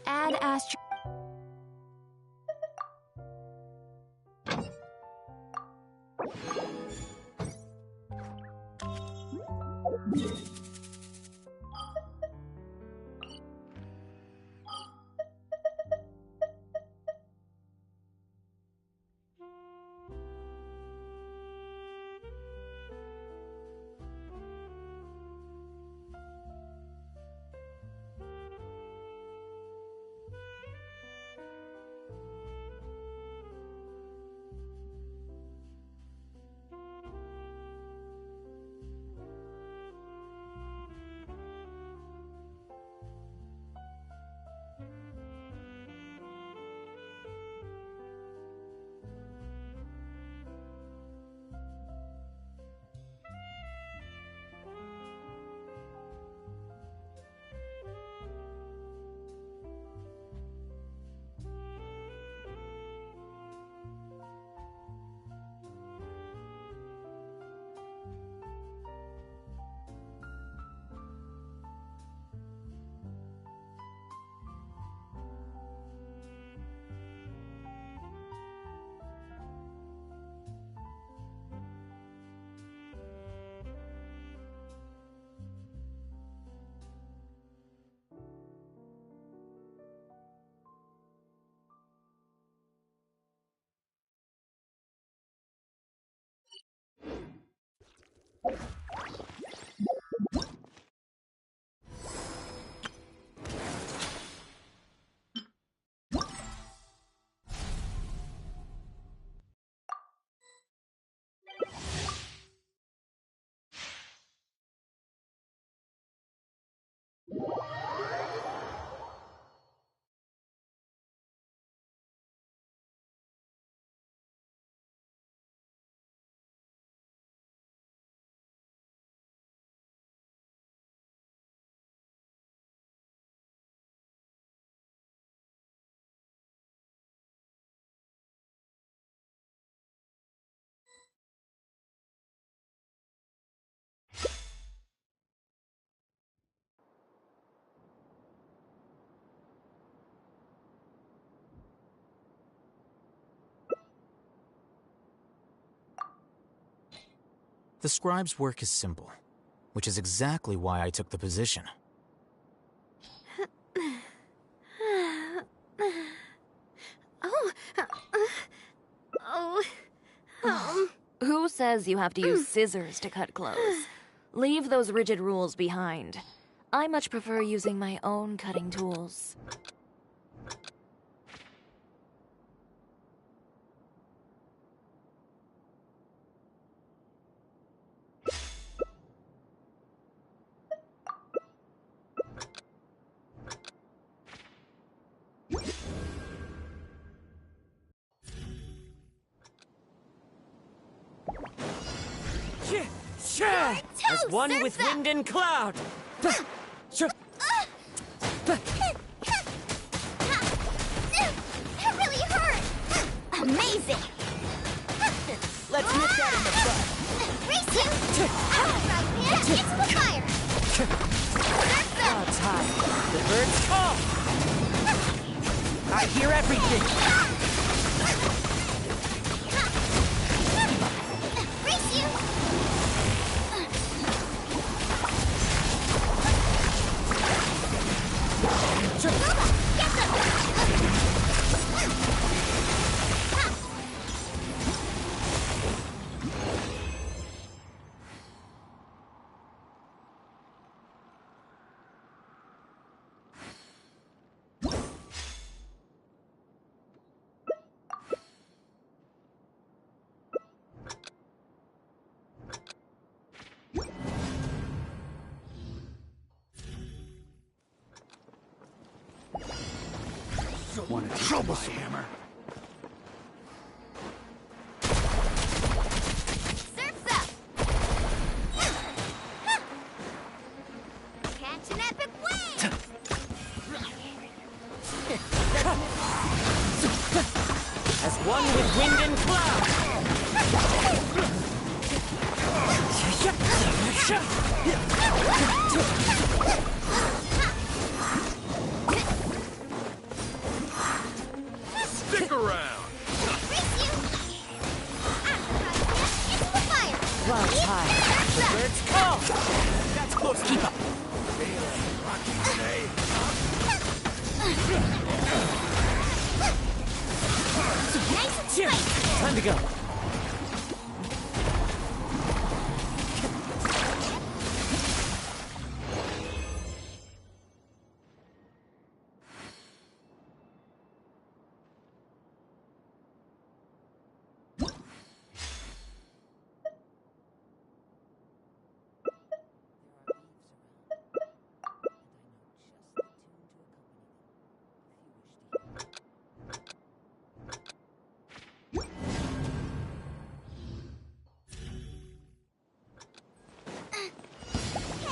Add astro... The scribe's work is simple, which is exactly why I took the position. Who says you have to use scissors to cut clothes? Leave those rigid rules behind. I much prefer using my own cutting tools. As one with wind and cloud! That really hurt! Amazing! Let's nip that in the bud! Race you! Right hand into the fire! Clouds high, the birds call! I hear everything! Race you! Loba, get them! Want to trouble my hammer? Surf's up! Catch an epic wave! As one with wind and cloud! Clouds high. The birds call. That's close. Keep up. Nice and spicy. Time to go.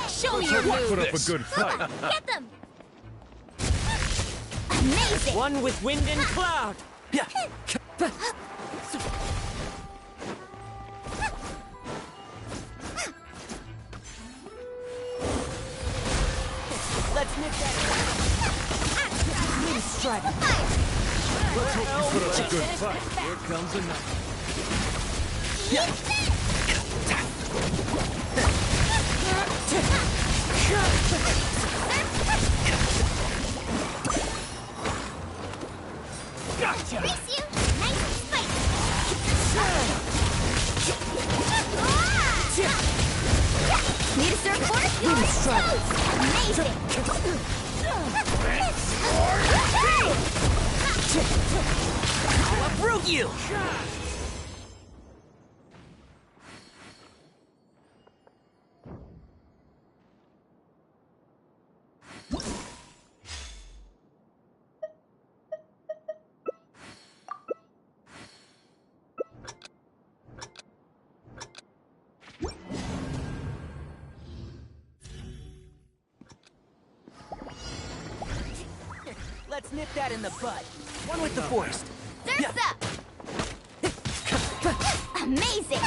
Show me your Put moves. up a good fight. Get them! Amazing! One with wind and cloud. Yeah. Let's nip that. Wind strike. Let's hope you put up a good fight. Here comes another. Gotcha! Race you! Nice and spicy! Need a surfboard? Wind strike. Amazing! I'll uproot you. Let's nip that in the bud. One with the forest. Surf's up! Amazing!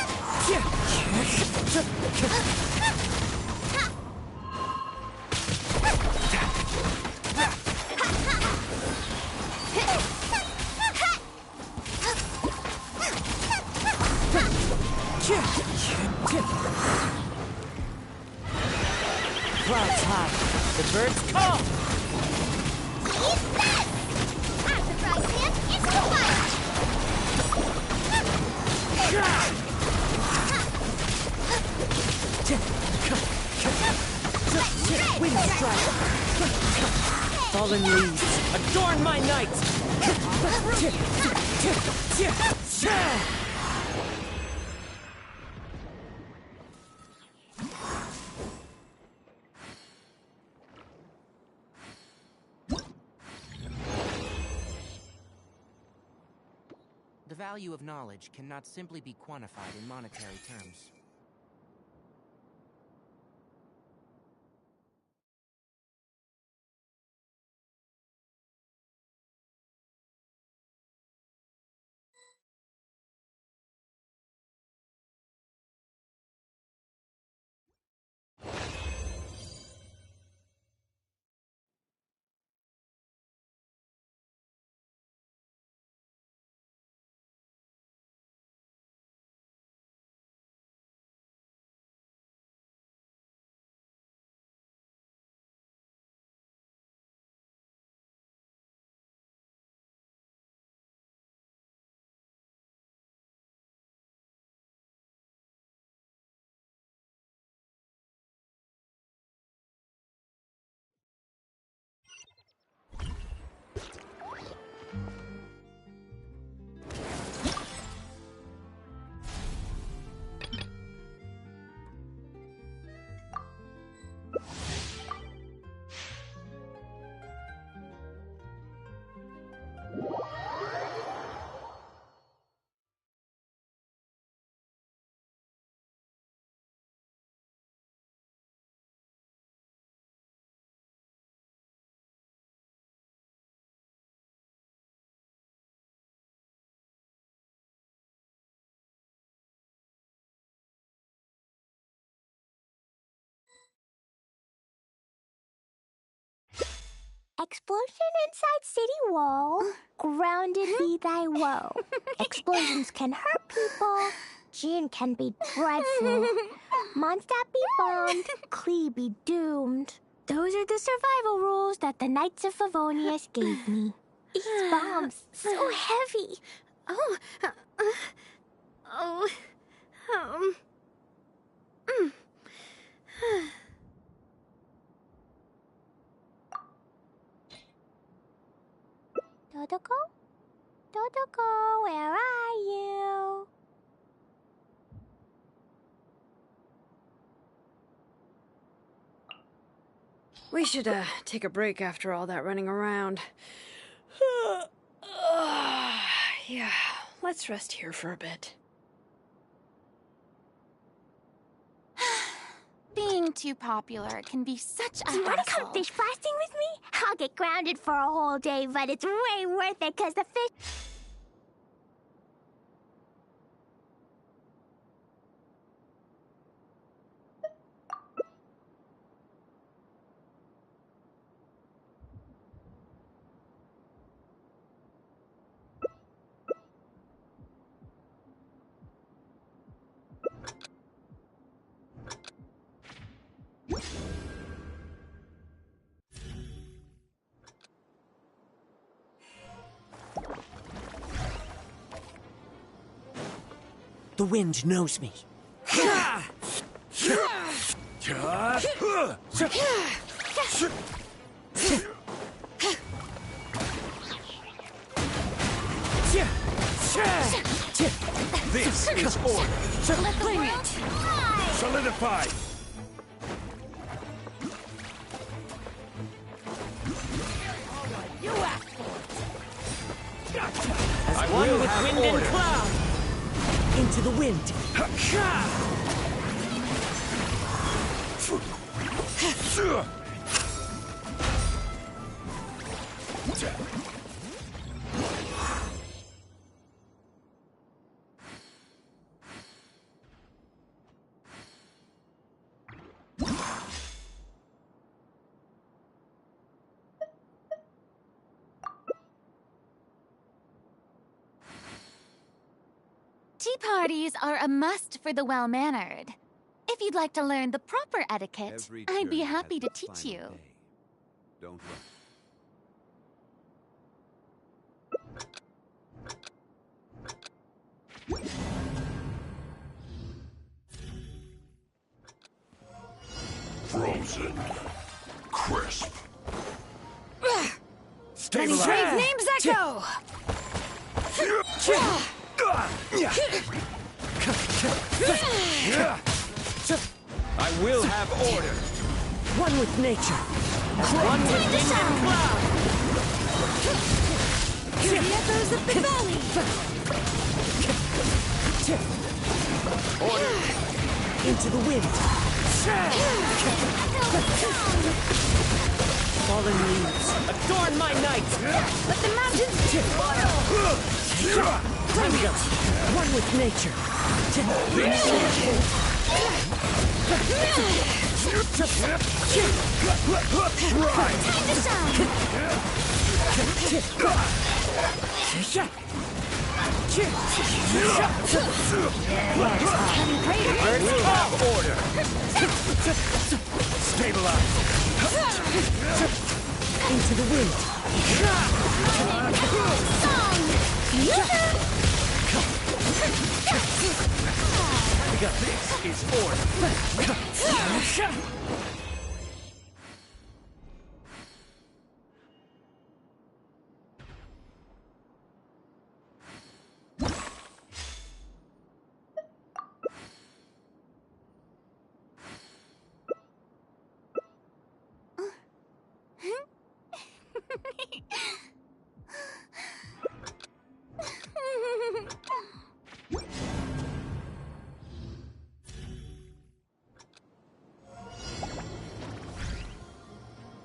Clouds high. The birds call. Eat this! As a fry pan, into the fire! Wind strike. Fallen leaves. Adorn my night. The value of knowledge cannot simply be quantified in monetary terms. Explosion inside city wall. Grounded be thy woe. Explosions can hurt people. June can be dreadful. Mondstadt be bombed, Klee be doomed. Those are the survival rules that the Knights of Favonius gave me. These bombs, so heavy. Dodoko? Dodoko, where are you? We should, take a break after all that running around. Yeah, let's rest here for a bit. Being too popular can be such a Do you want to come hassle. fish blasting with me? I'll get grounded for a whole day, but it's way worth it because the fish... The wind knows me. This is order. Let the world fly! Solidify. As one with wind and cloud. Into the wind. Tea parties are a must for the well-mannered. If you'd like to learn the proper etiquette, I'd be happy to teach you. Don't run. Frozen. Crisp. Stabilize. Brave names echo! I will have order. One with nature. As one with wind and cloud. Hear the echoes of the valley! Order. Into the wind. Fallen leaves. Adorn my night. Let the mountains boil! Time to go. One with nature. We'll have order. Stabilize. Into the wind. This is order.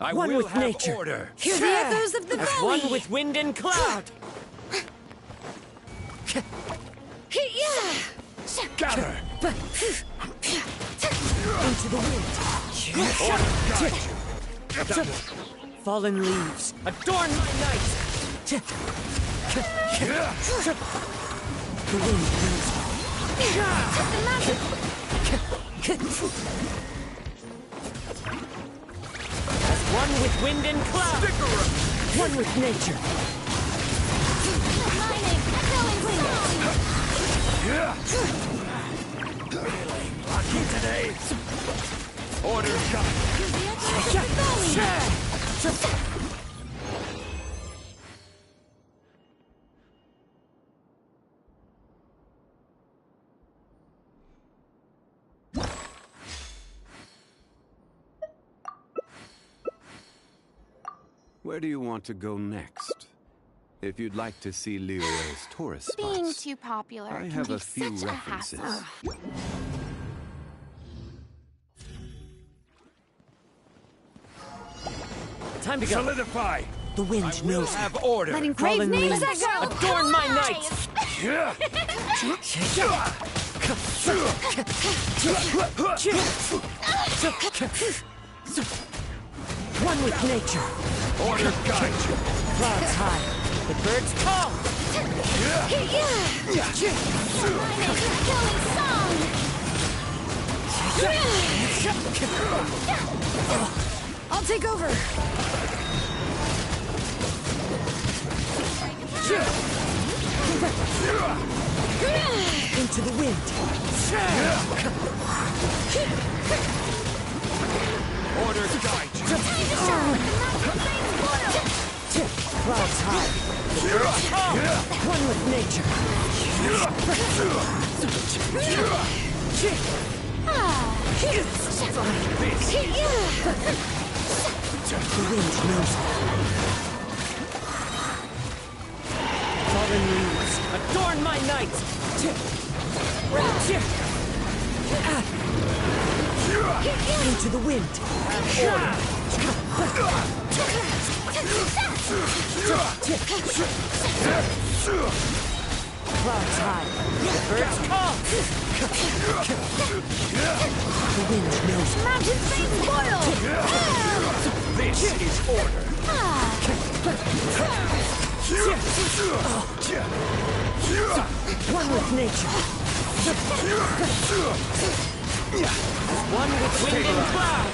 I One will with have nature. order. Hear the echoes of the As valley! one with wind and cloud. Gather. Into the wind. Fallen leaves. Adorn my night. The wind knows me. As one with wind and cloud. One with nature. Lucky today. Order shot. Where do you want to go next? If you'd like to see Leroy's tourist spots, Being too popular I can have be a few such a references. hassle. Time to go. Solidify. The wind knows. Have order. Letting Fallen brave names leaves echo. adorn my night. One with nature. Order guide you. Clouds high. The birds call. I'll take over. Into the wind. Order guide you. Clouds high. The birds call. One with nature. The wind knows it. Fallen leaves adorn my night. Into the wind. Clouds high. The birds call. The wind knows it. Mountain face boil. This is order. One with nature. One with wind and cloud.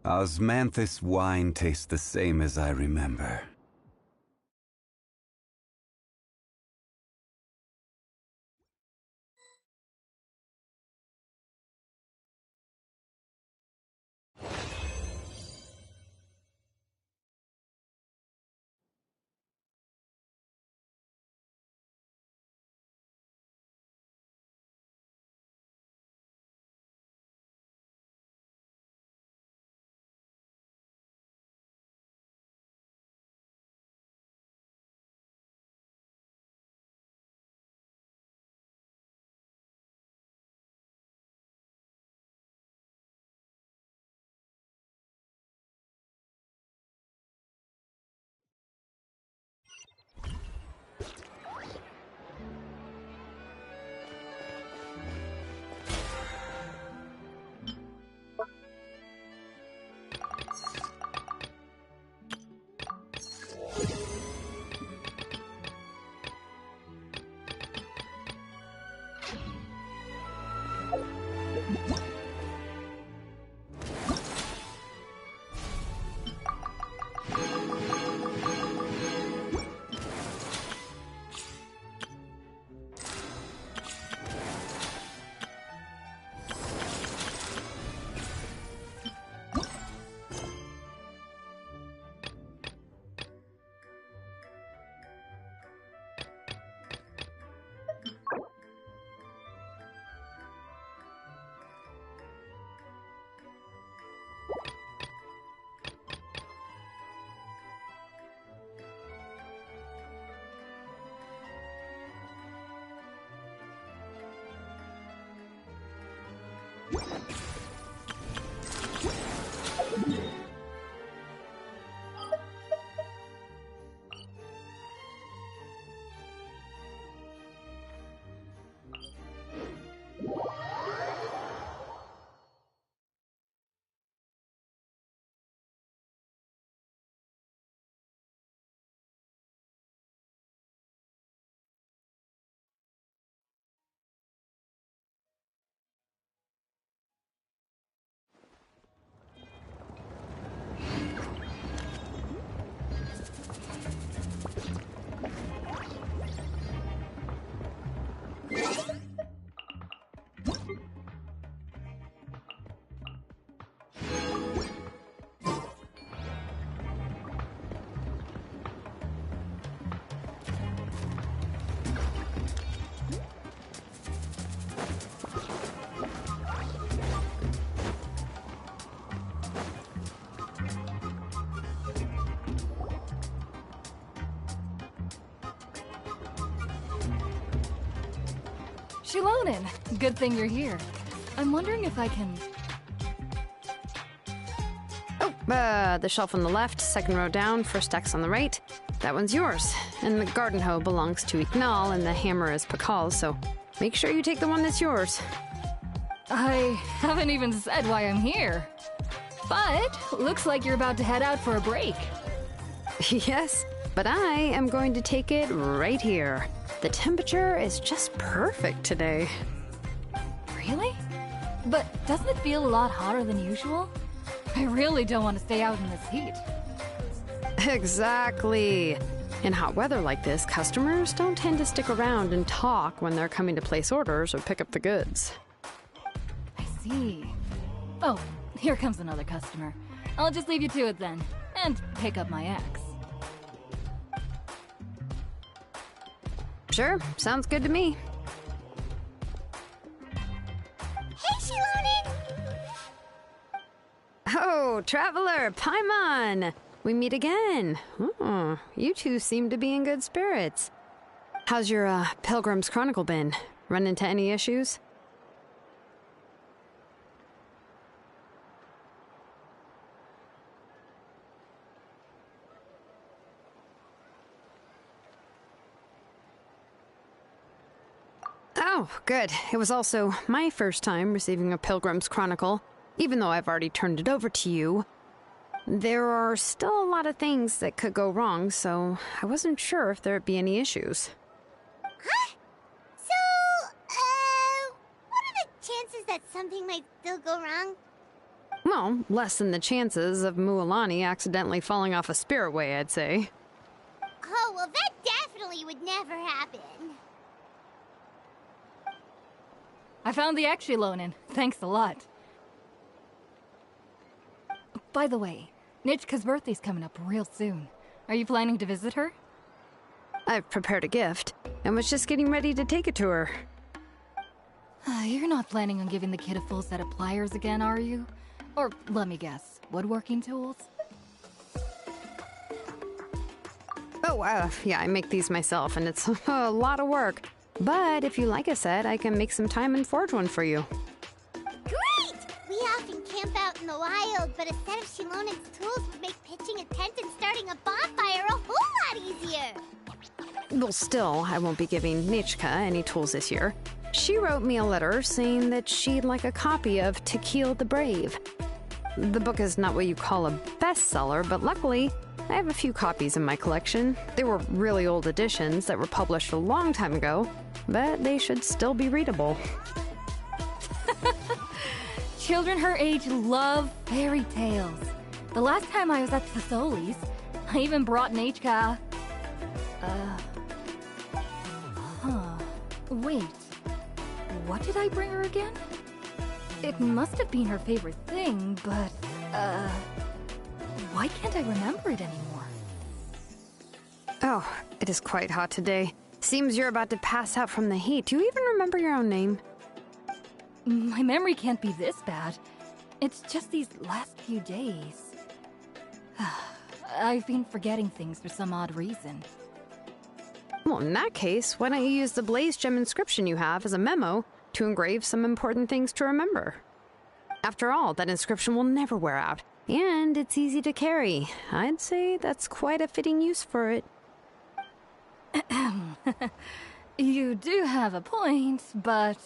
Osmanthus wine tastes the same as I remember. Shilonen, good thing you're here. I'm wondering if I can... Oh, the shelf on the left, second row down, first X on the right. That one's yours. And the garden hoe belongs to Ignal, and the hammer is Pakal's, so make sure you take the one that's yours. I haven't even said why I'm here. But looks like you're about to head out for a break. Yes, but I am going to take it right here. The temperature is just perfect today. Really? But doesn't it feel a lot hotter than usual? I really don't want to stay out in this heat. Exactly. In hot weather like this, customers don't tend to stick around and talk when they're coming to place orders or pick up the goods. I see. Oh, here comes another customer. I'll just leave you to it then, and pick up my axe. Sure, sounds good to me. Hey, Shilonen! Oh, Traveler, Paimon! We meet again. Oh, you two seem to be in good spirits. How's your, Pilgrim's Chronicle been? Run into any issues? Oh, good. It was also my first time receiving a Pilgrim's Chronicle, even though I've already turned it over to you. There are still a lot of things that could go wrong, so I wasn't sure if there'd be any issues. Huh? So, what are the chances that something might still go wrong? Well, less than the chances of Mualani accidentally falling off a spirit way, I'd say. Oh, well, that definitely would never happen. I found the axe, Shilonen. Thanks a lot. By the way, Nichka's birthday's coming up real soon. Are you planning to visit her? I've prepared a gift, and was just getting ready to take it to her. You're not planning on giving the kid a full set of pliers again, are you? Or, let me guess, woodworking tools? Oh, yeah, I make these myself, and it's a lot of work. But if you like a set, I can make some time and forge one for you. Great! We often camp out in the wild, but a set of Shilonen's tools would make pitching a tent and starting a bonfire a whole lot easier. Well, still, I won't be giving Nichka any tools this year. She wrote me a letter saying that she'd like a copy of Tequil the Brave. The book is not what you call a bestseller, but luckily, I have a few copies in my collection. They were really old editions that were published a long time ago, but they should still be readable. Children her age love fairy tales. The last time I was at Fasoli's, I even brought Nichka. Wait. What did I bring her again? It must have been her favorite thing, but, why can't I remember it anymore? Oh, it is quite hot today. Seems you're about to pass out from the heat. Do you even remember your own name? My memory can't be this bad. It's just these last few days. I've been forgetting things for some odd reason. Well, in that case, why don't you use the blaze gem inscription you have as a memo to engrave some important things to remember? After all, that inscription will never wear out, and it's easy to carry. I'd say that's quite a fitting use for it. You do have a point, but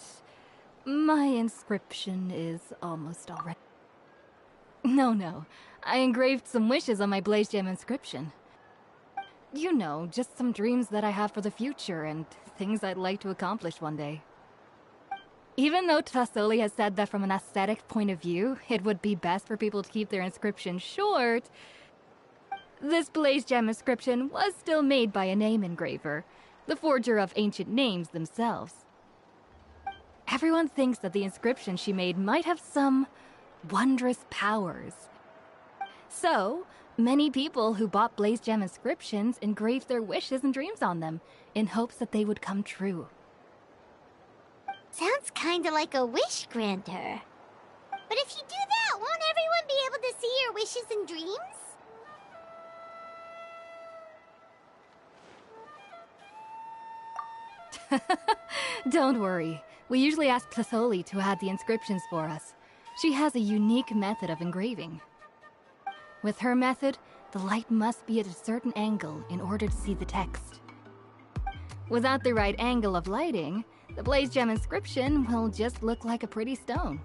my inscription is almost all ready. No, I engraved some wishes on my blaze gem inscription. You know, just some dreams that I have for the future and things I'd like to accomplish one day. Even though Fasoli has said that from an aesthetic point of view, it would be best for people to keep their inscription short, this blaze gem inscription was still made by a name engraver, the forger of ancient names themselves. Everyone thinks that the inscription she made might have some wondrous powers. So, many people who bought blaze gem inscriptions engraved their wishes and dreams on them, in hopes that they would come true. Sounds kinda like a wish granter. But if you do that, won't everyone be able to see your wishes and dreams? Don't worry. We usually ask Tlisoli to add the inscriptions for us. She has a unique method of engraving. With her method, the light must be at a certain angle in order to see the text. Without the right angle of lighting, the blaze gem inscription will just look like a pretty stone.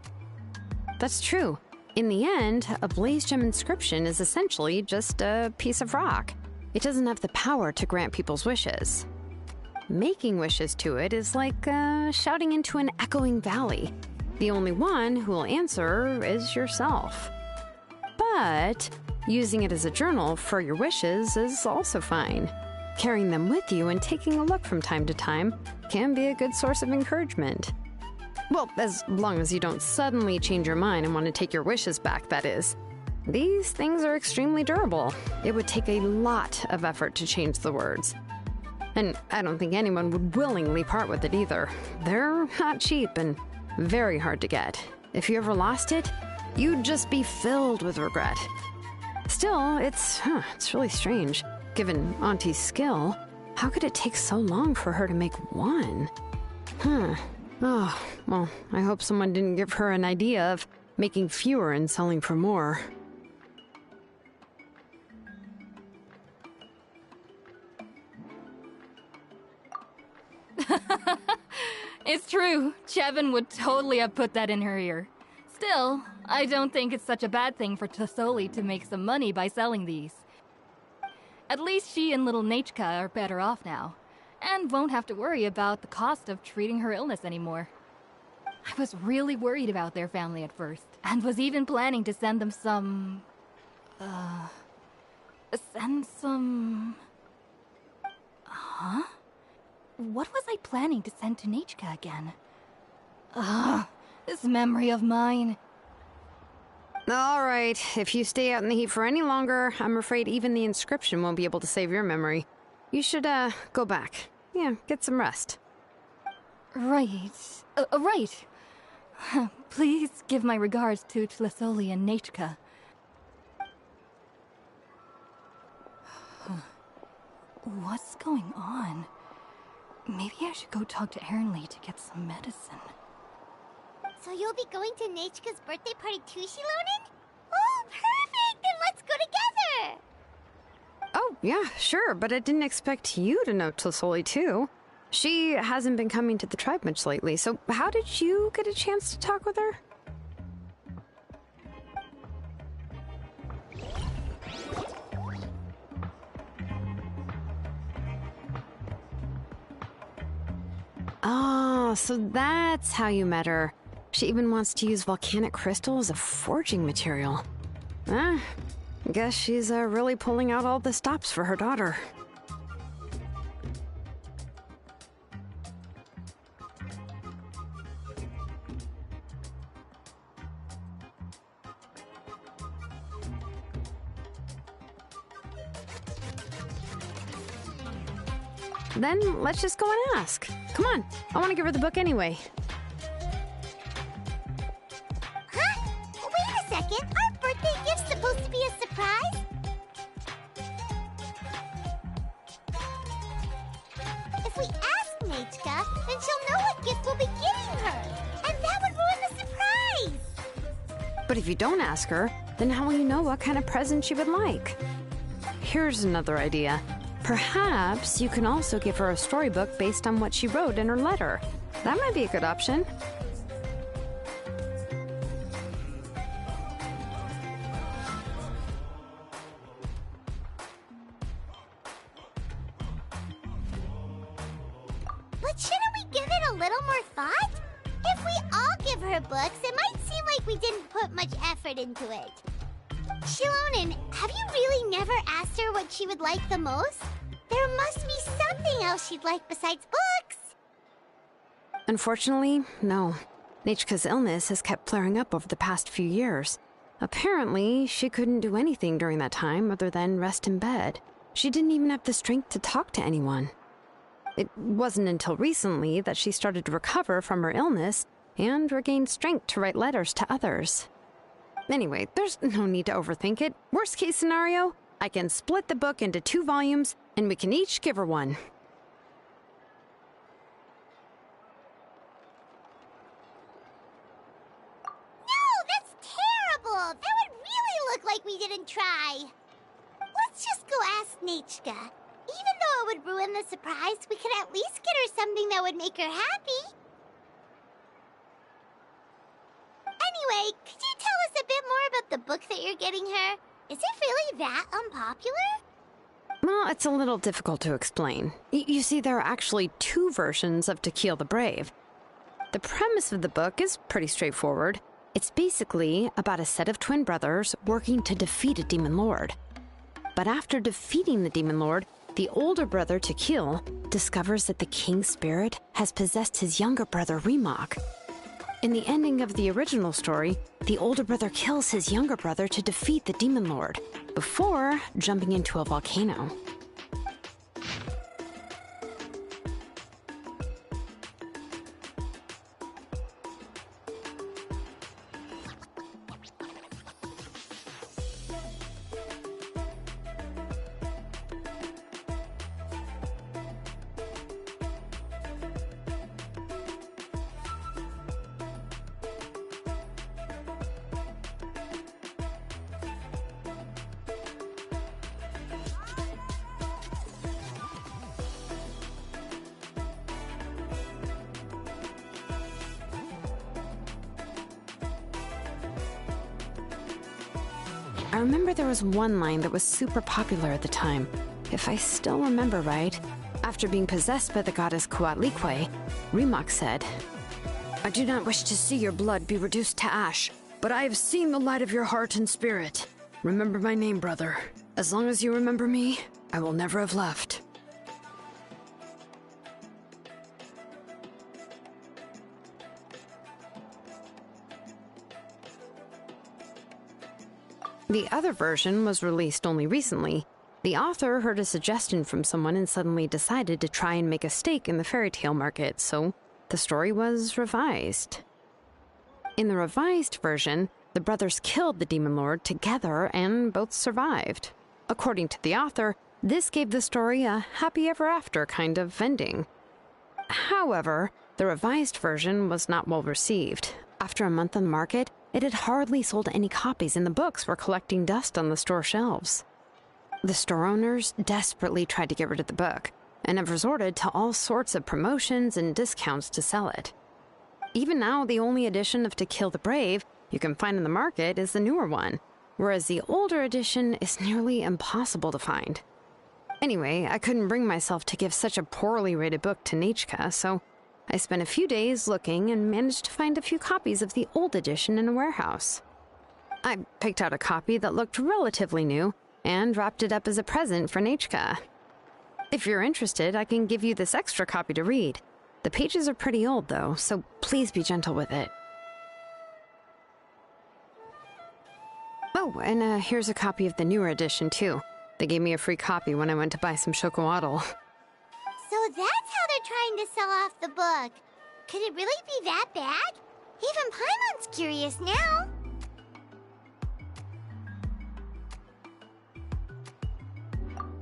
That's true. In the end, a blaze gem inscription is essentially just a piece of rock. It doesn't have the power to grant people's wishes. Making wishes to it is like shouting into an echoing valley. The only one who will answer is yourself. But using it as a journal for your wishes is also fine. Carrying them with you and taking a look from time to time can be a good source of encouragement. Well, as long as you don't suddenly change your mind and want to take your wishes back, that is. These things are extremely durable. It would take a lot of effort to change the words. And I don't think anyone would willingly part with it either. They're not cheap and very hard to get. If you ever lost it, you'd just be filled with regret. Still, it's really strange. Given Auntie's skill, how could it take so long for her to make one? Oh, well, I hope someone didn't give her an idea of making fewer and selling for more. It's true. Chevin would totally have put that in her ear. Still, I don't think it's such a bad thing for Tlisoli to make some money by selling these. At least she and little Nachka are better off now, and won't have to worry about the cost of treating her illness anymore. I was really worried about their family at first, and was even planning to send them some... Huh? What was I planning to send to Nachka again? This memory of mine. All right, if you stay out in the heat for any longer, I'm afraid even the inscription won't be able to save your memory. You should, go back. Yeah, get some rest. Right. Right. Please give my regards to Tlisoli and Nachka. What's going on? Maybe I should go talk to Ernly to get some medicine. So you'll be going to Nachka's birthday party too, Shilonen? Oh, perfect! Then let's go together! Oh, yeah, sure, but I didn't expect you to know Tlisoli too. She hasn't been coming to the tribe much lately, so how did you get a chance to talk with her? Oh, so that's how you met her. She even wants to use volcanic crystal as a forging material. Guess she's really pulling out all the stops for her daughter. Then let's just go and ask. Come on, I want to give her the book anyway. Huh? Wait a second, our birthday gift's supposed to be a surprise? If we ask Nachka, then she'll know what gift we'll be giving her, and that would ruin the surprise! But if you don't ask her, then how will you know what kind of present she would like? Here's another idea. Perhaps you can also give her a storybook based on what she wrote in her letter. That might be a good option. But shouldn't we give it a little more thought? If we all give her books, it might seem like we didn't put much effort into it. Shilonen, have you really never asked her what she would like the most? There must be something else she'd like besides books. Unfortunately, no. Nachka's illness has kept flaring up over the past few years. Apparently, she couldn't do anything during that time other than rest in bed. She didn't even have the strength to talk to anyone. It wasn't until recently that she started to recover from her illness and regained strength to write letters to others. Anyway, there's no need to overthink it. Worst case scenario, I can split the book into 2 volumes, and we can each give her one. and try. Let's just go ask Nechka. Even though it would ruin the surprise, we could at least get her something that would make her happy. Anyway, could you tell us a bit more about the book that you're getting her? Is it really that unpopular? Well, it's a little difficult to explain. You see, there are actually two versions of To Kill the Brave. The premise of the book is pretty straightforward. It's basically about a set of twin brothers working to defeat a demon lord. But after defeating the demon lord, the older brother, To Kill, discovers that the king's spirit has possessed his younger brother, Remok. In the ending of the original story, the older brother kills his younger brother to defeat the demon lord, before jumping into a volcano. I remember there was one line that was super popular at the time. If I still remember right, after being possessed by the goddess Coatlicue, Remok said, "I do not wish to see your blood be reduced to ash, but I have seen the light of your heart and spirit. Remember my name, brother. As long as you remember me, I will never have left." The other version was released only recently. The author heard a suggestion from someone and suddenly decided to try and make a stake in the fairy tale market, so the story was revised. In the revised version, the brothers killed the demon lord together and both survived. According to the author, this gave the story a happy ever after kind of ending. However, the revised version was not well received. After a month on the market, it had hardly sold any copies, and the books were collecting dust on the store shelves. The store owners desperately tried to get rid of the book, and have resorted to all sorts of promotions and discounts to sell it. Even now, the only edition of To Kill the Brave you can find in the market is the newer one, whereas the older edition is nearly impossible to find. Anyway, I couldn't bring myself to give such a poorly rated book to Nechka, so I spent a few days looking and managed to find a few copies of the old edition in a warehouse. I picked out a copy that looked relatively new and wrapped it up as a present for Nechka. If you're interested, I can give you this extra copy to read. The pages are pretty old, though, so please be gentle with it. Oh, and here's a copy of the newer edition, too. They gave me a free copy when I went to buy some chocolatl. So that's how they're trying to sell off the book. Could it really be that bad? Even Paimon's curious now.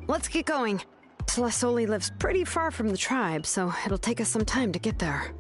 Let's get going. Celestoli lives pretty far from the tribe, so it'll take us some time to get there.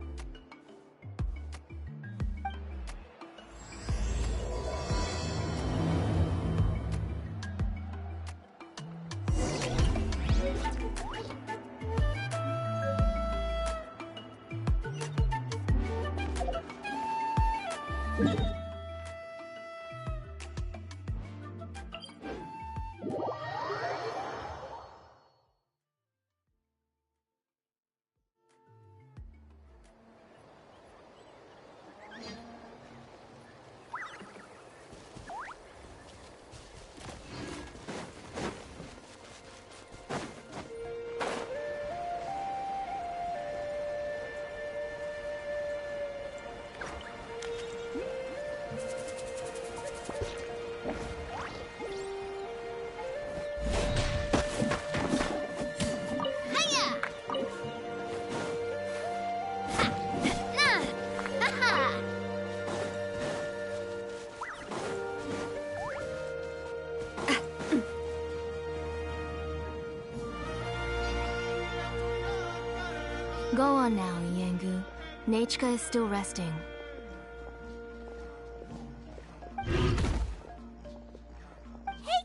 Go on now, Yengu. Nechka is still resting. Hey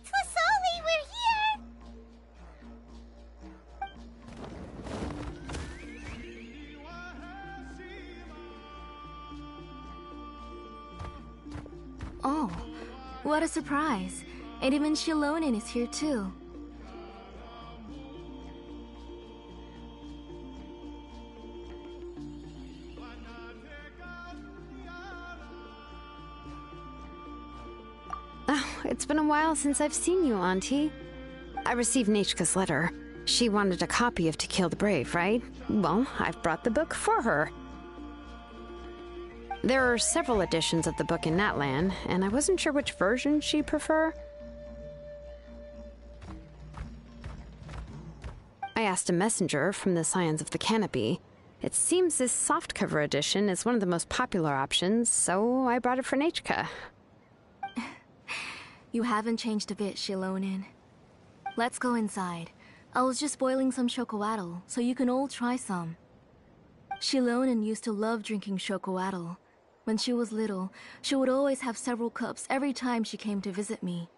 Oh, what a surprise. And even Shilonen is here too. Oh, it's been a while since I've seen you, Auntie. I received Nechka's letter. She wanted a copy of To Kill the Brave, right? Well, I've brought the book for her. There are several editions of the book in Natlan, and I wasn't sure which version she'd prefer. I asked a messenger from the Scions of the Canopy. It seems this softcover edition is one of the most popular options, so I brought it for Nechka. You haven't changed a bit, Shilonen. Let's go inside. I was just boiling some chocolatl, so you can all try some. Shilonen used to love drinking chocolatl. When she was little, she would always have several cups every time she came to visit me.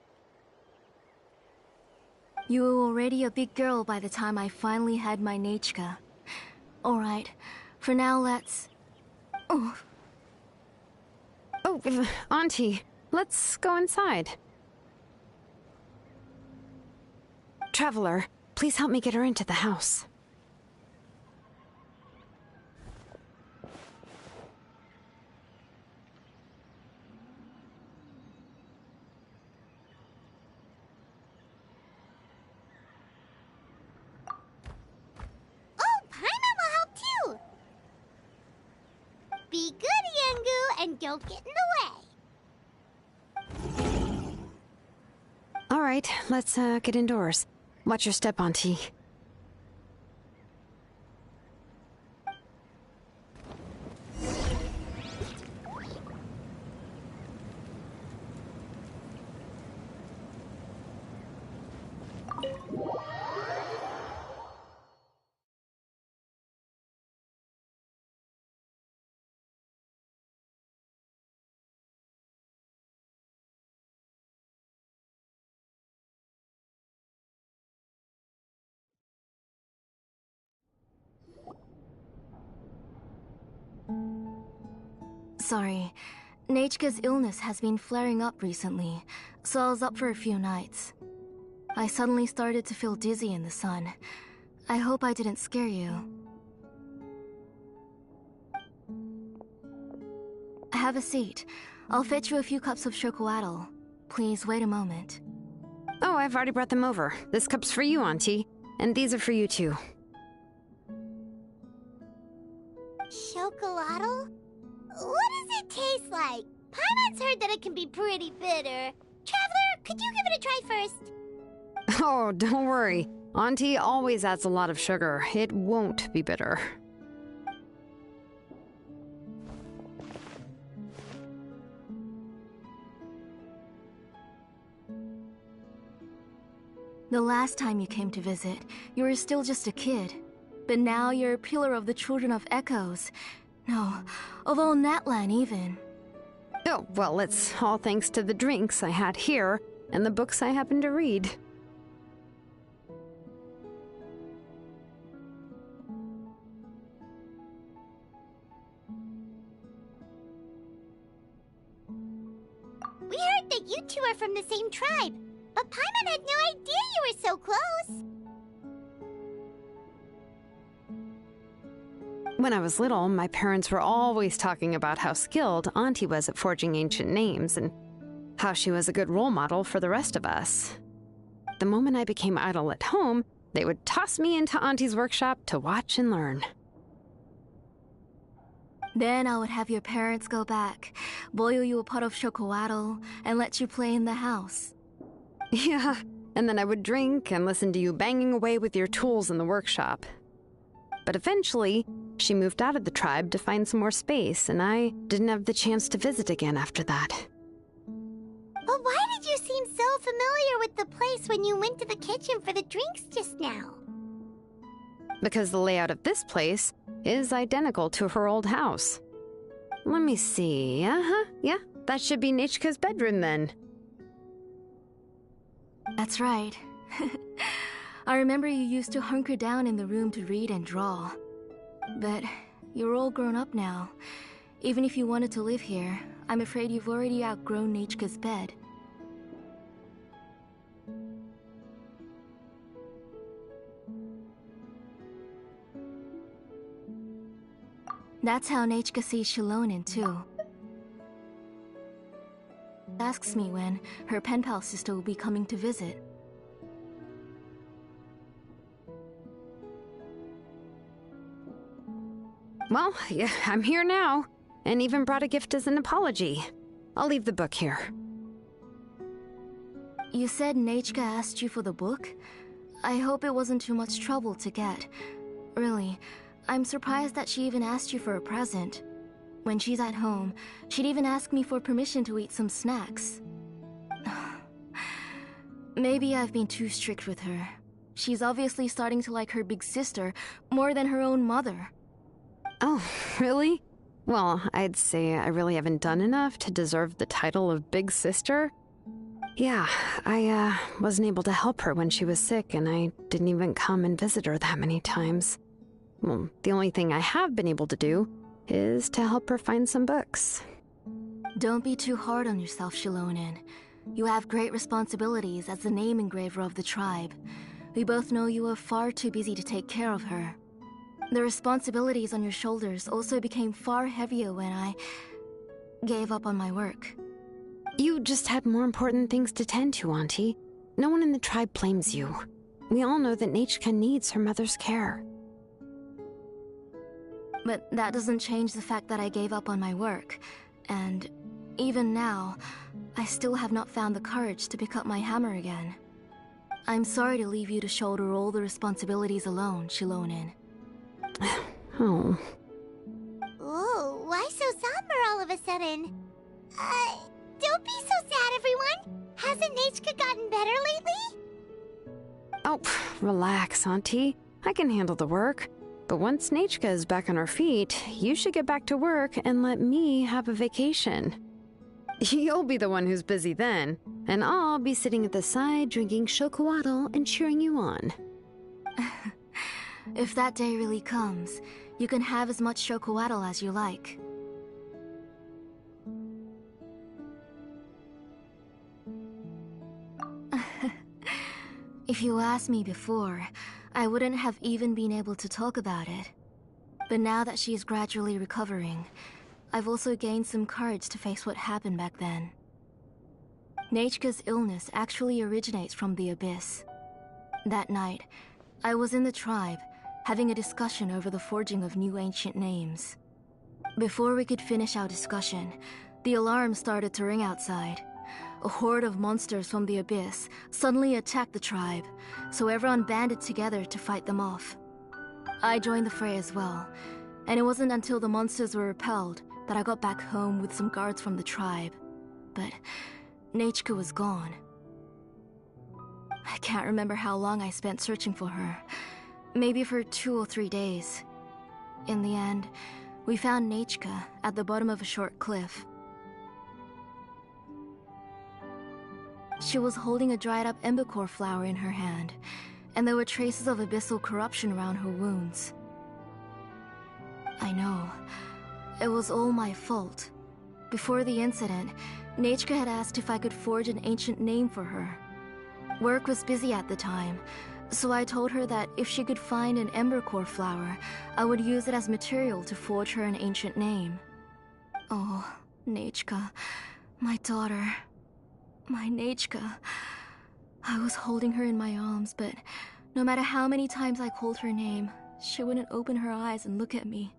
You were already a big girl by the time I finally had my Nechka. Alright, for now let's... Oh, Auntie, let's go inside. Traveler, please help me get her into the house. Be good, Yangu, and don't get in the way. All right, let's get indoors. Watch your step, Auntie. sorry. Nechka's illness has been flaring up recently, so I was up for a few nights. I suddenly started to feel dizzy in the sun. I hope I didn't scare you. Have a seat. I'll fetch you a few cups of chocolatl. Please wait a moment. Oh, I've already brought them over. This cup's for you, Auntie. And these are for you, too. Chocolatl? What does it taste like? Paimon's heard that it can be pretty bitter. Traveler, could you give it a try first? Oh, don't worry. Auntie always adds a lot of sugar. It won't be bitter. The last time you came to visit, you were still just a kid. But now you're a pillar of the Children of Echoes. No, of all Natlan even. Oh, well, it's all thanks to the drinks I had here and the books I happened to read. We heard that you two are from the same tribe, but Paimon had no idea you were so close. When I was little, my parents were always talking about how skilled Auntie was at forging ancient names and how she was a good role model for the rest of us. The moment I became idle at home, they would toss me into Auntie's workshop to watch and learn. Then I would have your parents go back, boil you a pot of chocolatl, and let you play in the house. Yeah, and then I would drink and listen to you banging away with your tools in the workshop. But eventually, she moved out of the tribe to find some more space, and I didn't have the chance to visit again after that. But why did you seem so familiar with the place when you went to the kitchen for the drinks just now? Because the layout of this place is identical to her old house. Let me see. Yeah, that should be Nechka's bedroom then. That's right. I remember you used to hunker down in the room to read and draw. But you're all grown up now. Even if you wanted to live here, I'm afraid you've already outgrown Nechka's bed. That's how Nechka sees Shilonen, too. Asks me when her pen pal sister will be coming to visit. Well, yeah, I'm here now, and even brought a gift as an apology. I'll leave the book here. You said Nechka asked you for the book? I hope it wasn't too much trouble to get. Really, I'm surprised that she even asked you for a present. When she's at home, she'd even ask me for permission to eat some snacks. Maybe I've been too strict with her. She's obviously starting to like her big sister more than her own mother. Oh, really? Well, I'd say I really haven't done enough to deserve the title of Big Sister. Yeah, I wasn't able to help her when she was sick, and I didn't even come and visit her that many times. Well, the only thing I have been able to do is to help her find some books. Don't be too hard on yourself, Shilonen. You have great responsibilities as the name engraver of the tribe. We both know you are far too busy to take care of her. The responsibilities on your shoulders also became far heavier when I gave up on my work. You just had more important things to tend to, Auntie. No one in the tribe blames you. We all know that Nechka needs her mother's care. But that doesn't change the fact that I gave up on my work. And even now, I still have not found the courage to pick up my hammer again. I'm sorry to leave you to shoulder all the responsibilities alone, Shilonen. Oh. Ooh, why so somber all of a sudden? Don't be so sad, everyone! Hasn't Nechka gotten better lately? Oh, relax, Auntie. I can handle the work. But once Nechka is back on her feet, you should get back to work and let me have a vacation. You'll be the one who's busy then, and I'll be sitting at the side drinking chocolatl and cheering you on. If that day really comes, you can have as much chocolatl as you like. If you asked me before, I wouldn't have even been able to talk about it. But now that she is gradually recovering, I've also gained some courage to face what happened back then. Nechka's illness actually originates from the Abyss. That night, I was in the tribe, having a discussion over the forging of new ancient names. Before we could finish our discussion, the alarm started to ring outside. A horde of monsters from the Abyss suddenly attacked the tribe, so everyone banded together to fight them off. I joined the fray as well, and it wasn't until the monsters were repelled that I got back home with some guards from the tribe. But Nechka was gone. I can't remember how long I spent searching for her. Maybe for 2 or 3 days. In the end, we found Nechka at the bottom of a short cliff. She was holding a dried-up embercore flower in her hand, and there were traces of abyssal corruption around her wounds. I know. It was all my fault. Before the incident, Nechka had asked if I could forge an ancient name for her. Work was busy at the time, so I told her that if she could find an embercore flower, I would use it as material to forge her an ancient name. Oh, Nechka, my daughter. My Nechka. I was holding her in my arms, but no matter how many times I called her name, she wouldn't open her eyes and look at me.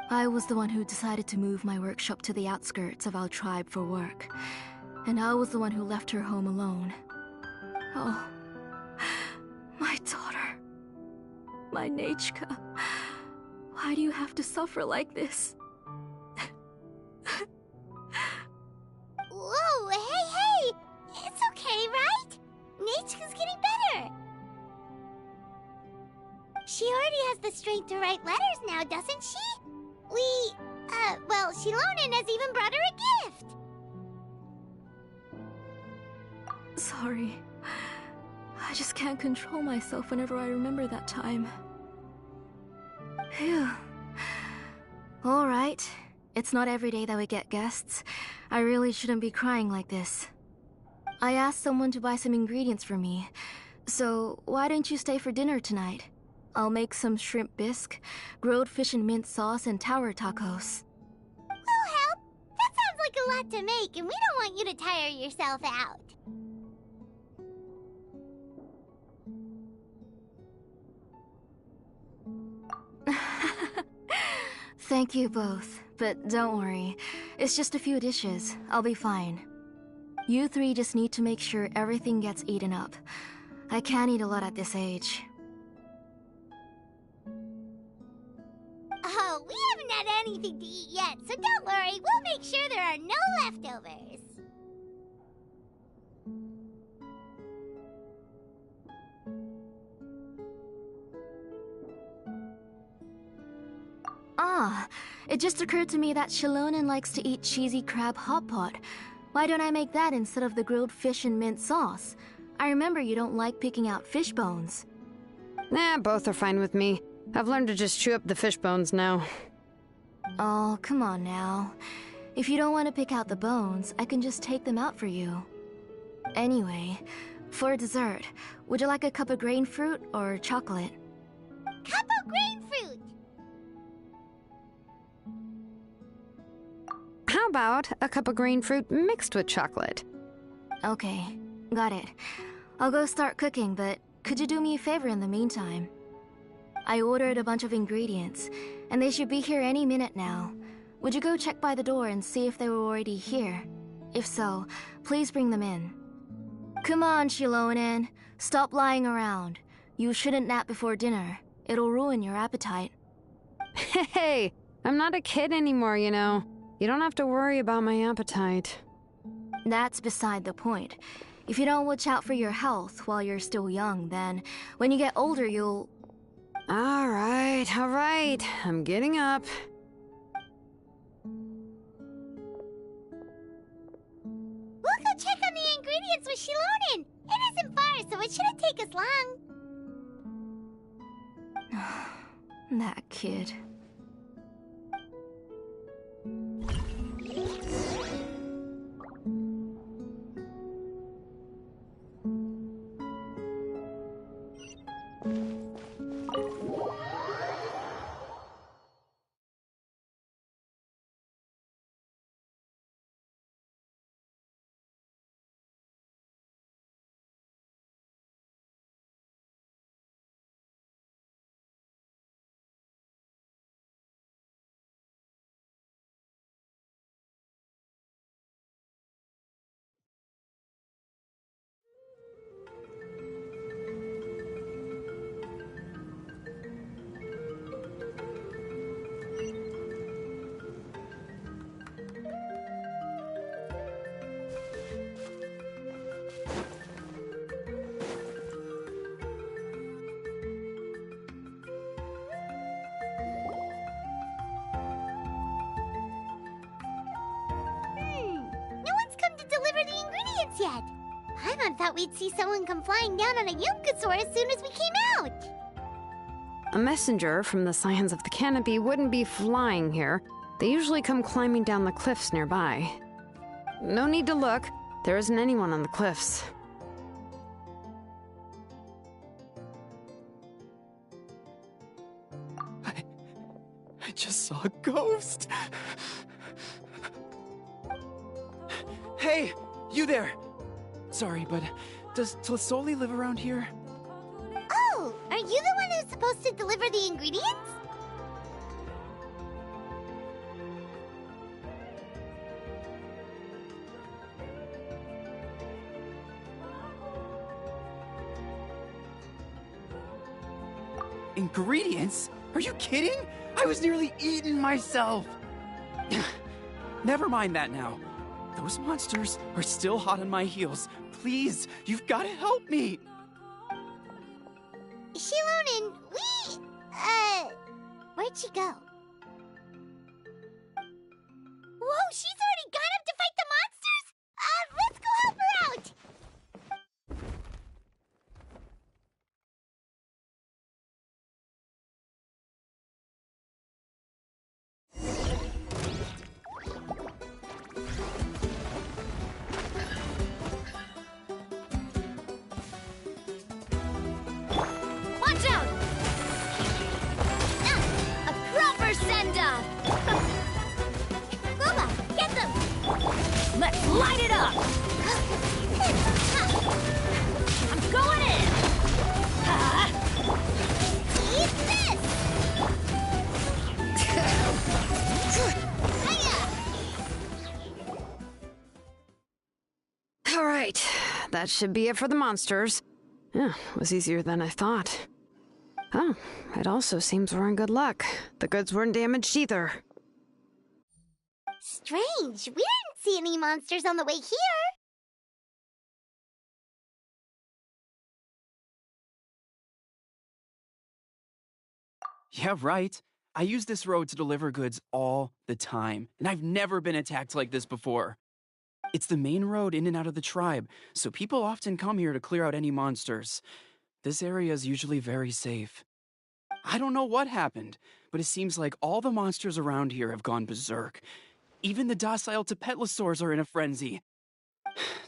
I was the one who decided to move my workshop to the outskirts of our tribe for work, and I was the one who left her home alone. Oh, my daughter. My Nechka. Why do you have to suffer like this? Whoa, hey! It's okay, right? Nechka's getting better. She already has the strength to write letters now, doesn't she? Well, Shilonen has even brought her a gift. Sorry. I just can't control myself whenever I remember that time. Phew. All right. It's not every day that we get guests. I really shouldn't be crying like this. I asked someone to buy some ingredients for me. So, why don't you stay for dinner tonight? I'll make some shrimp bisque, grilled fish and mint sauce, and tower tacos. We'll help. That sounds like a lot to make, and we don't want you to tire yourself out. Thank you both, but don't worry. It's just a few dishes. I'll be fine. You three just need to make sure everything gets eaten up. I can't eat a lot at this age. Oh, we haven't had anything to eat yet, so don't worry. We'll make sure there are no leftovers. Ah, it just occurred to me that Shilonen likes to eat cheesy crab hot pot. Why don't I make that instead of the grilled fish and mint sauce? I remember you don't like picking out fish bones. Nah, both are fine with me. I've learned to just chew up the fish bones now. Oh, come on now. If you don't want to pick out the bones, I can just take them out for you. Anyway, for dessert, would you like a cup of grain fruit or chocolate? Cup of grain fruit! How about a cup of green fruit mixed with chocolate? Okay, got it. I'll go start cooking, but could you do me a favor in the meantime? I ordered a bunch of ingredients, and they should be here any minute now. Would you go check by the door and see if they were already here? If so, please bring them in. Come on, Shilonen. Stop lying around. You shouldn't nap before dinner. It'll ruin your appetite. Hey, I'm not a kid anymore, you know. You don't have to worry about my appetite. That's beside the point. If you don't watch out for your health while you're still young, then when you get older, you'll... All right. I'm getting up. We'll go check on the ingredients with Shilonen. It isn't far, so it shouldn't take us long. That kid. Yet. Paimon thought we'd see someone come flying down on a Yunkasaur as soon as we came out. A messenger from the Scions of the Canopy wouldn't be flying here. They usually come climbing down the cliffs nearby. No need to look. There isn't anyone on the cliffs. I just saw a ghost. Hey, you there! Sorry, but does Tlisoli live around here? Oh, are you the one who's supposed to deliver the ingredients? Ingredients? Are you kidding? I was nearly eaten myself! Never mind that now. Those monsters are still hot on my heels. Please, you've got to help me! Shilonen, where'd she go? Whoa, she's already gone up to fight the monsters? Let's go help her out! Light it up! I'm going in! Eat this! All right, that should be it for the monsters. Yeah, it was easier than I thought. Oh, it also seems we're in good luck. The goods weren't damaged either. Strange. We didn't see any monsters on the way here. Yeah, right. I use this road to deliver goods all the time, and I've never been attacked like this before. It's the main road in and out of the tribe, so people often come here to clear out any monsters. This area is usually very safe. I don't know what happened, but it seems like all the monsters around here have gone berserk. Even the docile Tepetlosaurs are in a frenzy.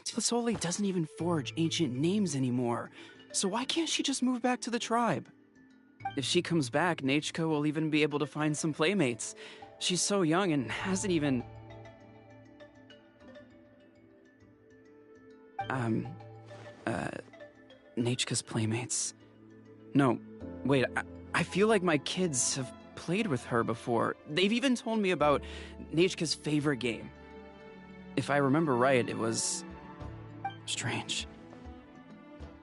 Tlisoli doesn't even forge ancient names anymore, so why can't she just move back to the tribe? If she comes back, Nachka will even be able to find some playmates. She's so young and hasn't even... Nachka's playmates. No, wait, I feel like my kids have played with her before. They've even told me about Nachka's favorite game. If I remember right, it was... strange.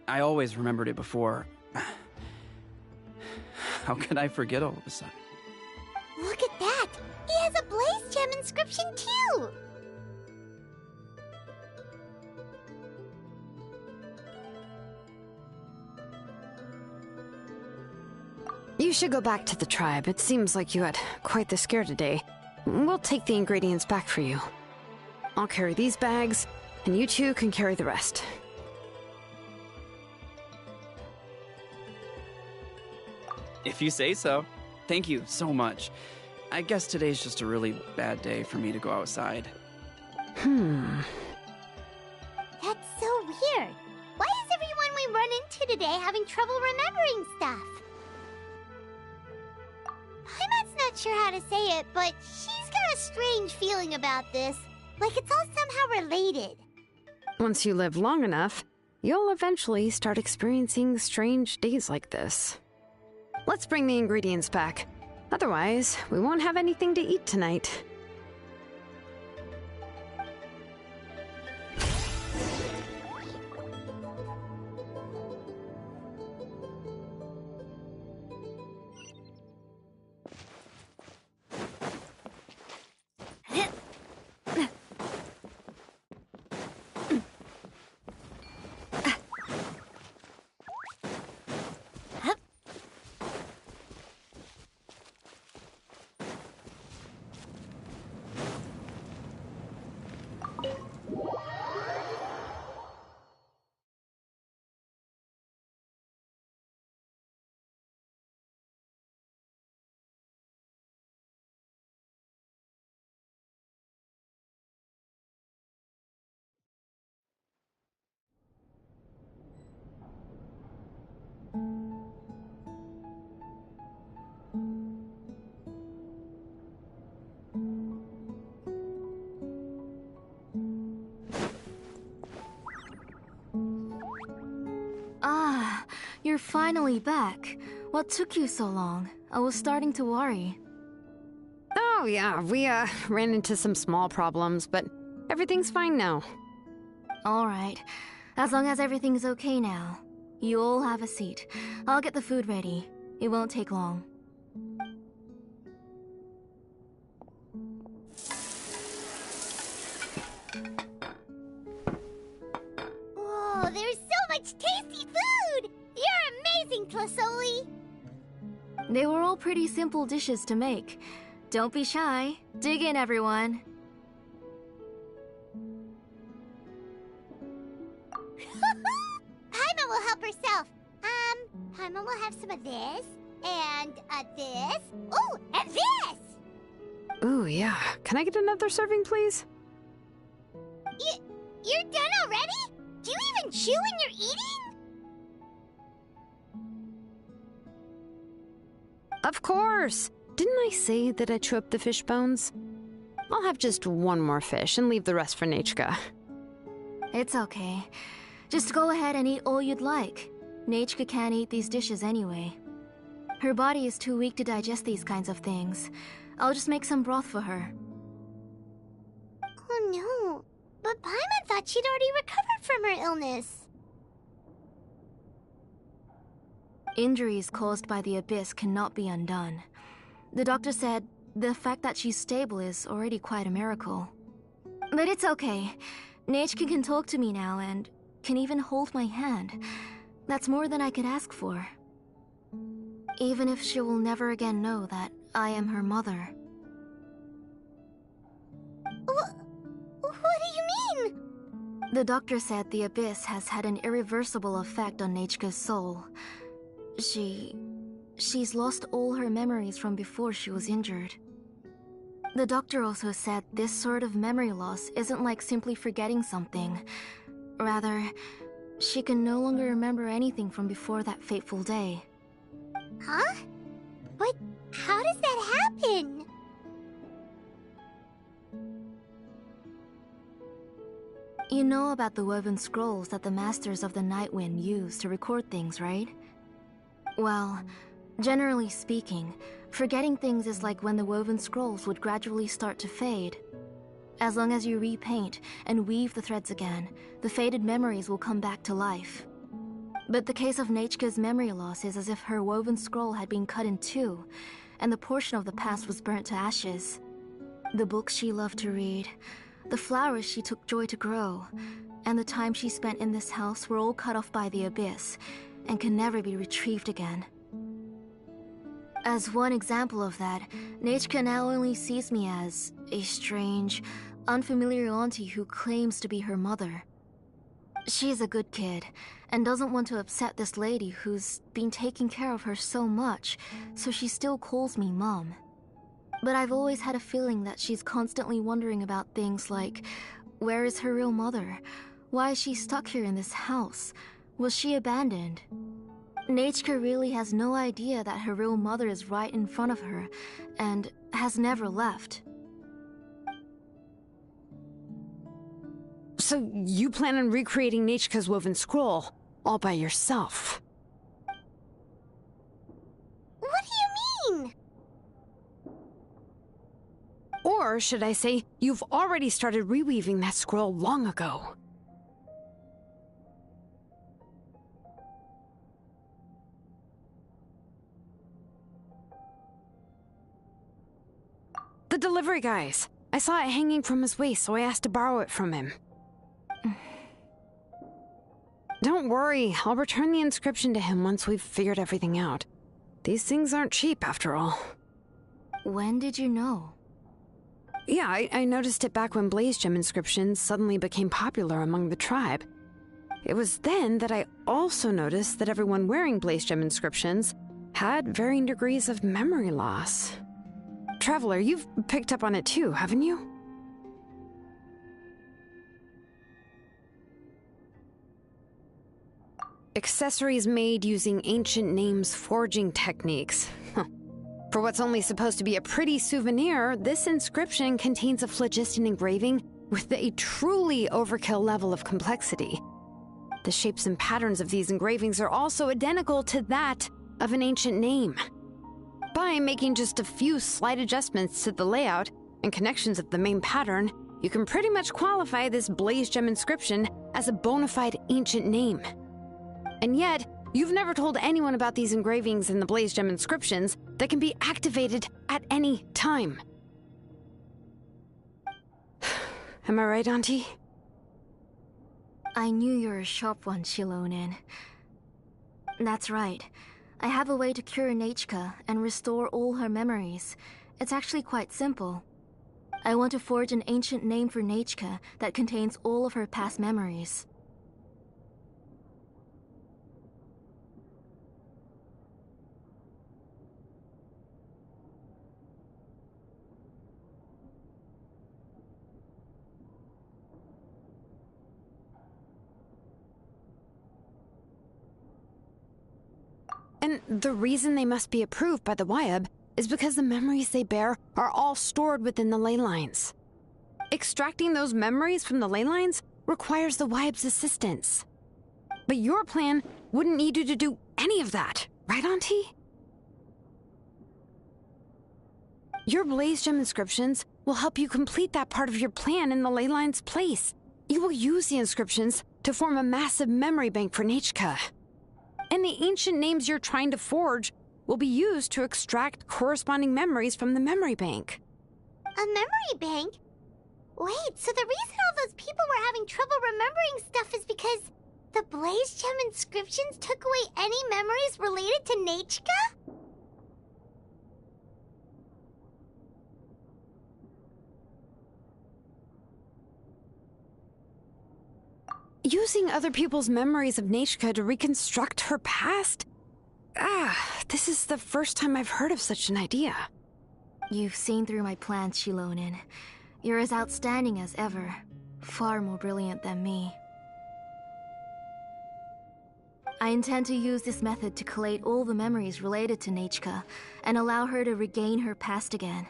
I always remembered it before. How could I forget all of a sudden? Look at that! He has a Blaze Gem inscription too! You should go back to the tribe. It seems like you had quite the scare today. We'll take the ingredients back for you. I'll carry these bags, and you two can carry the rest. If you say so. Thank you so much. I guess today's just a really bad day for me to go outside. That's so weird. Why is everyone we run into today having trouble remembering stuff? Paimon's not sure how to say it, but she's got a strange feeling about this. Like it's all somehow related. Once you live long enough, you'll eventually start experiencing strange days like this. Let's bring the ingredients back. Otherwise, we won't have anything to eat tonight. Ah, you're finally back. What took you so long? I was starting to worry. Oh yeah, we ran into some small problems, but everything's fine now. All right. As long as everything's okay now. You all have a seat. I'll get the food ready. It won't take long. Whoa, there's so much tasty food! You're amazing, Tlisoli! They were all pretty simple dishes to make. Don't be shy. Dig in, everyone. Paimon will help herself. Paimon will have some of this, and this. Oh, and this! Ooh, yeah. Can I get another serving, please? You're done already? Do you even chew when you're eating? Of course! Didn't I say that I chew up the fish bones? I'll have just one more fish and leave the rest for Nechka. It's okay. Just go ahead and eat all you'd like. Nechka can't eat these dishes anyway. Her body is too weak to digest these kinds of things. I'll just make some broth for her. Oh no, but Paimon thought she'd already recovered from her illness. Injuries caused by the abyss cannot be undone. The doctor said the fact that she's stable is already quite a miracle. But it's okay. Nechka can talk to me now and can even hold my hand. That's more than I could ask for. Even if she will never again know that I am her mother. What do you mean? The doctor said the abyss has had an irreversible effect on Nechka's soul. She's lost all her memories from before she was injured. The doctor also said this sort of memory loss isn't like simply forgetting something. Rather, she can no longer remember anything from before that fateful day. Huh? But how does that happen? You know about the woven scrolls that the Masters of the Night Wind use to record things, right? Well, generally speaking, forgetting things is like when the woven scrolls would gradually start to fade. As long as you repaint and weave the threads again, the faded memories will come back to life. But the case of Nechka's memory loss is as if her woven scroll had been cut in two, and the portion of the past was burnt to ashes. The books she loved to read, the flowers she took joy to grow, and the time she spent in this house were all cut off by the abyss, and can never be retrieved again. As one example of that, Nechka now only sees me as a strange, unfamiliar auntie who claims to be her mother. She's a good kid, and doesn't want to upset this lady who's been taking care of her so much, so she still calls me Mom. But I've always had a feeling that she's constantly wondering about things like, where is her real mother? Why is she stuck here in this house? Was she abandoned? Nechka really has no idea that her real mother is right in front of her, and has never left. So you plan on recreating Nechka's woven scroll, all by yourself? What do you mean? Or should I say, you've already started reweaving that scroll long ago. The delivery guys. I saw it hanging from his waist, so I asked to borrow it from him. Don't worry, I'll return the inscription to him once we've figured everything out. These things aren't cheap, after all. When did you know? Yeah, I noticed it back when Blaze Gem inscriptions suddenly became popular among the tribe. It was then that I also noticed that everyone wearing Blaze Gem inscriptions had varying degrees of memory loss. Traveler, you've picked up on it too, haven't you? Accessories made using ancient names forging techniques. For what's only supposed to be a pretty souvenir, this inscription contains a phlogiston engraving with a truly overkill level of complexity. The shapes and patterns of these engravings are also identical to that of an ancient name. By making just a few slight adjustments to the layout and connections of the main pattern, you can pretty much qualify this Blaze Gem inscription as a bona fide ancient name. And yet, you've never told anyone about these engravings in the Blaze Gem inscriptions that can be activated at any time. Am I right, Auntie? I knew you were a sharp one, Shilonen. That's right. I have a way to cure Nechka and restore all her memories. It's actually quite simple. I want to forge an ancient name for Nechka that contains all of her past memories. And the reason they must be approved by the Wyab is because the memories they bear are all stored within the ley lines. Extracting those memories from the ley lines requires the Wyb's assistance. But your plan wouldn't need you to do any of that, right, Auntie? Your Blaze Gem inscriptions will help you complete that part of your plan in the ley line's place. You will use the inscriptions to form a massive memory bank for Nechka. And the ancient names you're trying to forge will be used to extract corresponding memories from the memory bank. A memory bank? Wait, so the reason all those people were having trouble remembering stuff is because the Blaze Gem inscriptions took away any memories related to Nechka? Using other people's memories of Nechka to reconstruct her past? This is the first time I've heard of such an idea. You've seen through my plans, Shilonen. You're as outstanding as ever. Far more brilliant than me. I intend to use this method to collate all the memories related to Nechka and allow her to regain her past again.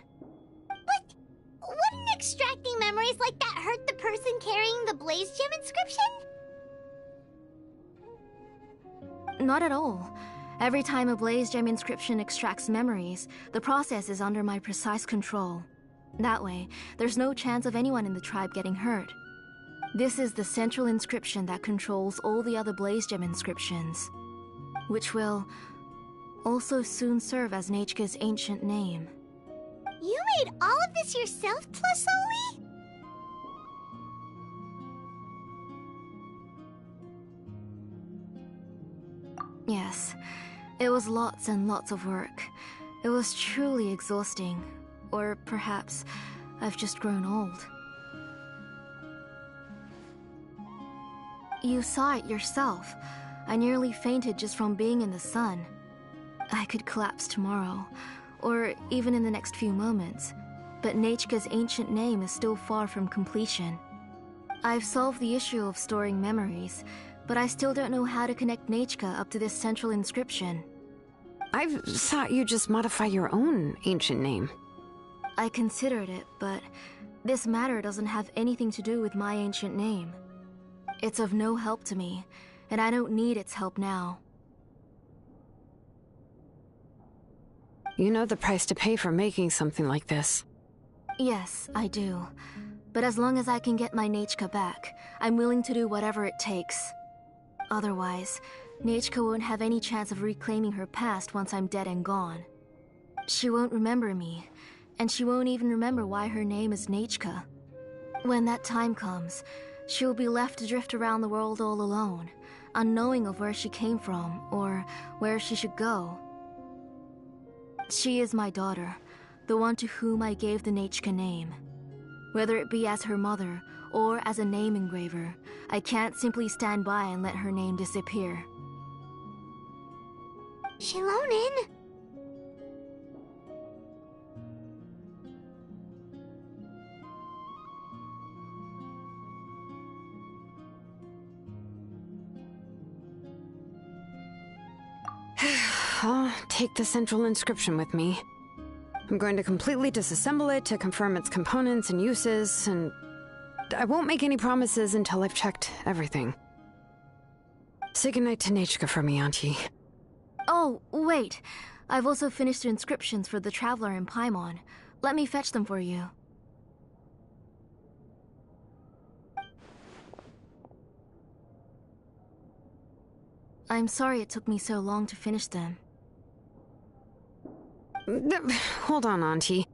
But wouldn't extracting memories like that hurt the person carrying the Blaze Gem inscription? Not at all. Every time a Blaze Gem inscription extracts memories, the process is under my precise control. That way, there's no chance of anyone in the tribe getting hurt. This is the central inscription that controls all the other Blaze Gem inscriptions, which will also soon serve as Nechka's ancient name. You made all of this yourself, Tlasoli? Yes, it was lots and lots of work. It was truly exhausting. Or perhaps I've just grown old. You saw it yourself. I nearly fainted just from being in the sun. I could collapse tomorrow, or even in the next few moments, but Nechka's ancient name is still far from completion. I've solved the issue of storing memories, but I still don't know how to connect Nechka up to this central inscription. I thought you just modify your own ancient name. I considered it, but this matter doesn't have anything to do with my ancient name. It's of no help to me, and I don't need its help now. You know the price to pay for making something like this. Yes, I do. But as long as I can get my Nechka back, I'm willing to do whatever it takes. Otherwise, Nechka won't have any chance of reclaiming her past once I'm dead and gone. She won't remember me, and she won't even remember why her name is Nechka. When that time comes, she'll be left to drift around the world all alone, unknowing of where she came from or where she should go. She is my daughter, the one to whom I gave the Nechka name. Whether it be as her mother or as a name engraver, I can't simply stand by and let her name disappear. Shilonen! I'll take the central inscription with me. I'm going to completely disassemble it to confirm its components and uses, and I won't make any promises until I've checked everything. Say goodnight to Nechka for me, Auntie. Oh, wait. I've also finished the inscriptions for the Traveler in Paimon. Let me fetch them for you. I'm sorry it took me so long to finish them. Hold on, Auntie.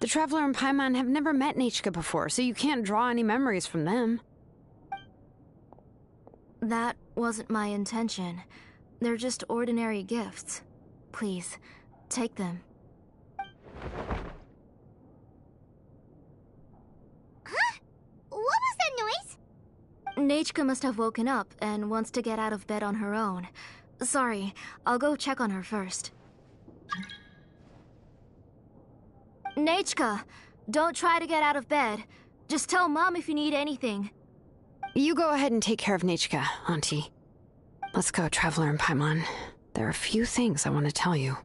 The Traveler and Paimon have never met Nechka before, so you can't draw any memories from them. That wasn't my intention. They're just ordinary gifts. Please, take them. Huh? What was that noise? Nechka must have woken up and wants to get out of bed on her own. Sorry, I'll go check on her first. Nechka, don't try to get out of bed. Just tell Mom if you need anything. You go ahead and take care of Nechka, Auntie. Let's go, Traveler and Paimon. There are a few things I want to tell you.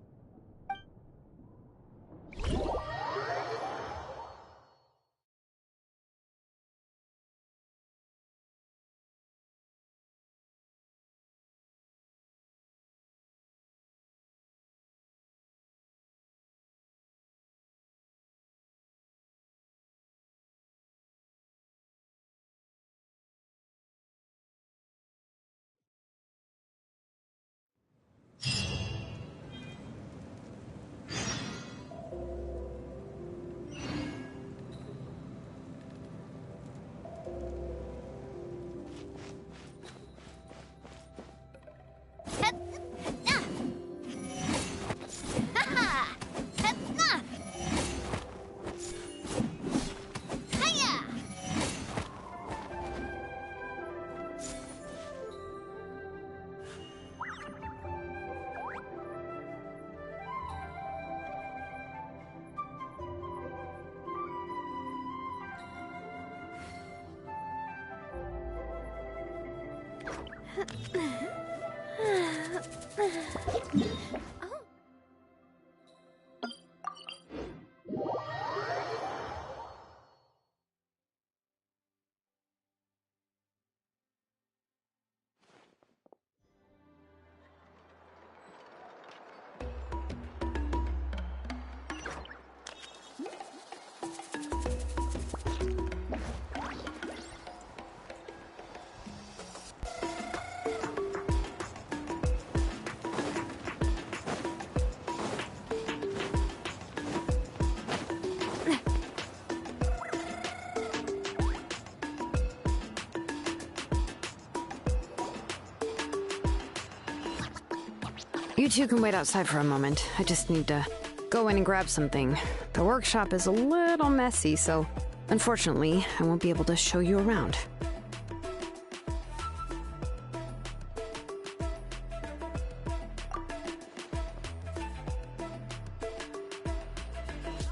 You two can wait outside for a moment. I just need to go in and grab something. The workshop is a little messy, so unfortunately, I won't be able to show you around.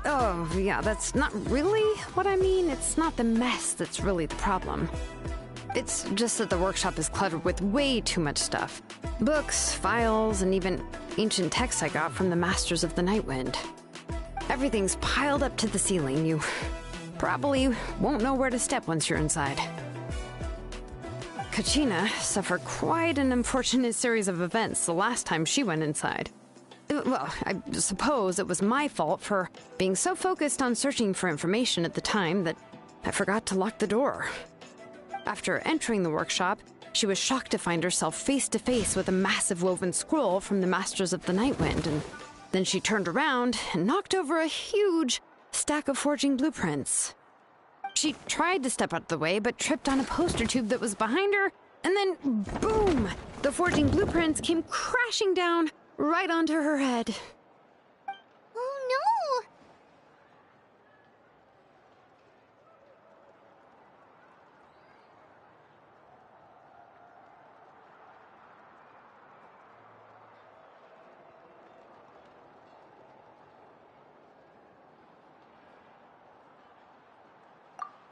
Oh, yeah, that's not really what I mean. It's not the mess that's really the problem. It's just that the workshop is cluttered with way too much stuff. Books, files, and even ancient texts I got from the Masters of the Nightwind. Everything's piled up to the ceiling. You probably won't know where to step once you're inside. Kachina suffered quite an unfortunate series of events the last time she went inside. Well, I suppose it was my fault for being so focused on searching for information at the time that I forgot to lock the door. After entering the workshop, she was shocked to find herself face to face with a massive woven scroll from the Masters of the Nightwind, and then she turned around and knocked over a huge stack of forging blueprints. She tried to step out of the way, but tripped on a poster tube that was behind her, and then boom! The forging blueprints came crashing down right onto her head. Oh no!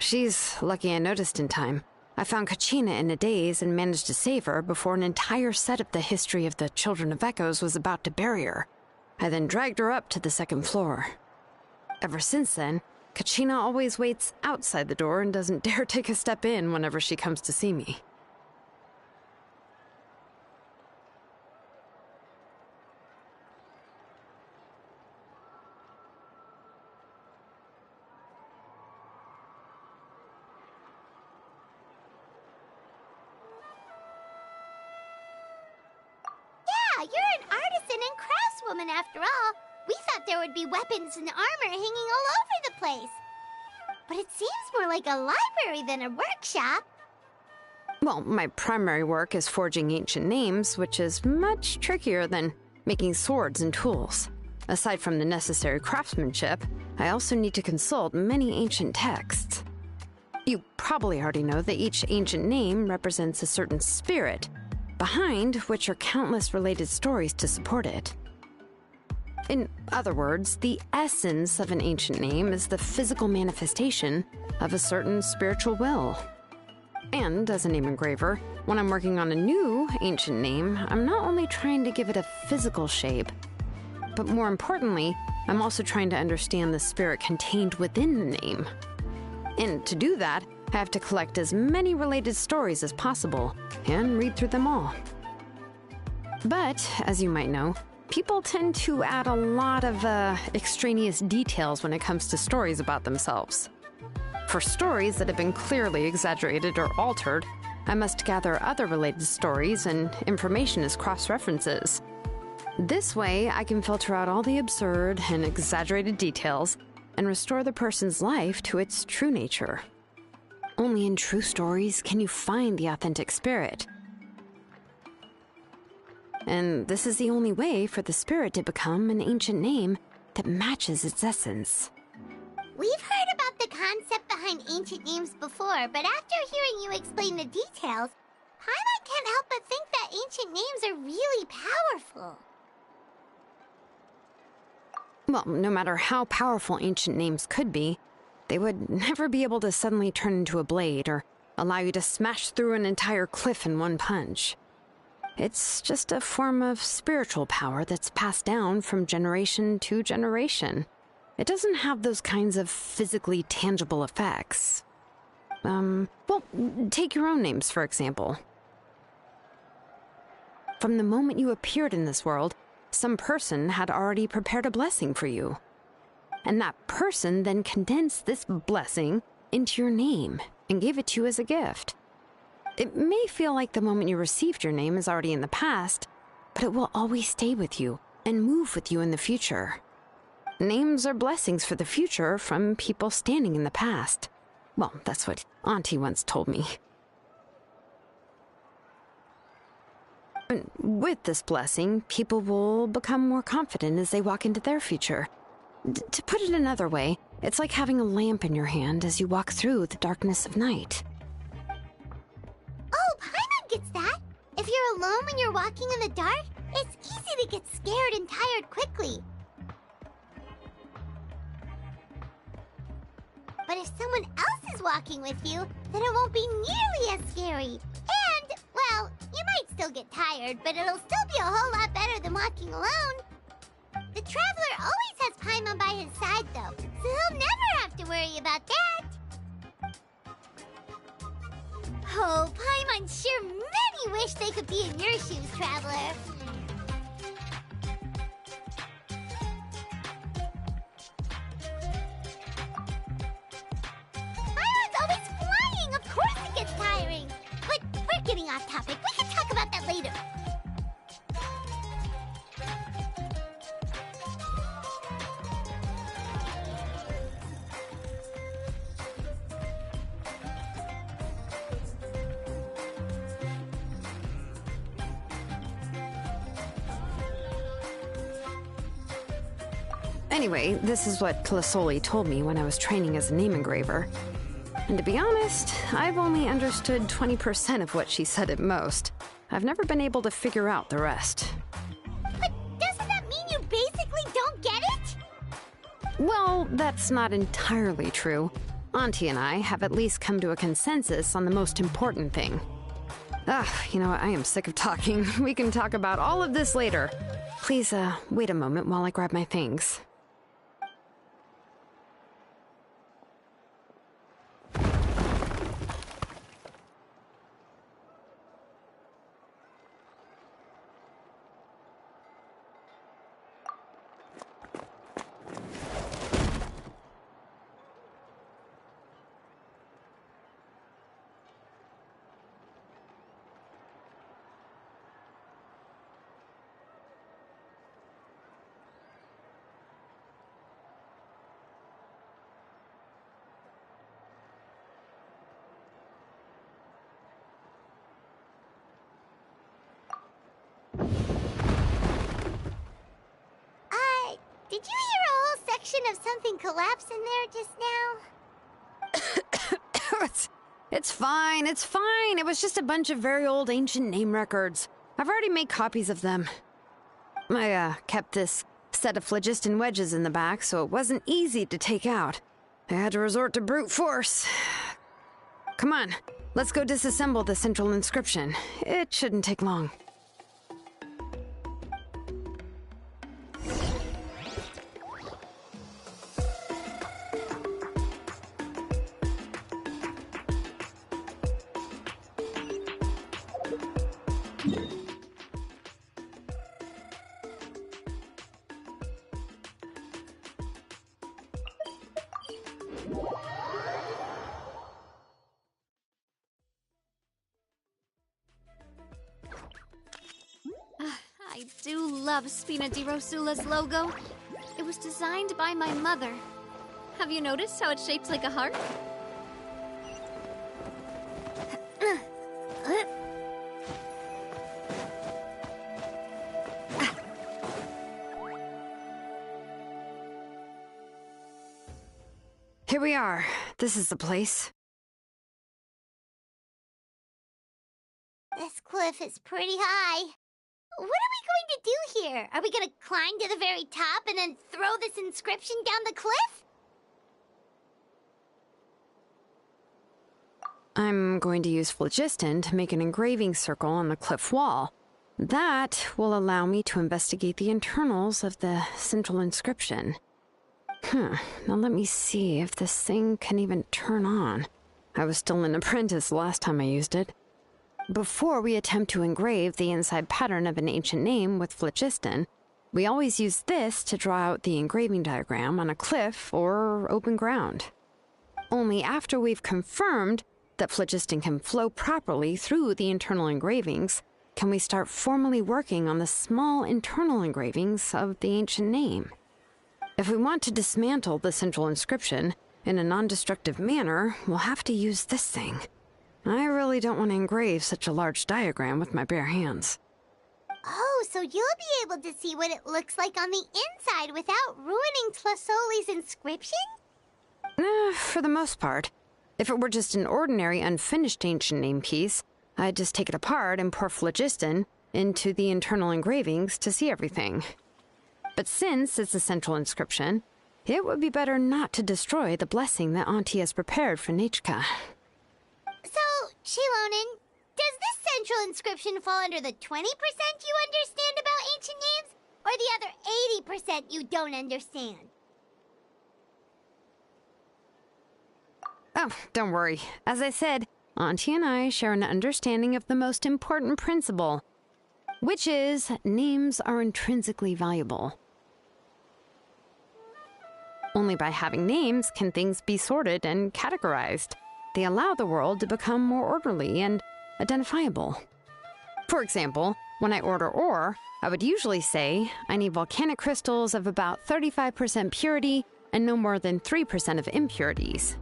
She's lucky I noticed in time. I found Kachina in a daze and managed to save her before an entire set of the history of the Children of Echoes was about to bury her. I then dragged her up to the second floor. Ever since then, Kachina always waits outside the door and doesn't dare take a step in whenever she comes to see me. You're an artisan and craftswoman after all. We thought there would be weapons and armor hanging all over the place. But it seems more like a library than a workshop. Well, my primary work is forging ancient names, which is much trickier than making swords and tools. Aside from the necessary craftsmanship, I also need to consult many ancient texts. You probably already know that each ancient name represents a certain spirit, behind which are countless related stories to support it. In other words, the essence of an ancient name is the physical manifestation of a certain spiritual will. And as a name engraver, when I'm working on a new ancient name, I'm not only trying to give it a physical shape, but more importantly, I'm also trying to understand the spirit contained within the name. And to do that, I have to collect as many related stories as possible and read through them all. But, as you might know, people tend to add a lot of extraneous details when it comes to stories about themselves. For stories that have been clearly exaggerated or altered, I must gather other related stories and information as cross-references. This way, I can filter out all the absurd and exaggerated details and restore the person's life to its true nature. Only in true stories can you find the authentic spirit. And this is the only way for the spirit to become an ancient name that matches its essence. We've heard about the concept behind ancient names before, but after hearing you explain the details, Paimon can't help but think that ancient names are really powerful. Well, no matter how powerful ancient names could be, they would never be able to suddenly turn into a blade or allow you to smash through an entire cliff in one punch. It's just a form of spiritual power that's passed down from generation to generation. It doesn't have those kinds of physically tangible effects. Well, take your own names, for example. From the moment you appeared in this world, some person had already prepared a blessing for you. And that person then condensed this blessing into your name and gave it to you as a gift. It may feel like the moment you received your name is already in the past, but it will always stay with you and move with you in the future. Names are blessings for the future from people standing in the past. Well, that's what Auntie once told me. With this blessing, people will become more confident as they walk into their future. To put it another way, it's like having a lamp in your hand as you walk through the darkness of night. Oh, Paimon gets that! If you're alone when you're walking in the dark, it's easy to get scared and tired quickly. But if someone else is walking with you, then it won't be nearly as scary. And, well, you might still get tired, but it'll still be a whole lot better than walking alone. The Traveler always has Paimon by his side, though, so he'll never have to worry about that. Oh, Paimon sure many wish they could be in your shoes, Traveler. Paimon's always flying! Of course it gets tiring! But we're getting off topic. We can talk about that later. Anyway, this is what Clisoli told me when I was training as a name engraver. And to be honest, I've only understood 20% of what she said at most. I've never been able to figure out the rest. But doesn't that mean you basically don't get it? Well, that's not entirely true. Auntie and I have at least come to a consensus on the most important thing. You know what? I am sick of talking. We can talk about all of this later. Please, wait a moment while I grab my things. Did you hear a whole section of something collapse in there just now? It's fine, it's fine. It was just a bunch of very old ancient name records. I've already made copies of them. I, kept this set of phlogiston wedges in the back, so it wasn't easy to take out. I had to resort to brute force. Come on, let's go disassemble the central inscription. It shouldn't take long. I do love Spina di Rosula's logo. It was designed by my mother. Have you noticed how it's shaped like a heart? Here we are. This is the place. This cliff is pretty high. What are we going to do here? Are we going to climb to the very top and then throw this inscription down the cliff? I'm going to use phlogiston to make an engraving circle on the cliff wall. That will allow me to investigate the internals of the central inscription. Now let me see if this thing can even turn on. I was still an apprentice the last time I used it. Before we attempt to engrave the inside pattern of an ancient name with phlogiston, we always use this to draw out the engraving diagram on a cliff or open ground. Only after we've confirmed that phlogiston can flow properly through the internal engravings can we start formally working on the small internal engravings of the ancient name. If we want to dismantle the central inscription in a non-destructive manner, we'll have to use this thing. I really don't want to engrave such a large diagram with my bare hands. Oh, so you'll be able to see what it looks like on the inside without ruining Tlasoli's inscription? For the most part. If it were just an ordinary unfinished ancient name piece, I'd just take it apart and pour phlogiston into the internal engravings to see everything. But since it's a central inscription, it would be better not to destroy the blessing that Auntie has prepared for Nichka. So, Shilonen, does this central inscription fall under the 20% you understand about ancient names, or the other 80% you don't understand? Oh, don't worry. As I said, Auntie and I share an understanding of the most important principle, which is names are intrinsically valuable. Only by having names can things be sorted and categorized. They allow the world to become more orderly and identifiable. For example, when I order ore, I would usually say I need volcanic crystals of about 35% purity and no more than 3% of impurities.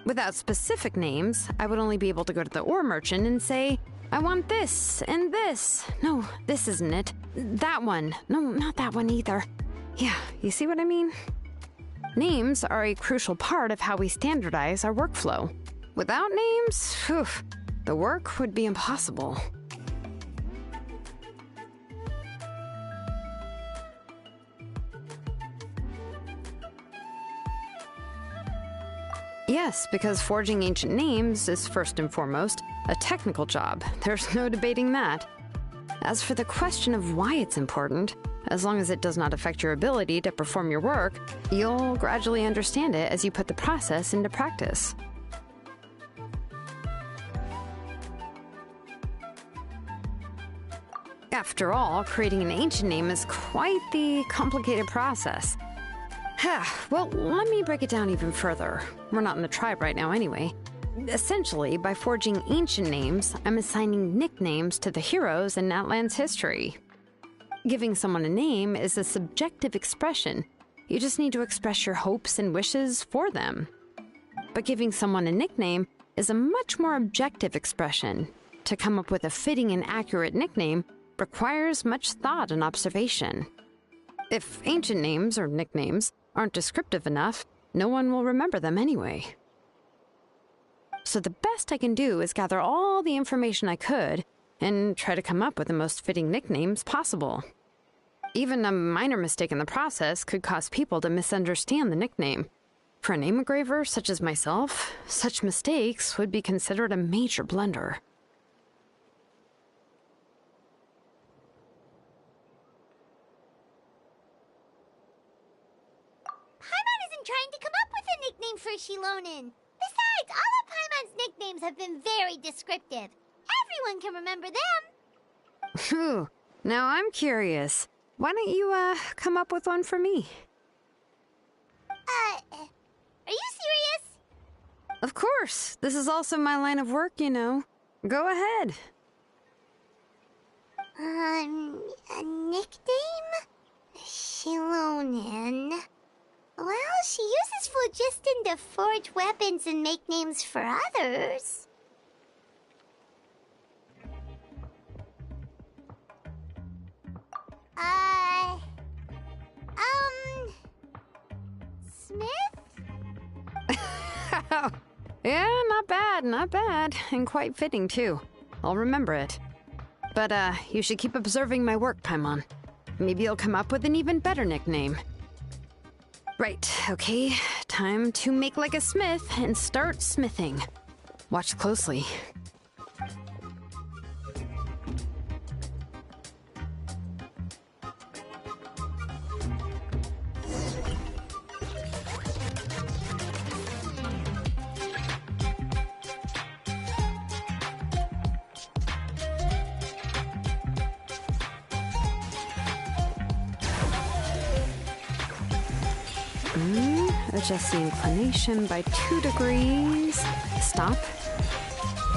Without specific names, I would only be able to go to the ore merchant and say, I want this and this. No, this isn't it. That one. No, not that one either. Yeah, you see what I mean? Names are a crucial part of how we standardize our workflow. Without names, the work would be impossible. Yes, because forging ancient names is first and foremost a technical job. There's no debating that. As for the question of why it's important, as long as it does not affect your ability to perform your work, you'll gradually understand it as you put the process into practice. After all, creating an ancient name is quite the complicated process. Well, let me break it down even further. We're not in the tribe right now anyway. Essentially, by forging ancient names, I'm assigning nicknames to the heroes in Natlan's history. Giving someone a name is a subjective expression. You just need to express your hopes and wishes for them. But giving someone a nickname is a much more objective expression. To come up with a fitting and accurate nickname requires much thought and observation. If ancient names or nicknames aren't descriptive enough, no one will remember them anyway. So the best I can do is gather all the information I could and try to come up with the most fitting nicknames possible. Even a minor mistake in the process could cause people to misunderstand the nickname. For a name engraver such as myself, such mistakes would be considered a major blunder. Trying to come up with a nickname for Shilonen. Besides, all of Paimon's nicknames have been very descriptive. Everyone can remember them. Phew. Now I'm curious. Why don't you, come up with one for me? Are you serious? Of course. This is also my line of work, you know. Go ahead. A nickname? Shilonen. Well, she uses phlogiston to forge weapons and make names for others. Smith? Yeah, not bad. And quite fitting, too. I'll remember it. But, you should keep observing my work, Paimon. Maybe you'll come up with an even better nickname. Right, okay. Time to make like a smith and start smithing. Watch closely. Adjust the inclination by 2 degrees. Stop.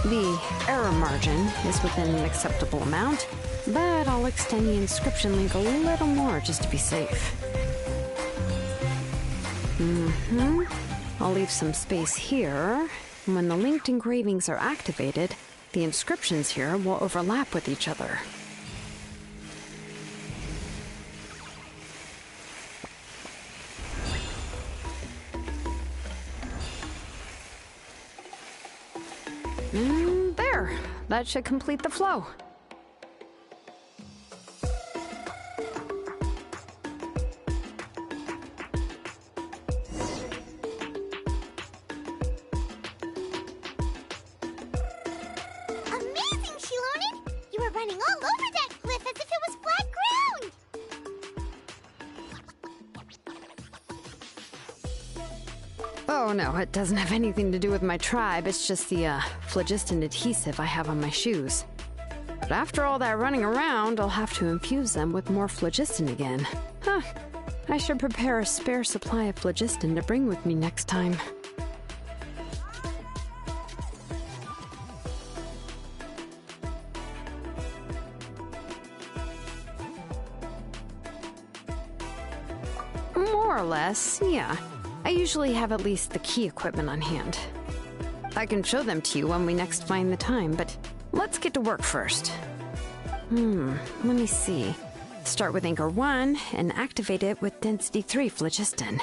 The error margin is within an acceptable amount, but I'll extend the inscription link a little more just to be safe. I'll leave some space here. When the linked engravings are activated, the inscriptions here will overlap with each other. There. That should complete the flow. Amazing, Shilonen! You were running all over that cliff as if it was flat ground! Oh no, it doesn't have anything to do with my tribe. It's just the phlogiston adhesive I have on my shoes. But after all that running around, I'll have to infuse them with more phlogiston again. Huh. I should prepare a spare supply of phlogiston to bring with me next time. More or less, yeah. I usually have at least the key equipment on hand. I can show them to you when we next find the time, but let's get to work first. Let me see. Start with Anchor 1 and activate it with Density 3 phlogiston.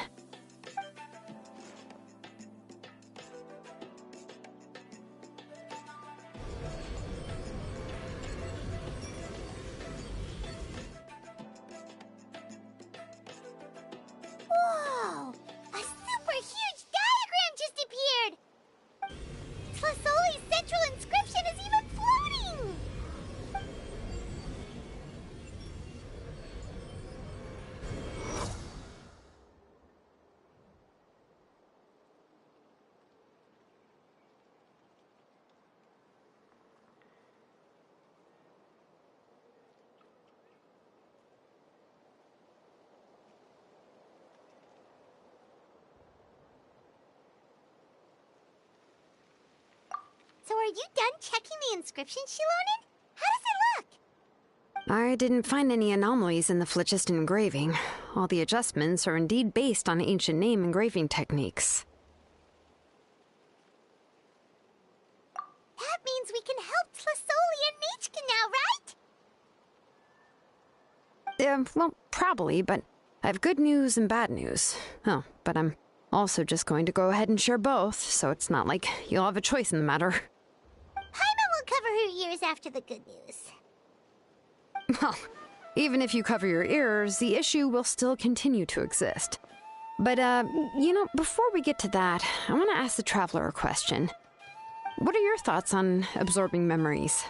Whoa! A super huge diagram just appeared! Tlasoli's central inscription is even floating! So are you done checking the inscription, Shilonen? How does it look? I didn't find any anomalies in the phlogiston engraving. All the adjustments are indeed based on ancient name engraving techniques. That means we can help Tlasoli and Nechka now, right? Well, probably, but I have good news and bad news. Oh, but I'm also just going to go ahead and share both, so it's not like you'll have a choice in the matter. Paimon will cover her ears after the good news. Well, even if you cover your ears, the issue will still continue to exist. But, before we get to that, I want to ask the Traveler a question. What are your thoughts on absorbing memories?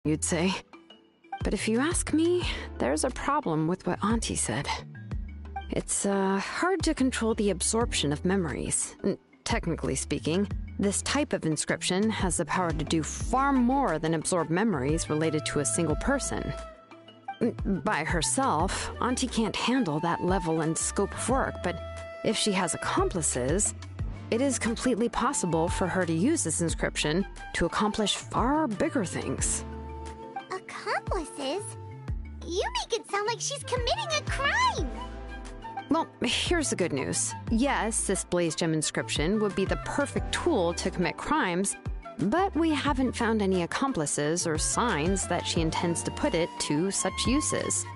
You'd say. But if you ask me, there's a problem with what Auntie said. It's hard to control the absorption of memories. Technically speaking, this type of inscription has the power to do far more than absorb memories related to a single person. By herself, Auntie can't handle that level and scope of work, but if she has accomplices, it is completely possible for her to use this inscription to accomplish far bigger things. Accomplices? You make it sound like she's committing a crime! Well, here's the good news. Yes, this Blaze Gem inscription would be the perfect tool to commit crimes, but we haven't found any accomplices or signs that she intends to put it to such uses.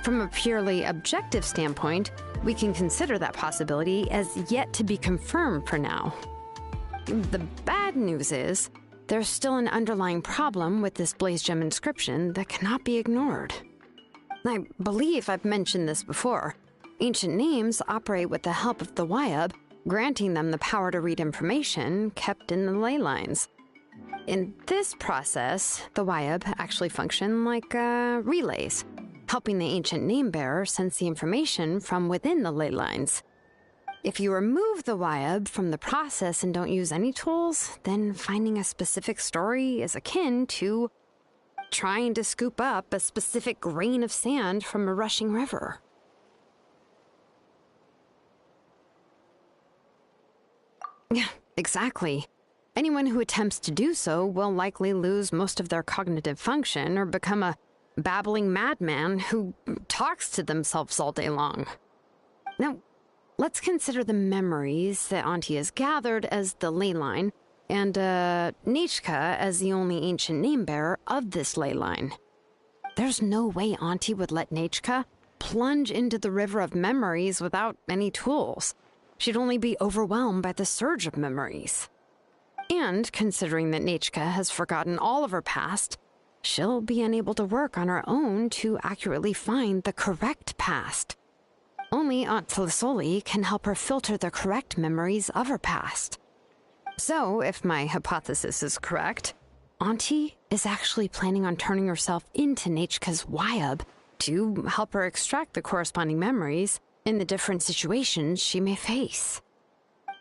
From a purely objective standpoint, we can consider that possibility as yet to be confirmed for now. The bad news is, there's still an underlying problem with this blaze gem inscription that cannot be ignored. I believe I've mentioned this before. Ancient names operate with the help of the Wyab, granting them the power to read information kept in the ley lines. In this process, the Wyab actually function like relays, helping the ancient name bearer sense the information from within the ley lines. If you remove the Wyab from the process and don't use any tools, then finding a specific story is akin to trying to scoop up a specific grain of sand from a rushing river. Yeah, exactly. Anyone who attempts to do so will likely lose most of their cognitive function or become a babbling madman who talks to themselves all day long. Now, let's consider the memories that Auntie has gathered as the ley line, and Nechka as the only ancient name bearer of this ley line. There's no way Auntie would let Nechka plunge into the river of memories without any tools. She'd only be overwhelmed by the surge of memories. And considering that Nechka has forgotten all of her past, she'll be unable to work on her own to accurately find the correct past. Only Aunt Tlisoli can help her filter the correct memories of her past. So, if my hypothesis is correct, Auntie is actually planning on turning herself into Nechka's Wyab to help her extract the corresponding memories in the different situations she may face.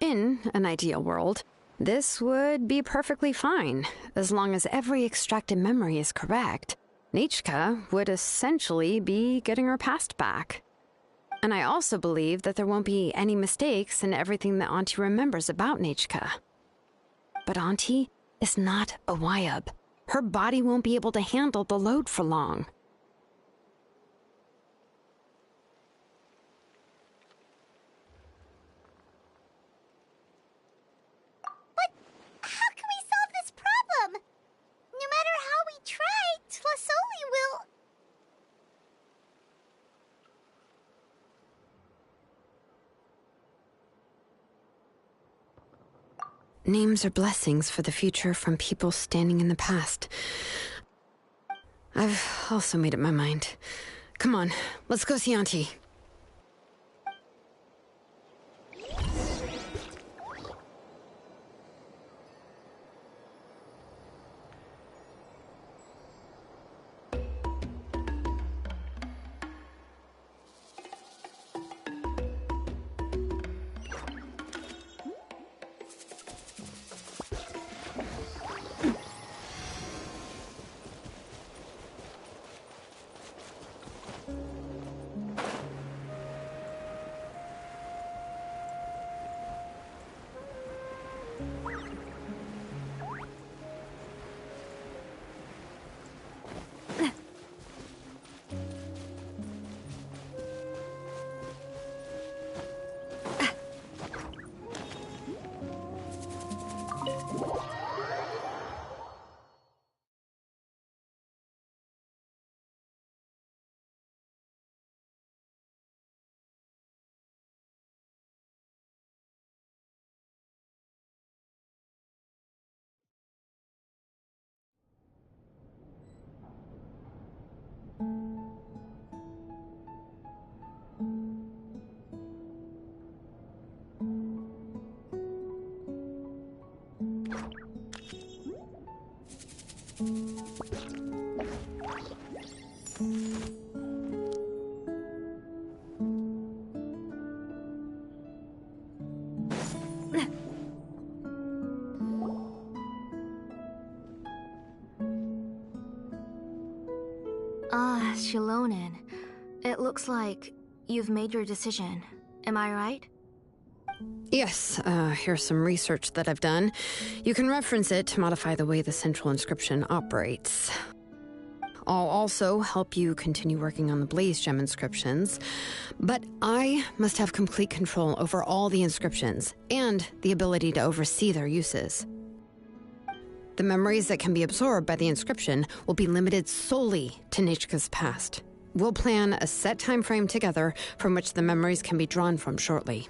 In an ideal world, this would be perfectly fine, as long as every extracted memory is correct. Nechka would essentially be getting her past back. And I also believe that there won't be any mistakes in everything that Auntie remembers about Nechka. But Auntie is not a Wyab. Her body won't be able to handle the load for long. But how can we solve this problem? No matter how we try, Tlisoli will... Names are blessings for the future from people standing in the past. I've also made up my mind. Come on, let's go see Auntie. Shilonen, it looks like you've made your decision. Am I right? Yes, here's some research that I've done. You can reference it to modify the way the central inscription operates. I'll also help you continue working on the Blaze Gem inscriptions, but I must have complete control over all the inscriptions and the ability to oversee their uses. The memories that can be absorbed by the inscription will be limited solely to Nechka's past. We'll plan a set time frame together from which the memories can be drawn from shortly.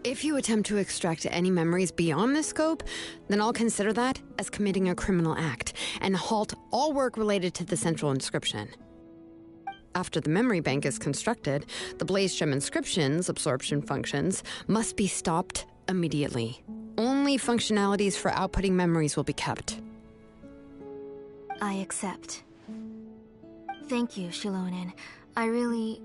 If you attempt to extract any memories beyond this scope, then I'll consider that as committing a criminal act and halt all work related to the central inscription. After the memory bank is constructed, the Blaze Gem inscription's absorption functions must be stopped immediately. Only functionalities for outputting memories will be kept. I accept. Thank you, Shilonen. I really...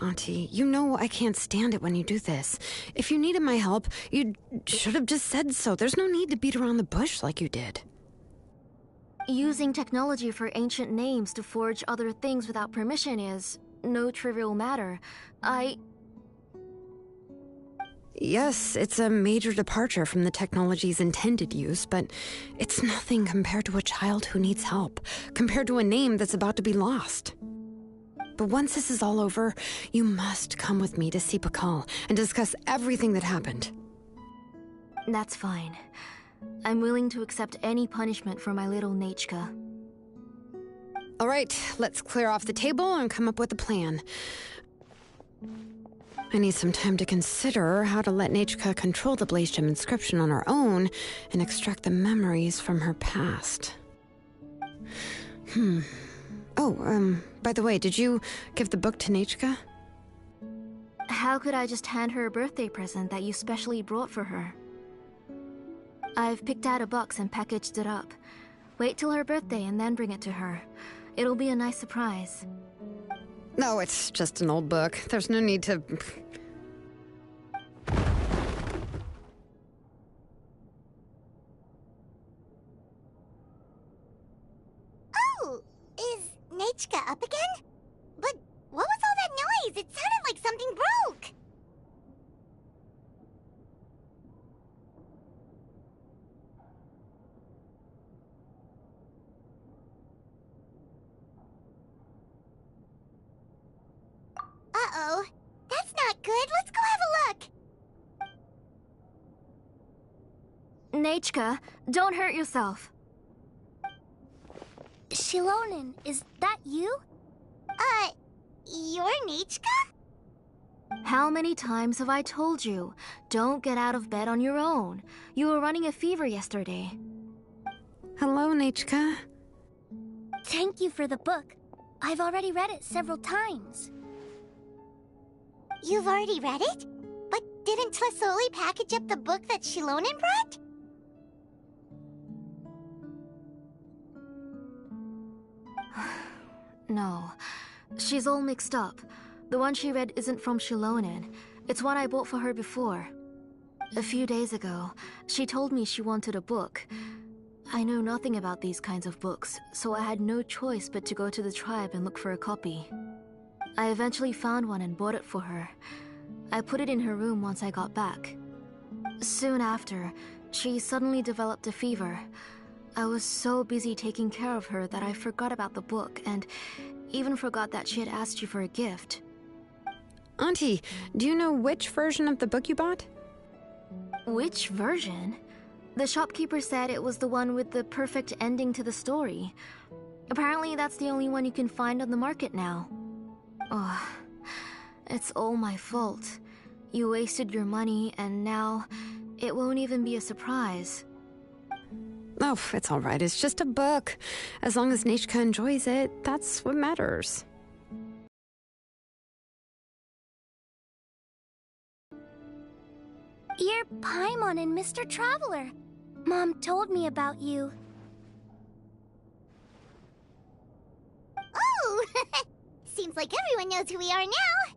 Auntie, you know I can't stand it when you do this. If you needed my help, you should have just said so. There's no need to beat around the bush like you did. Using technology for ancient names to forge other things without permission is no trivial matter. Yes, it's a major departure from the technology's intended use, but it's nothing compared to a child who needs help, compared to a name that's about to be lost. But once this is all over, you must come with me to see Pakal and discuss everything that happened. That's fine. I'm willing to accept any punishment for my little Nechka. All right, let's clear off the table and come up with a plan. I need some time to consider how to let Nechka control the Blaze Gem inscription on her own and extract the memories from her past. Oh, by the way, did you give the book to Nechka? How could I just hand her a birthday present that you specially brought for her? I've picked out a box and packaged it up. Wait till her birthday and then bring it to her. It'll be a nice surprise. No, it's just an old book. There's no need to... Oh! Is Nechka up again? But what was all that noise? It sounded like something broke! Uh-oh. That's not good. Let's go have a look. Nechka, don't hurt yourself. Shilonen, is that you? You're Nechka? How many times have I told you? Don't get out of bed on your own. You were running a fever yesterday. Hello, Nechka. Thank you for the book. I've already read it several times. You've already read it? But didn't Tlasoli package up the book that Shilonen brought? No. She's all mixed up. The one she read isn't from Shilonen. It's one I bought for her before. A few days ago, she told me she wanted a book. I know nothing about these kinds of books, so I had no choice but to go to the tribe and look for a copy. I eventually found one and bought it for her. I put it in her room once I got back. Soon after, she suddenly developed a fever. I was so busy taking care of her that I forgot about the book and even forgot that she had asked you for a gift. Auntie, do you know which version of the book you bought? Which version? The shopkeeper said it was the one with the perfect ending to the story. Apparently that's the only one you can find on the market now. Oh, it's all my fault. You wasted your money and now it won't even be a surprise. Oh, it's all right. It's just a book. As long as Nechka enjoys it, that's what matters. You're Paimon and Mr. Traveler. Mom told me about you. Oh! Seems like everyone knows who we are now.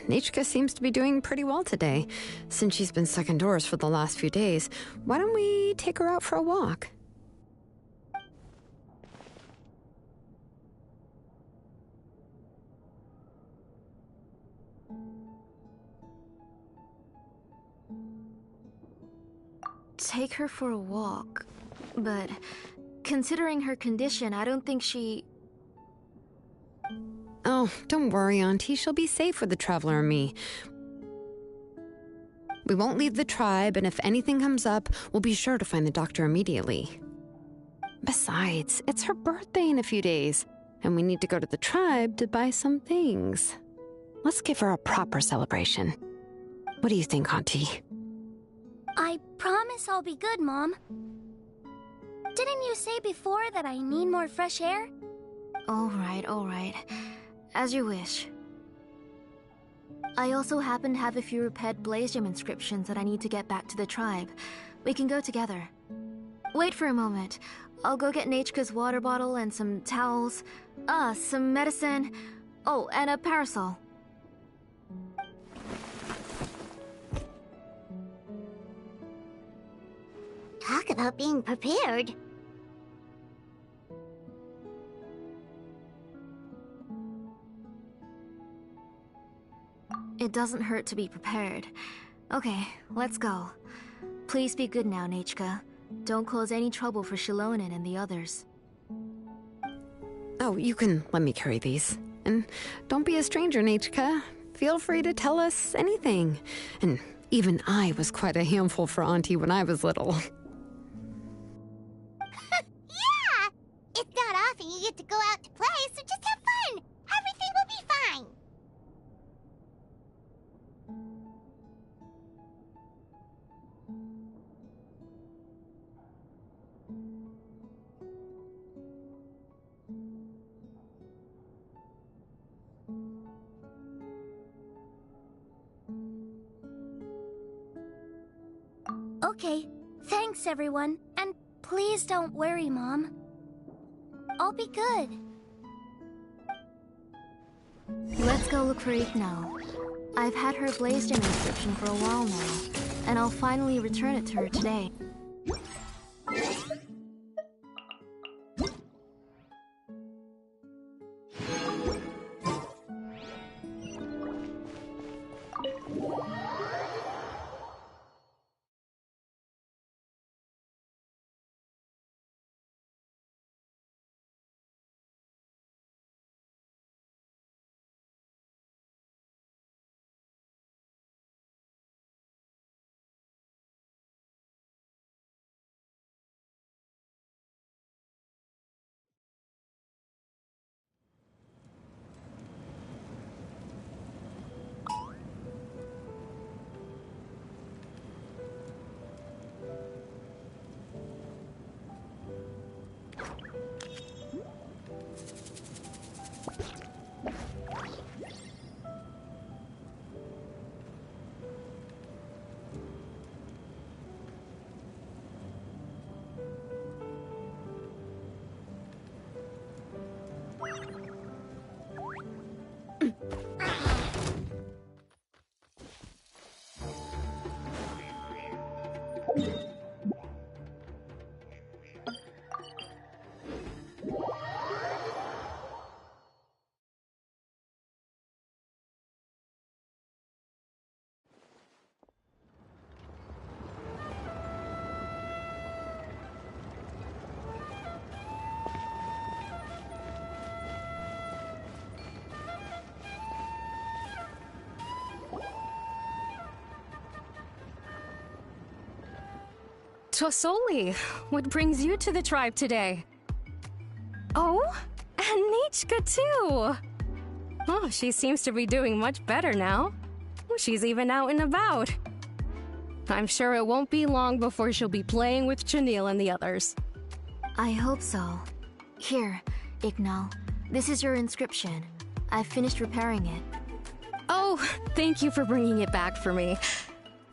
Nichka seems to be doing pretty well today. Since she's been stuck indoors for the last few days, why don't we take her out for a walk? Take her for a walk. But considering her condition, I don't think she... Oh, don't worry, Auntie. She'll be safe with the Traveler and me. We won't leave the tribe, and if anything comes up, we'll be sure to find the doctor immediately. Besides, it's her birthday in a few days, and we need to go to the tribe to buy some things. Let's give her a proper celebration. What do you think, Auntie? I promise I'll be good, Mom. Didn't you say before that I need more fresh air? All right. As you wish. I also happen to have a few repaired Blaze Gem inscriptions that I need to get back to the tribe. We can go together. Wait for a moment. I'll go get Nachka's water bottle and some towels. Some medicine. Oh, and a parasol. Talk about being prepared. It doesn't hurt to be prepared. Okay, let's go. Please be good now, Nachka. Don't cause any trouble for Shilonen and the others. Oh, you can let me carry these. And don't be a stranger, Nachka. Feel free to tell us anything. And even I was quite a handful for Auntie when I was little. Yeah! It's not often you get to go out to play, so just have fun! Everything will be fine! Okay, thanks everyone, and please don't worry, Mom. I'll be good. Let's go look for Ignal. I've had her Blaze Gem inscription for a while now, and I'll finally return it to her today. Tosoli, what brings you to the tribe today? Oh, and Nichka too! Oh, she seems to be doing much better now. She's even out and about. I'm sure it won't be long before she'll be playing with Chanil and the others. I hope so. Here, Ignal. This is your inscription. I've finished repairing it. Oh, thank you for bringing it back for me.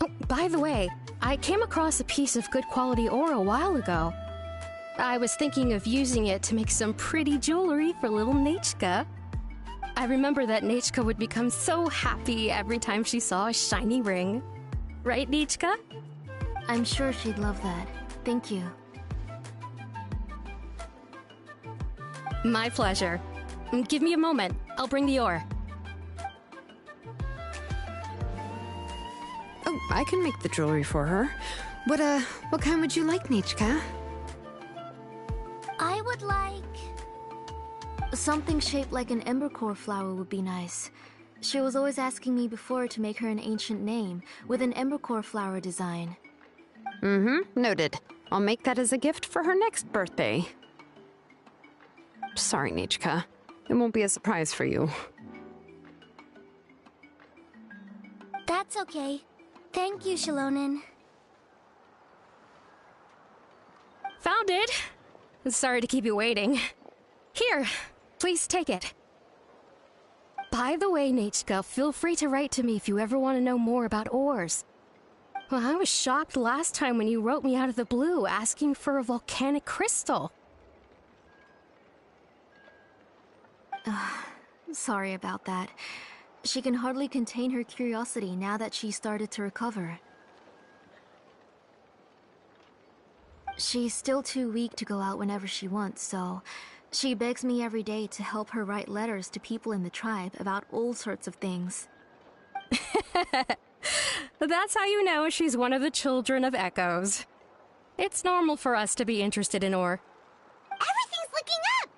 Oh, by the way, I came across a piece of good quality ore a while ago. I was thinking of using it to make some pretty jewelry for little Nachka. I remember that Nichka would become so happy every time she saw a shiny ring. Right, Nichka? I'm sure she'd love that. Thank you. My pleasure. Give me a moment. I'll bring the ore. Oh, I can make the jewelry for her. What kind would you like, Nichka? I would like... something shaped like an embercore flower would be nice. She was always asking me before to make her an ancient name with an embercore flower design. Mm-hmm, noted. I'll make that as a gift for her next birthday. Sorry, Nichka. It won't be a surprise for you. That's okay. Thank you, Shilonen. Found it! Sorry to keep you waiting. Here, please take it. By the way, Nichka, feel free to write to me if you ever want to know more about ores. Well, I was shocked last time when you wrote me out of the blue asking for a volcanic crystal. Sorry about that. She can hardly contain her curiosity now that she started to recover. She's still too weak to go out whenever she wants, so she begs me every day to help her write letters to people in the tribe about all sorts of things. That's how you know she's one of the children of Echoes. It's normal for us to be interested in ore. Everything's looking up!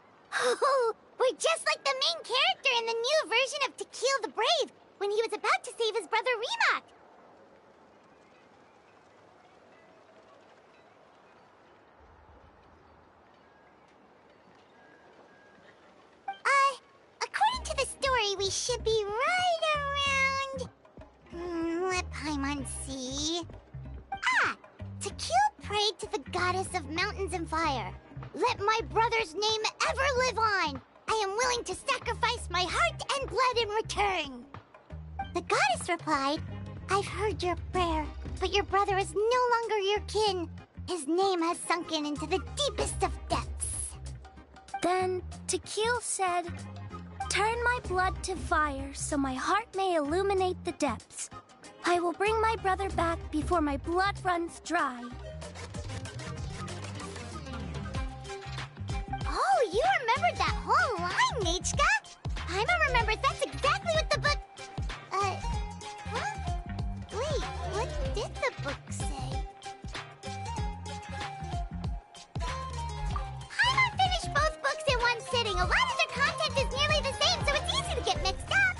Oh, we're just like the main character in the new version of To Kill the Brave, when he was about to save his brother Rimac. According to the story, we should be right around... let Paimon see... Ah! To kill prayed to the goddess of mountains and fire. Let my brother's name ever live on! I am willing to sacrifice my heart and blood in return! The goddess replied, I've heard your prayer, but your brother is no longer your kin. His name has sunken into the deepest of depths. Then Tequil said, turn my blood to fire so my heart may illuminate the depths. I will bring my brother back before my blood runs dry. Oh, you remembered that whole line, Nichka! Paimon remembers that's exactly what the book... Huh? Wait, what did the book say? Paimon finished both books in one sitting. A lot of their content is nearly the same, so it's easy to get mixed up.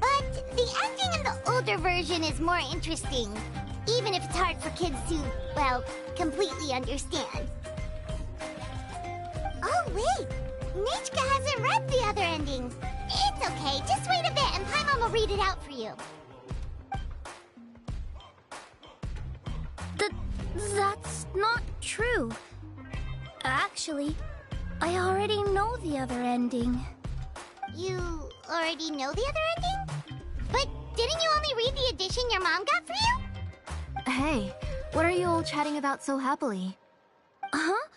But the ending in the older version is more interesting. Even if it's hard for kids to, well, completely understand. Oh, wait! Nichka hasn't read the other ending. It's okay, just wait a bit and Paimon will read it out for you. That's not true. Actually, I already know the other ending. You already know the other ending? But didn't you only read the edition your mom got for you? Hey, what are you all chatting about so happily? Huh?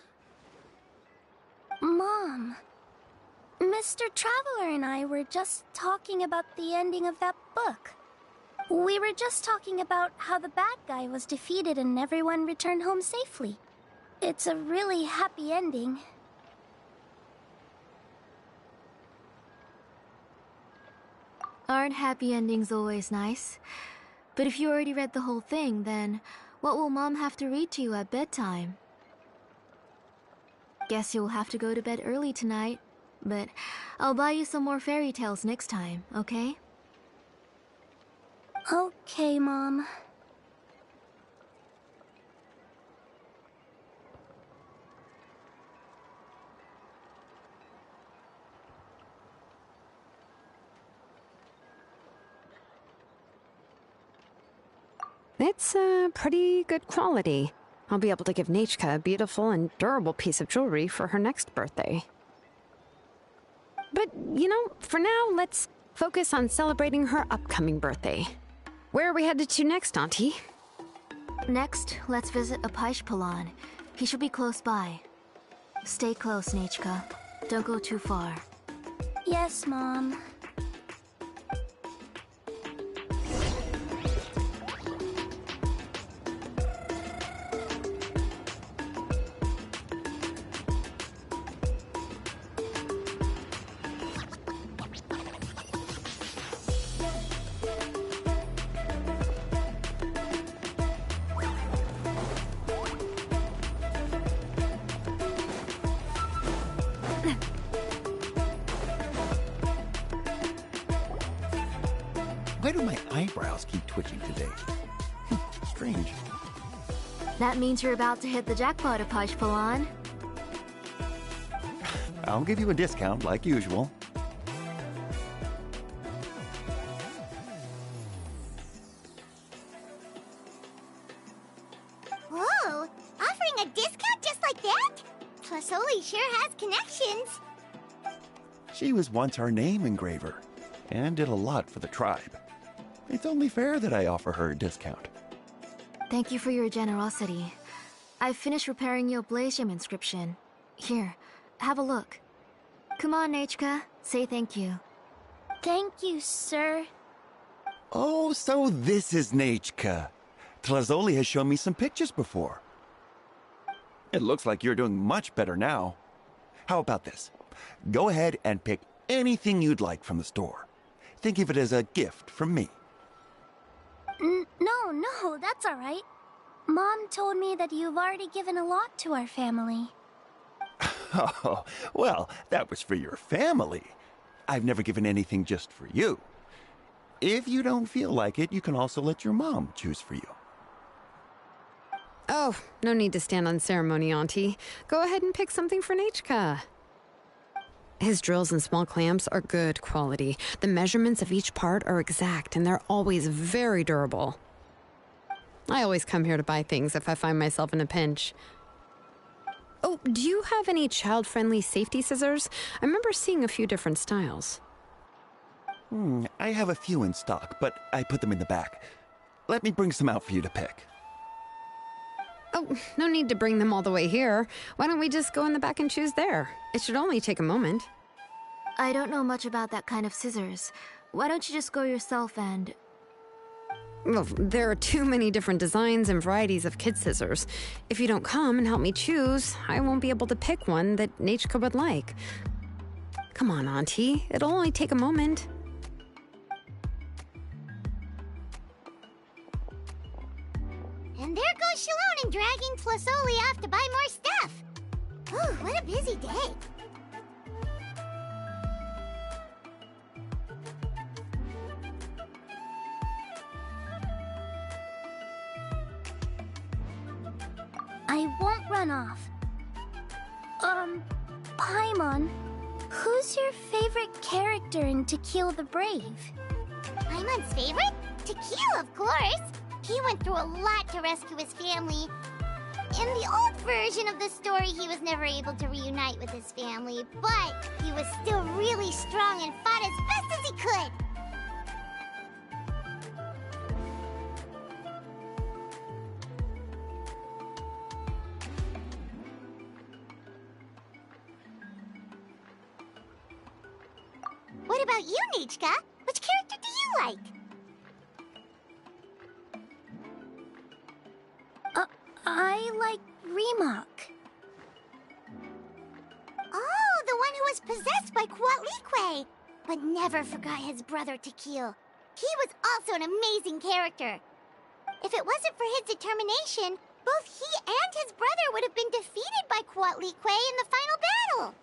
Mom, Mr. Traveler and I were just talking about the ending of that book. We were just talking about how the bad guy was defeated and everyone returned home safely. It's a really happy ending. Aren't happy endings always nice? But if you already read the whole thing, then what will Mom have to read to you at bedtime? Guess you'll have to go to bed early tonight. But I'll buy you some more fairy tales next time, okay? Okay, Mom. It's pretty good quality. I'll be able to give Nichka a beautiful and durable piece of jewelry for her next birthday. But, you know, for now, let's focus on celebrating her upcoming birthday. Where are we headed to next, Auntie? Next, let's visit Apaish Palan. He should be close by. Stay close, Nechka. Don't go too far. Yes, Mom. Why do my eyebrows keep twitching today? Strange. That means you're about to hit the jackpot, Apashpalan. I'll give you a discount like usual. Whoa! Offering a discount just like that? Plus, Oli sure has connections. She was once our name engraver and did a lot for the tribe. It's only fair that I offer her a discount. Thank you for your generosity. I've finished repairing your blaze gem inscription. Here, have a look. Come on, Nechka. Say thank you. Thank you, sir. Oh, so this is Nechka. Tlazoli has shown me some pictures before. It looks like you're doing much better now. How about this? Go ahead and pick anything you'd like from the store. Think of it as a gift from me. No, that's all right. Mom told me that you've already given a lot to our family. Oh, well, that was for your family. I've never given anything just for you. If you don't feel like it, you can also let your mom choose for you. Oh, no need to stand on ceremony, Auntie. Go ahead and pick something for Nechka. His drills and small clamps are good quality. The measurements of each part are exact, and they're always very durable. I always come here to buy things if I find myself in a pinch. Oh, do you have any child-friendly safety scissors? I remember seeing a few different styles. I have a few in stock, but I put them in the back. Let me bring some out for you to pick. Oh, no need to bring them all the way here. Why don't we just go in the back and choose there? It should only take a moment. I don't know much about that kind of scissors. Why don't you just go yourself and... Well, there are too many different designs and varieties of kid scissors. If you don't come and help me choose, I won't be able to pick one that Nechka would like. Come on, Auntie. It'll only take a moment. And there goes Shalon dragging Tlasoli off to buy more stuff. Ooh, what a busy day. I won't run off. Paimon, who's your favorite character in To Kill the Brave? Paimon's favorite? To Kill, of course. He went through a lot to rescue his family. In the old version of the story, he was never able to reunite with his family, but he was still really strong and fought as best as he could. What about you, Nechka? Which character do you like? I like Remak. Oh, the one who was possessed by Kuatlique, but never forgot his brother Tequil. He was also an amazing character. If it wasn't for his determination, both he and his brother would have been defeated by Kuatlique in the final battle.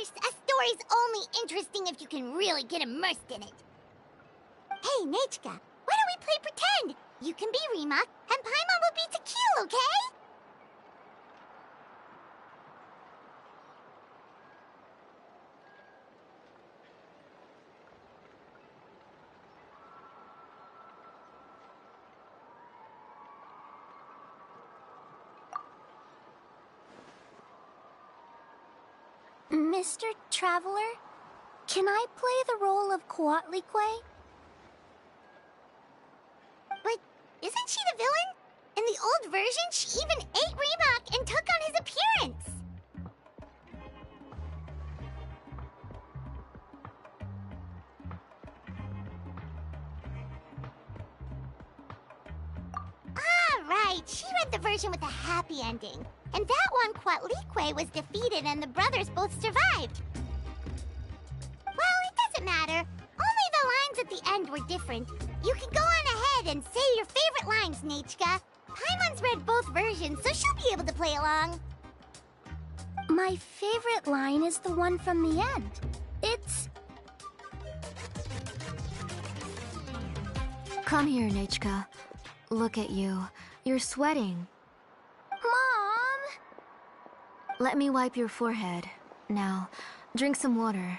A story's only interesting if you can really get immersed in it. Hey, Nechka, why don't we play pretend? You can be Remak, and Paimon will be Tequil, okay? Mr. Traveler, can I play the role of Coatlicue? But isn't she the villain? In the old version, she even ate Reebok and took on his appearance. Ah, right. She read the version with a happy ending. And that one, Coatlicue was defeated and the brothers both survived. Well, it doesn't matter. Only the lines at the end were different. You can go on ahead and say your favorite lines, Nechka. Paimon's read both versions, so she'll be able to play along. My favorite line is the one from the end. It's... Come here, Nechka. Look at you. You're sweating. Mom! Let me wipe your forehead. Now, drink some water.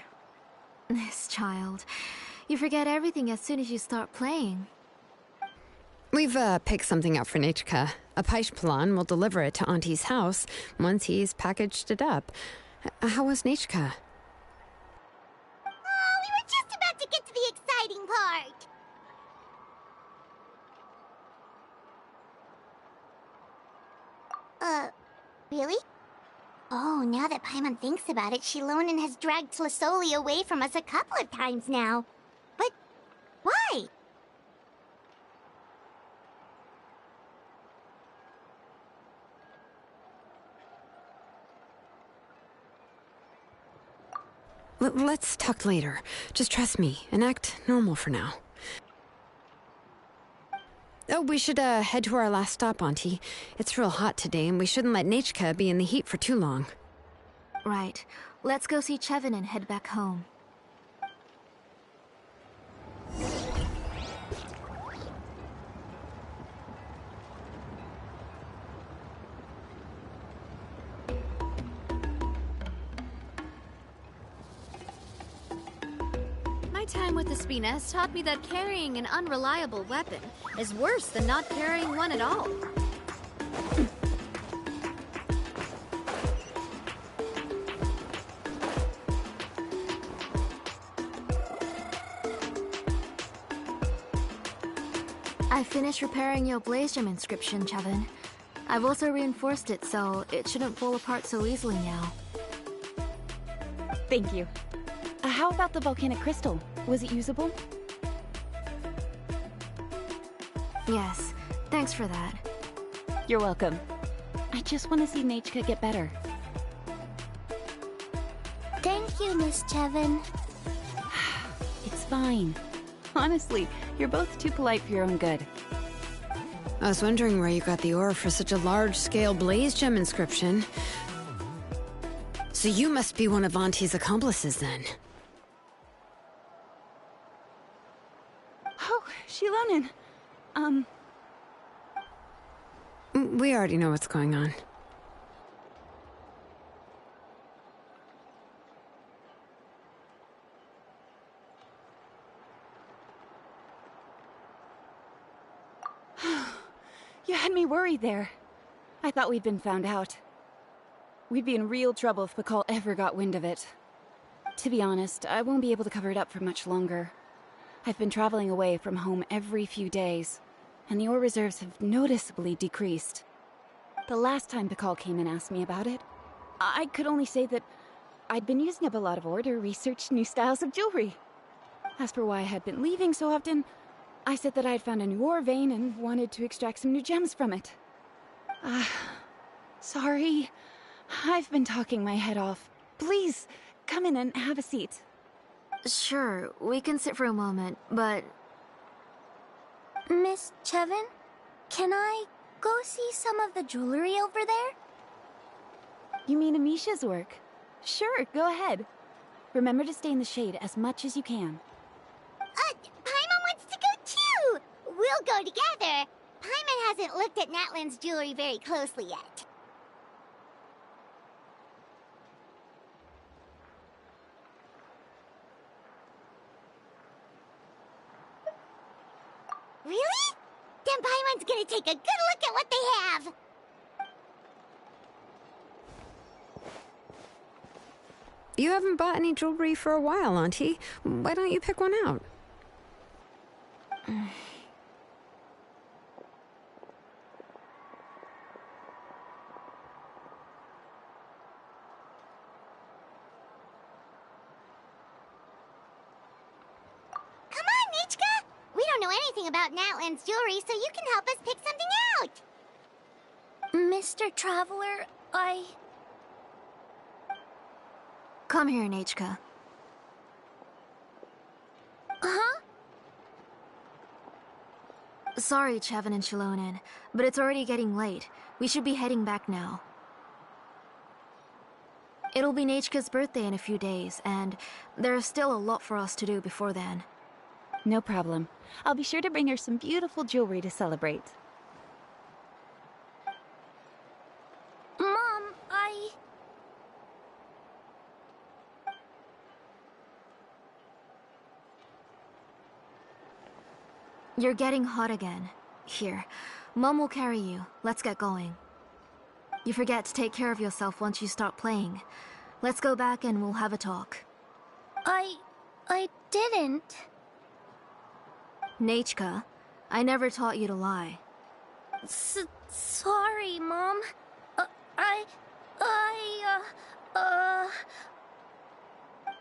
This child. You forget everything as soon as you start playing. We've picked something up for Nechka. A Paishpalan will deliver it to Auntie's house once he's packaged it up. How was Nechka? Oh, we were just about to get to the exciting part. Really? Oh, now that Paimon thinks about it, Shilonen has dragged Tlisoli away from us a couple of times now. But why? Let's talk later. Just trust me and act normal for now. Oh, we should head to our last stop, Auntie. It's real hot today, and we shouldn't let Nechka be in the heat for too long. Right. Let's go see Chevin and head back home. My time with the Spina has taught me that carrying an unreliable weapon is worse than not carrying one at all. I finished repairing your Blaze Gem inscription, Chevin. I've also reinforced it so it shouldn't fall apart so easily now. Thank you. How about the volcanic crystal? Was it usable? Yes, thanks for that. You're welcome. I just want to see Nechka get better. Thank you, Miss Chevin. It's fine. Honestly, you're both too polite for your own good. I was wondering where you got the ore for such a large-scale Blaze Gem inscription. So you must be one of Auntie's accomplices, then. Oh, Shilonen. We already know what's going on. You had me worried there. I thought we'd been found out. We'd be in real trouble if Pakal ever got wind of it. To be honest, I won't be able to cover it up for much longer. I've been traveling away from home every few days, and the ore reserves have noticeably decreased. The last time Pakal came and asked me about it, I could only say that I'd been using up a lot of ore to research new styles of jewelry. As for why I had been leaving so often, I said that I had found a new ore vein and wanted to extract some new gems from it. Sorry. I've been talking my head off. Please, come in and have a seat. Sure, we can sit for a moment, but... Miss Chevin, can I go see some of the jewelry over there? You mean Amisha's work? Sure, go ahead. Remember to stay in the shade as much as you can. Paimon wants to go too! We'll go together. Paimon hasn't looked at Natlan's jewelry very closely yet. Really? Then Paimon's gonna take a good look at what they have. You haven't bought any jewelry for a while, Auntie. Why don't you pick one out? Come on, Nichka! We don't know anything about Natlan's jewelry, so you can help us pick something out! Mr. Traveler, Come here, Nachka. Huh? Sorry, Chevin and Shilonen, but it's already getting late. We should be heading back now. It'll be Nachka's birthday in a few days, and there's still a lot for us to do before then. No problem. I'll be sure to bring her some beautiful jewelry to celebrate. Mom, You're getting hot again. Here, Mom will carry you. Let's get going. You forget to take care of yourself once you start playing. Let's go back and we'll have a talk. I didn't. Nachka, I never taught you to lie. Sorry, Mom.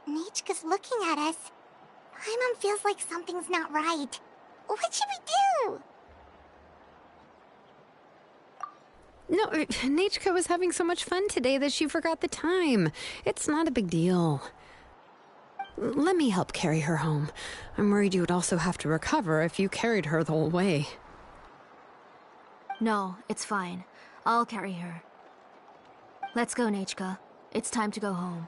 Nichka's looking at us. Paimon feels like something's not right. What should we do? No, Nachka was having so much fun today that she forgot the time. It's not a big deal. Let me help carry her home. I'm worried you would also have to recover if you carried her the whole way. No, it's fine. I'll carry her. Let's go, Nachka. It's time to go home.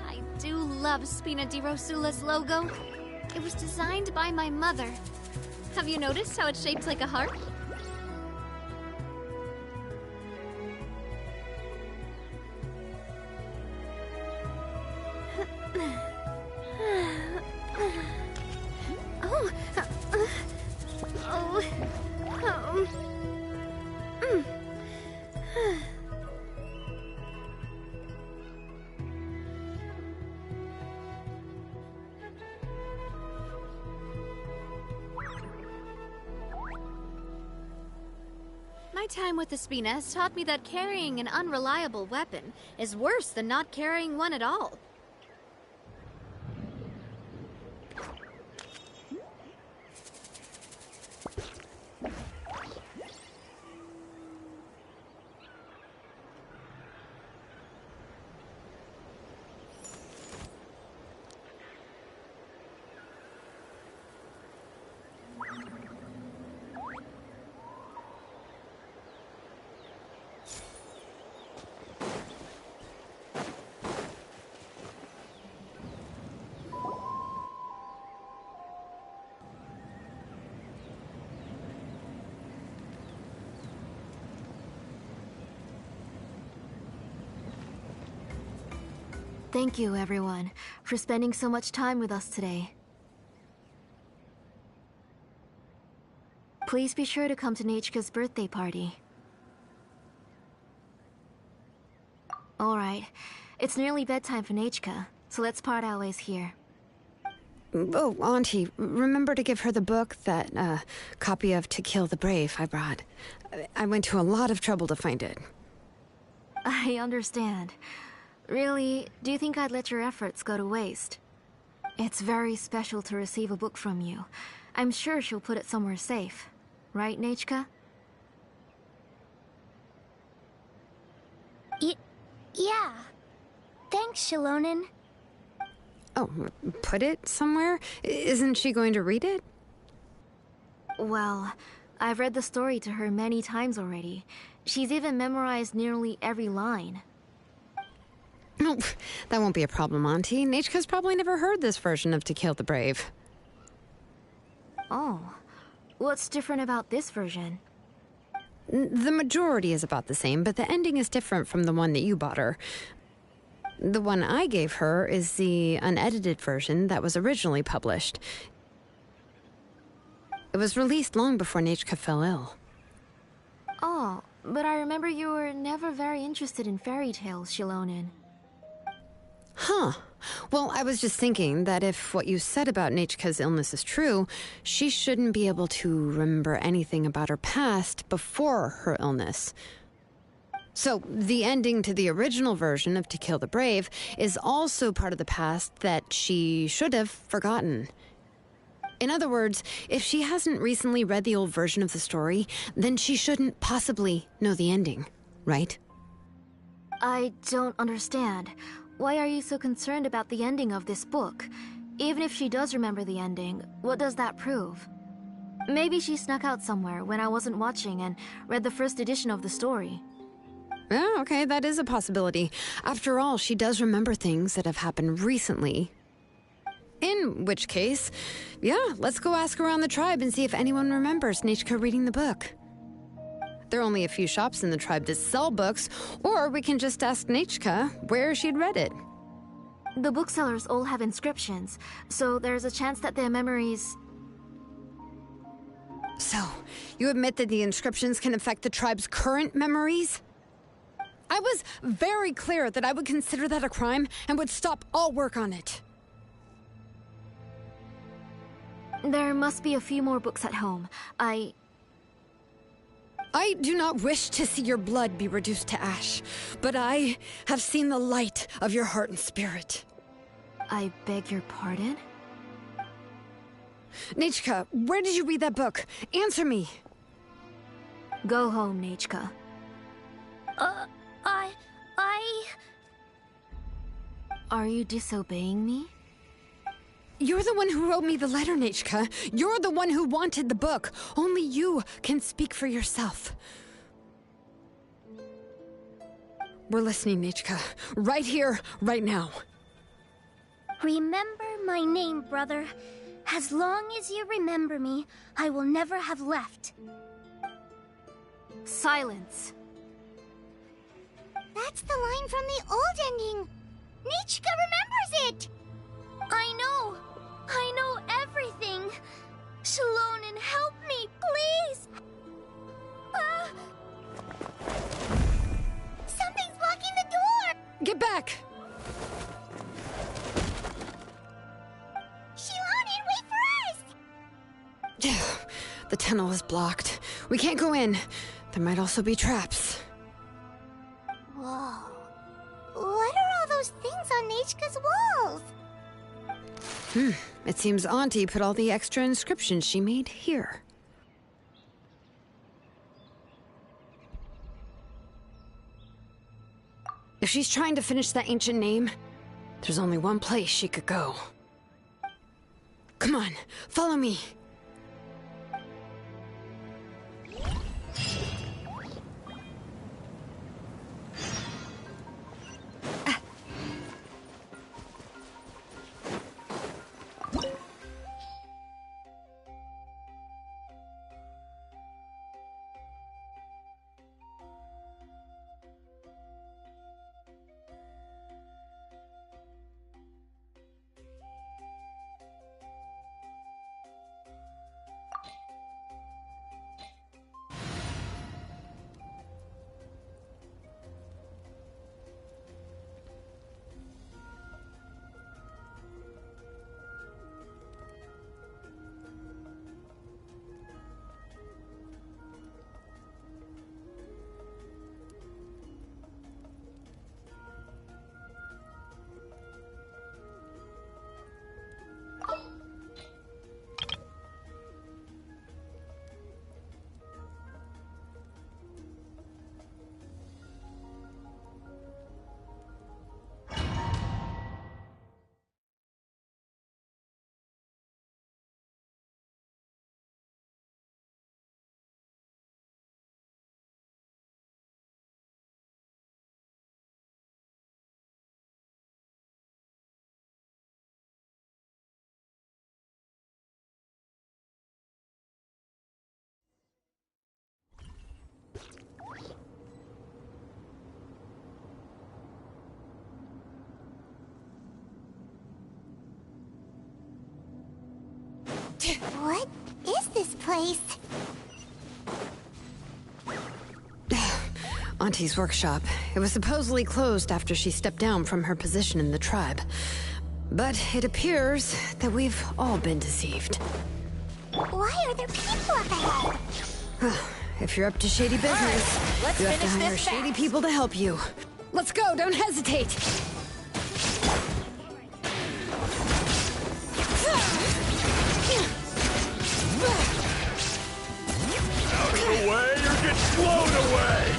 I do love Spina di Rosula's logo. It was designed by my mother. Have you noticed how it's shaped like a heart? My time with the Spina has taught me that carrying an unreliable weapon is worse than not carrying one at all. Thank you, everyone, for spending so much time with us today. Please be sure to come to Nachka's birthday party. Alright, it's nearly bedtime for Nachka, so let's part our ways here. Oh, Auntie, remember to give her the book, that copy of To Kill the Brave I brought. I went to a lot of trouble to find it. I understand. Really, do you think I'd let your efforts go to waste? It's very special to receive a book from you. I'm sure she'll put it somewhere safe. Right, Nechka? Yeah. Thanks, Shilonen. Oh, put it somewhere? Isn't she going to read it? Well, I've read the story to her many times already. She's even memorized nearly every line. No, that won't be a problem, Auntie. Nechka's probably never heard this version of To Kill the Brave. Oh. What's different about this version? The majority is about the same, but the ending is different from the one that you bought her. The one I gave her is the unedited version that was originally published. It was released long before Nechka fell ill. Oh, but I remember you were never very interested in fairy tales, Shilonen. Huh. Well, I was just thinking that if what you said about Nechka's illness is true, she shouldn't be able to remember anything about her past before her illness. So, the ending to the original version of To Kill the Brave is also part of the past that she should have forgotten. In other words, if she hasn't recently read the old version of the story, then she shouldn't possibly know the ending, right? I don't understand. Why are you so concerned about the ending of this book? Even if she does remember the ending, what does that prove? Maybe she snuck out somewhere when I wasn't watching and read the first edition of the story. Yeah, okay, that is a possibility. After all, she does remember things that have happened recently. In which case, yeah, let's go ask around the tribe and see if anyone remembers Nechka reading the book. There are only a few shops in the tribe that sell books, or we can just ask Nechka where she'd read it. The booksellers all have inscriptions, so there's a chance that their memories... So, you admit that the inscriptions can affect the tribe's current memories? I was very clear that I would consider that a crime and would stop all work on it. There must be a few more books at home. I do not wish to see your blood be reduced to ash, but I have seen the light of your heart and spirit. I beg your pardon? Nechka, where did you read that book? Answer me. Go home, Nechka. Are you disobeying me? You're the one who wrote me the letter, Nechka. You're the one who wanted the book. Only you can speak for yourself. We're listening, Nechka. Right here, right now. Remember my name, brother. As long as you remember me, I will never have left. Silence. That's the line from the old ending. Nechka remembers it. I know everything. Shilonen, help me, please. Something's blocking the door. Get back. Shilonen, wait for us. The tunnel is blocked. We can't go in. There might also be traps. Whoa. What are all those things on Nechka's walls? It seems Auntie put all the extra inscriptions she made here. If she's trying to finish that ancient name, there's only one place she could go. Come on, follow me. What is this place? Auntie's workshop. It was supposedly closed after she stepped down from her position in the tribe. But it appears that we've all been deceived. Why are there people up ahead? If you're up to shady business, let's you have to finish hire this shady fast. people to help you. Let's go, don't hesitate! Out of the way or get blown away!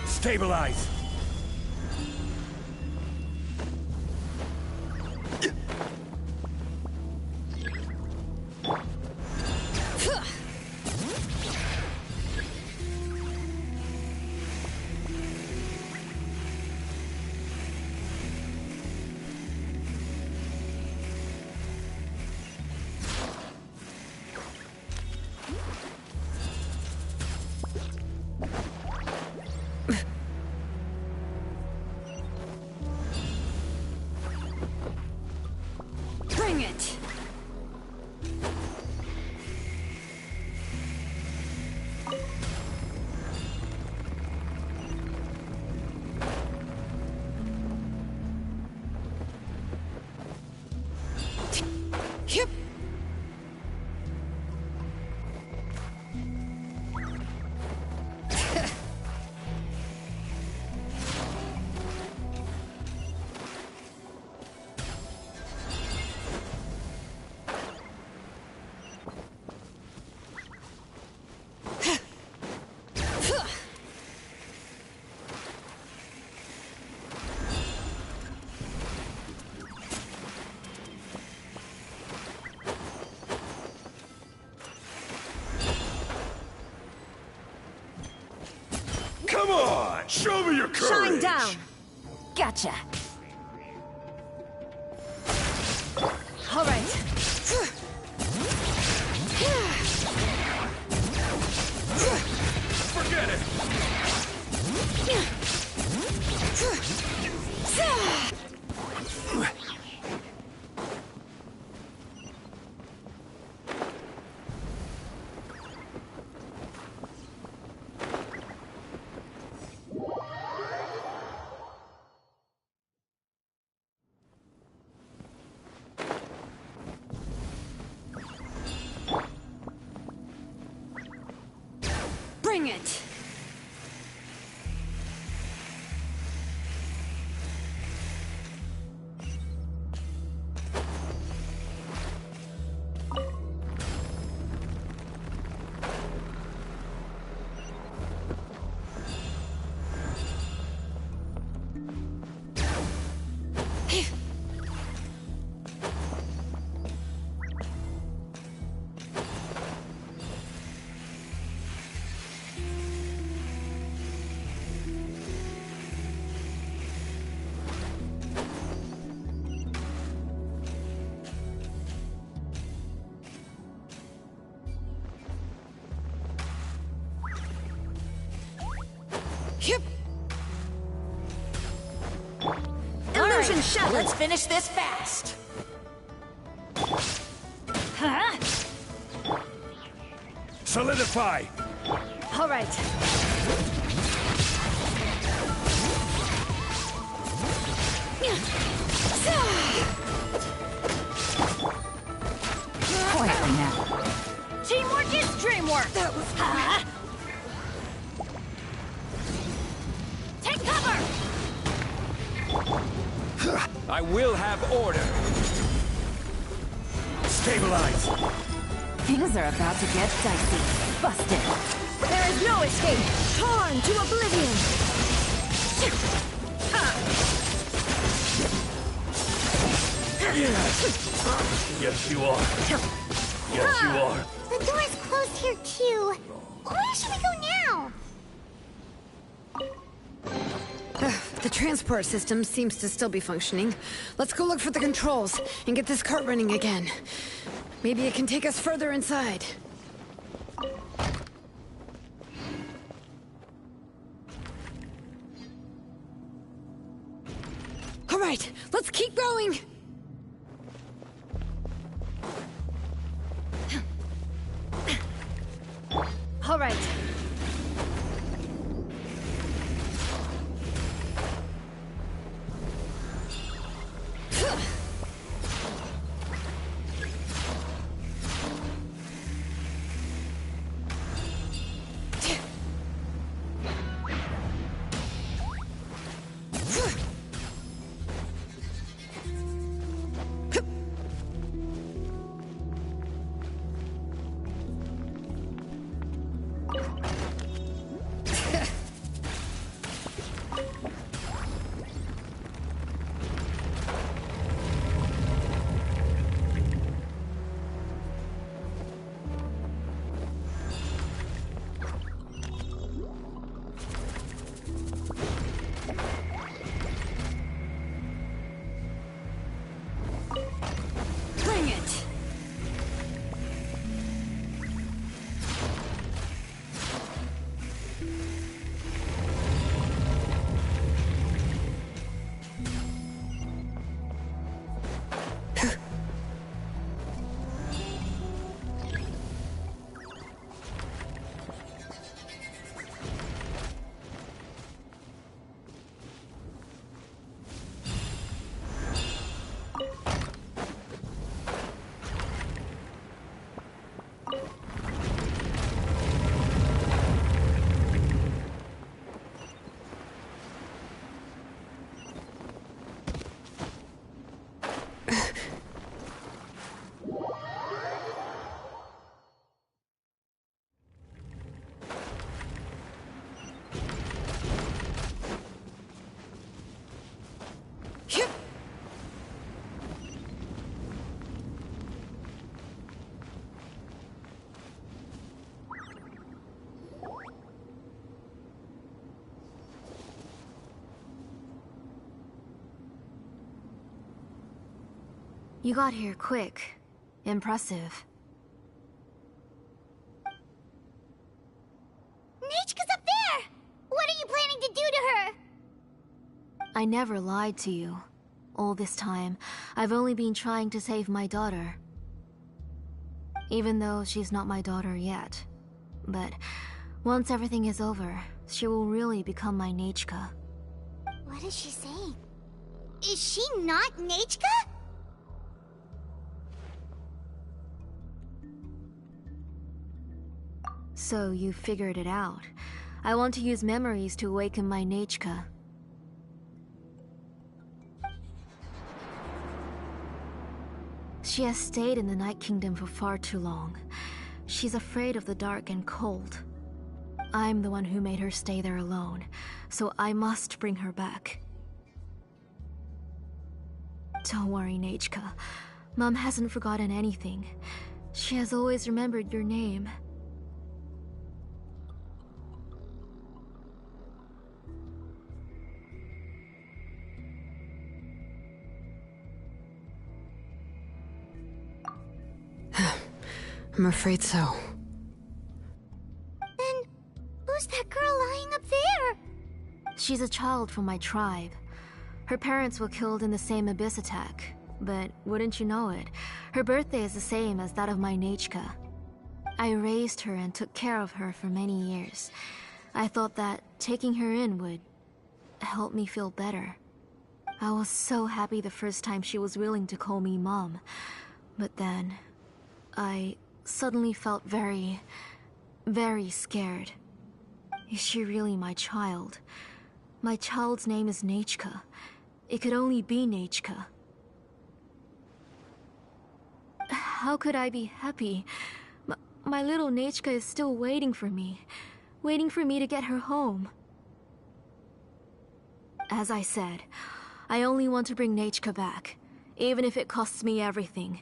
Stabilize! Bring it! Yep. Come on! Show me your courage! Shine down! Gotcha! All right. Forget it! Bring it! Yep. Illusion shattered! Let's finish this fast! Huh? Solidify! All right. Quietly now. Teamwork is dreamwork! That was... Huh? Take cover! I will have order! Stabilize! Things are about to get dicey. Busted. There is no escape. Torn to oblivion. Yes, you are. Yes, you are. The door is closed here, too. Where should we go now? The transport system seems to still be functioning. Let's go look for the controls and get this cart running again. Maybe it can take us further inside. All right, let's keep going. All right. You got here quick. Impressive. Nechka's up there! What are you planning to do to her? I never lied to you. All this time, I've only been trying to save my daughter. Even though she's not my daughter yet. But once everything is over, she will really become my Nechka. What is she saying? Is she not Nechka? So you figured it out. I want to use memories to awaken my Nechka. She has stayed in the Night Kingdom for far too long. She's afraid of the dark and cold. I'm the one who made her stay there alone, so I must bring her back. Don't worry, Nechka. Mom hasn't forgotten anything. She has always remembered your name. I'm afraid so. Then, who's that girl lying up there? She's a child from my tribe. Her parents were killed in the same abyss attack. But wouldn't you know it, her birthday is the same as that of my Nechka. I raised her and took care of her for many years. I thought that taking her in would help me feel better. I was so happy the first time she was willing to call me Mom. But then, I suddenly felt very, very scared. Is she really my child? My child's name is Nechka. It could only be Nechka. How could I be happy My little Nechka is still waiting for me to get her home. As I said, I only want to bring Nechka back, even if it costs me everything.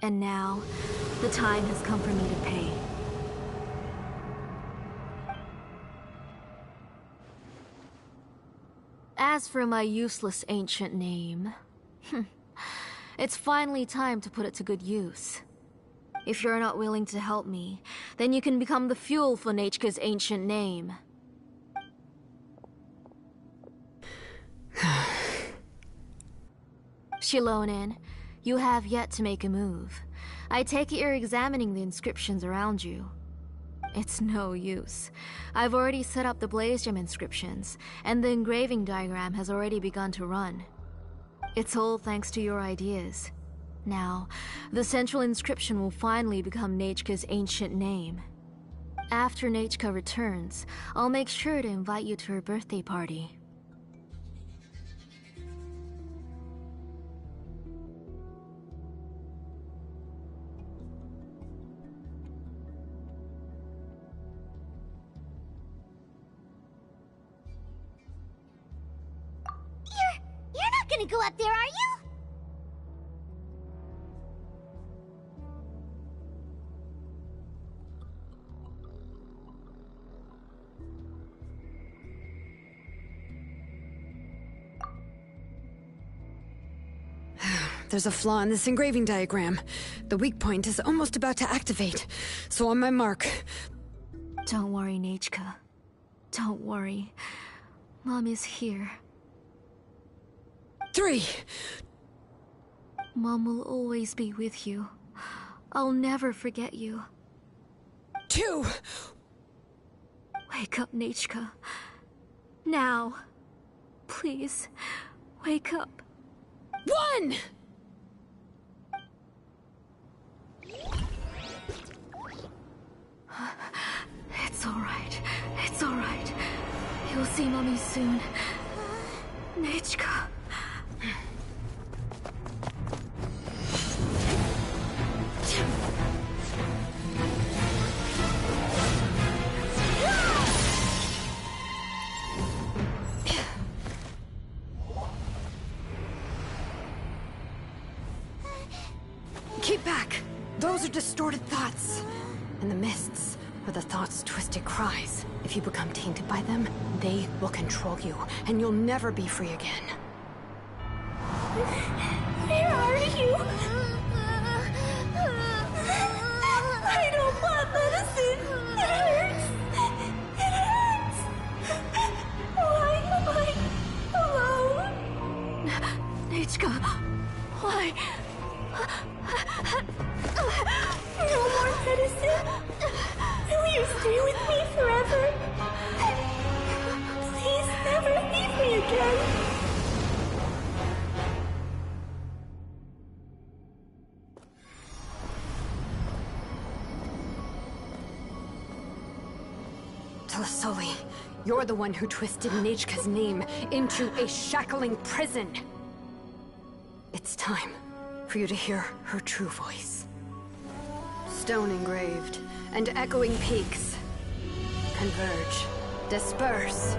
And now, the time has come for me to pay. As for my useless ancient name, it's finally time to put it to good use. If you're not willing to help me, then you can become the fuel for Nechka's ancient name. Shilonen, you have yet to make a move. I take it you're examining the inscriptions around you. It's no use. I've already set up the Blaze Gem inscriptions, and the engraving diagram has already begun to run. It's all thanks to your ideas. Now, the central inscription will finally become Nechka's ancient name. After Nechka returns, I'll make sure to invite you to her birthday party. You're not gonna go up there, are you? There's a flaw in this engraving diagram. The weak point is almost about to activate. So on my mark. Don't worry, Nechka. Don't worry. Mom is here. 3. Mom will always be with you. I'll never forget you. 2. Wake up, Nechka. Now. Please, wake up. 1! It's alright. It's alright. You'll see Mommy soon. Nechka. Keep back! Those are distorted thoughts. And the mists are the thoughts' twisted cries. If you become tainted by them, they will control you, and you'll never be free again. Where are you? I don't want medicine. It hurts. It hurts. Why am I alone? Nechka, why? No more medicine. Will you stay with me forever? Please never leave me again. Telasoli, you're the one who twisted Nechka's name into a shackling prison. It's time for you to hear her true voice. Stone engraved and echoing peaks converge, disperse,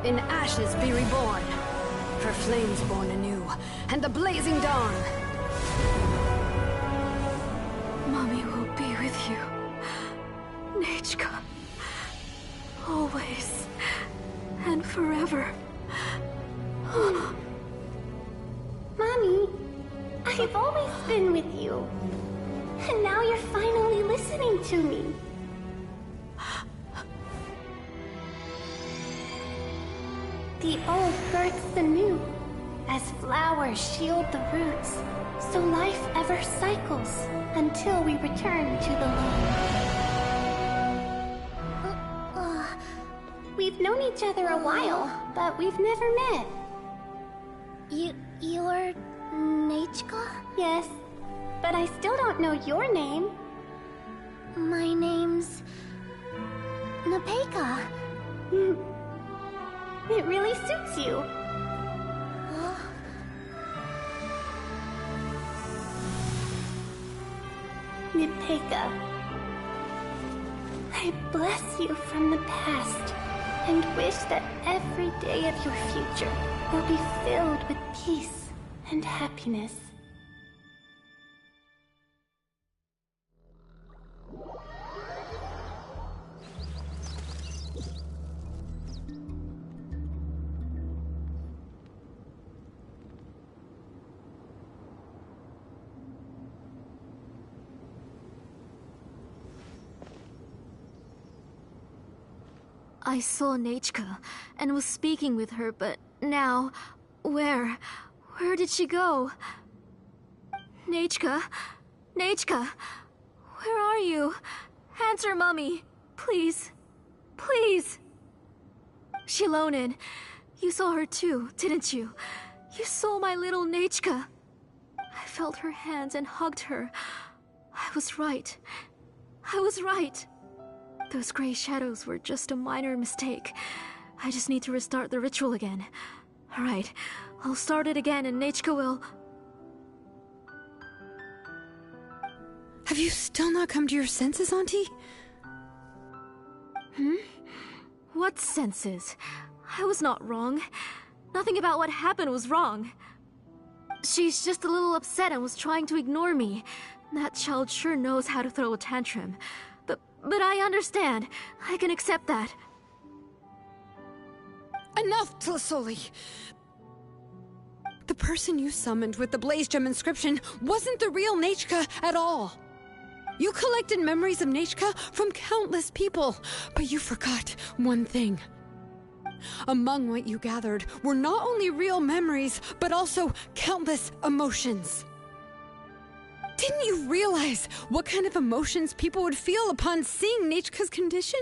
in ashes be reborn, for flames born anew, and the blazing dawn. Mommy will be with you, Nechka, always and forever. Mommy, I've always been with you. And now you're finally listening to me. The old births the new, as flowers shield the roots, so life ever cycles until we return to the loam. We've known each other a while, but we've never met. You're Nechka? Yes, but I still don't know your name. My name's Napeka. It really suits you. Nipeka. I bless you from the past and wish that every day of your future will be filled with peace and happiness. I saw Nechka and was speaking with her, but now, where did she go? Nechka? Nechka? Where are you? Answer, Mummy. Please. Please. Shilonen, you saw her too, didn't you? You saw my little Nechka. I felt her hands and hugged her. I was right. I was right. Those gray shadows were just a minor mistake. I just need to restart the ritual again. Alright, I'll start it again and Nechka will... Have you still not come to your senses, Auntie? What senses? I was not wrong. Nothing about what happened was wrong. She's just a little upset and was trying to ignore me. That child sure knows how to throw a tantrum. But I understand. I can accept that. Enough, Tlasoli! The person you summoned with the Blaze Gem inscription wasn't the real Nechka at all. You collected memories of Nechka from countless people, but you forgot one thing. Among what you gathered were not only real memories, but also countless emotions. Didn't you realize what kind of emotions people would feel upon seeing Nechka's condition?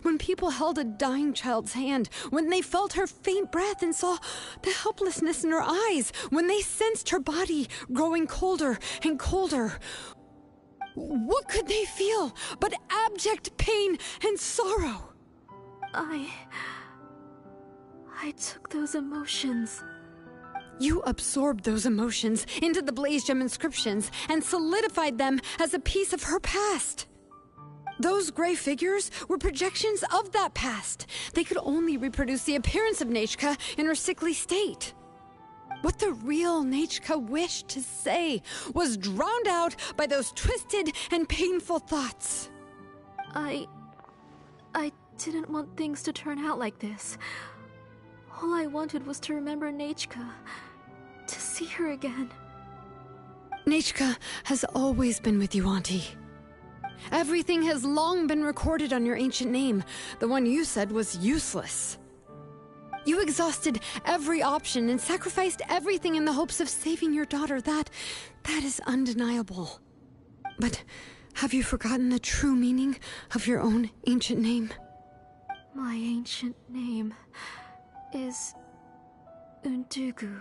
When people held a dying child's hand, when they felt her faint breath and saw the helplessness in her eyes, when they sensed her body growing colder and colder, what could they feel but abject pain and sorrow? I took those emotions. You absorbed those emotions into the Blaze Gem inscriptions and solidified them as a piece of her past. Those gray figures were projections of that past. They could only reproduce the appearance of Nechka in her sickly state. What the real Nechka wished to say was drowned out by those twisted and painful thoughts. I didn't want things to turn out like this. All I wanted was to remember Nechka, to see her again. Nechka has always been with you, Auntie. Everything has long been recorded on your ancient name, the one you said was useless. You exhausted every option and sacrificed everything in the hopes of saving your daughter. That is undeniable. But have you forgotten the true meaning of your own ancient name? My ancient name is Undugu.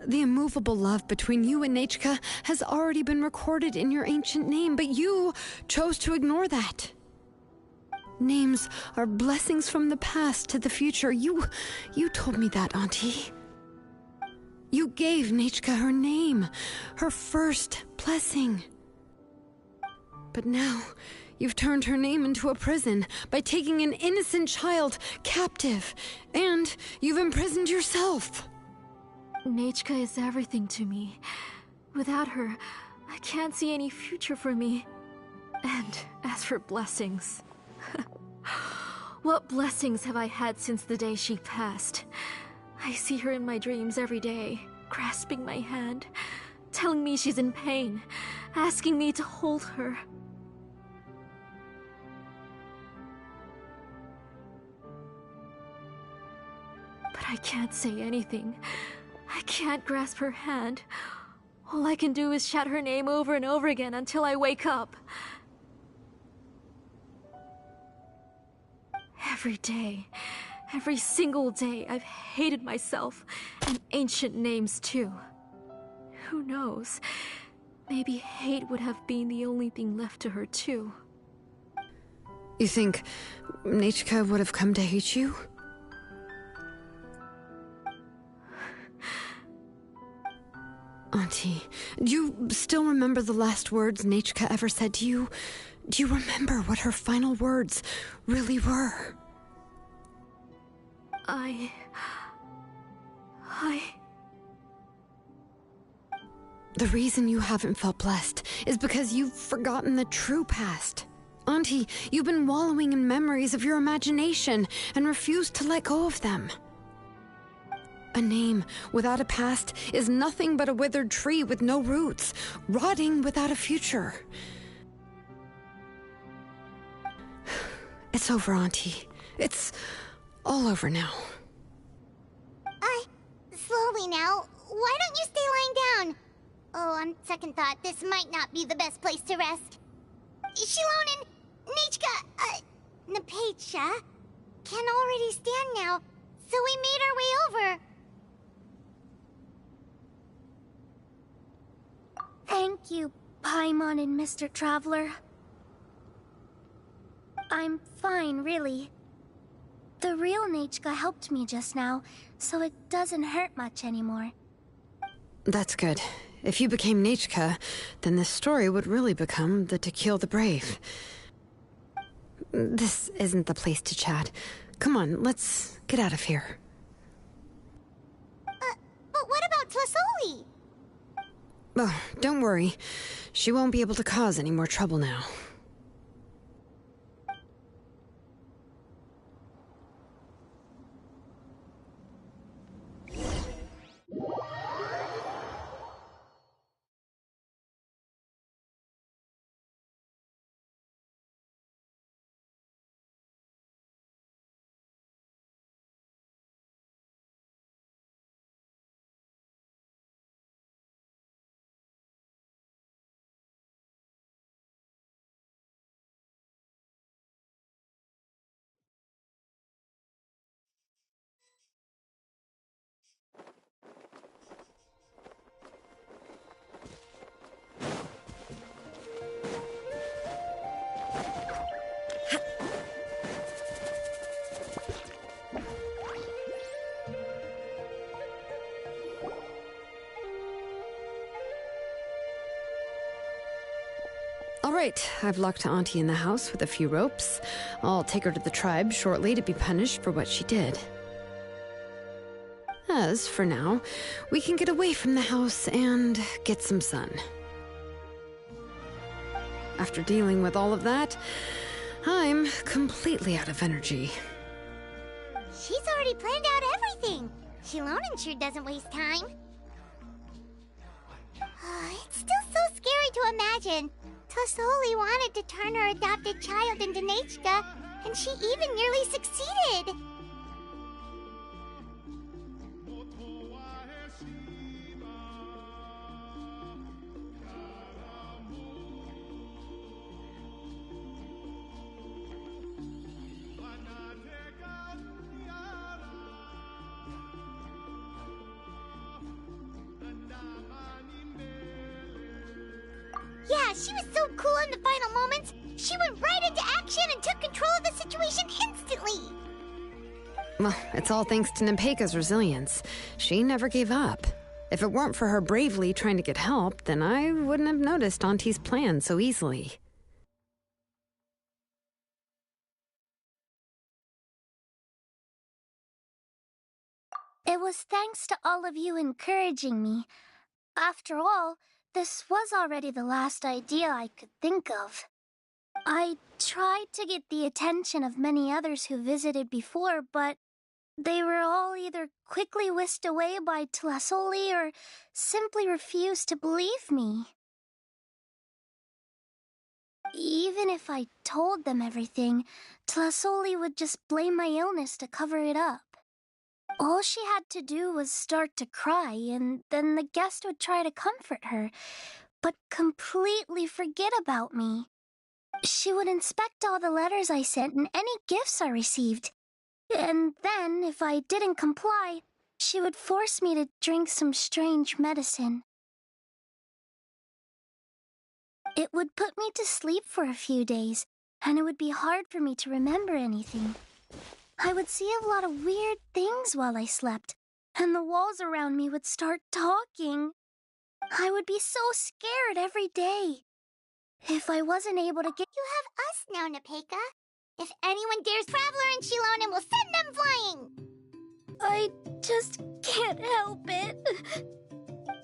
The immovable love between you and Nechka has already been recorded in your ancient name, but you chose to ignore that. Names are blessings from the past to the future. You told me that, Auntie. You gave Nechka her name, her first blessing. But now, you've turned her name into a prison by taking an innocent child captive, and you've imprisoned yourself. Nechka is everything to me. Without her, I can't see any future for me. And as for blessings... What blessings have I had since the day she passed? I see her in my dreams every day, grasping my hand, telling me she's in pain, asking me to hold her. But I can't say anything. I can't grasp her hand. All I can do is shout her name over and over again until I wake up. Every day, every single day, I've hated myself, and ancient names too. Who knows? Maybe hate would have been the only thing left to her too. You think Nechka would have come to hate you? Auntie, do you still remember the last words Nechka ever said to you? Do you remember what her final words really were? The reason you haven't felt blessed is because you've forgotten the true past. Auntie, you've been wallowing in memories of your imagination and refused to let go of them. A name without a past is nothing but a withered tree with no roots, rotting without a future. It's over, Auntie. It's all over now. Slowly now. Why don't you stay lying down? Oh, on second thought, this might not be the best place to rest. Shilonen, Nechka, Napecha can already stand now, so we made our way over. Thank you, Paimon and Mr. Traveler. I'm fine, really. The real Nechka helped me just now, so it doesn't hurt much anymore. That's good. If you became Nechka, then this story would really become the To Kill the Brave. This isn't the place to chat. Come on, let's get out of here. But what about Tlasoli? Oh, don't worry. She won't be able to cause any more trouble now. All right, I've locked Auntie in the house with a few ropes. I'll take her to the tribe shortly to be punished for what she did. As for now, we can get away from the house and get some sun. After dealing with all of that, I'm completely out of energy. She's already planned out everything. Shilonen sure doesn't waste time. It's still so scary to imagine. Tlasoli wanted to turn her adopted child into Nechka, and she even nearly succeeded. Yeah, she was so cool in the final moments. She went right into action and took control of the situation instantly. Well, it's all thanks to Napecha's resilience. She never gave up. If it weren't for her bravely trying to get help, then I wouldn't have noticed Auntie's plan so easily. It was thanks to all of you encouraging me. After all, this was already the last idea I could think of. I tried to get the attention of many others who visited before, but they were all either quickly whisked away by Tlasoli or simply refused to believe me. Even if I told them everything, Tlasoli would just blame my illness to cover it up. All she had to do was start to cry, and then the guest would try to comfort her, but completely forget about me. She would inspect all the letters I sent and any gifts I received. And then, if I didn't comply, she would force me to drink some strange medicine. It would put me to sleep for a few days, and it would be hard for me to remember anything. I would see a lot of weird things while I slept, and the walls around me would start talking. I would be so scared every day. If I wasn't able to get... You have us now, Nepeka. If anyone dares Traveler and Shilonen, we'll send them flying! I just can't help it.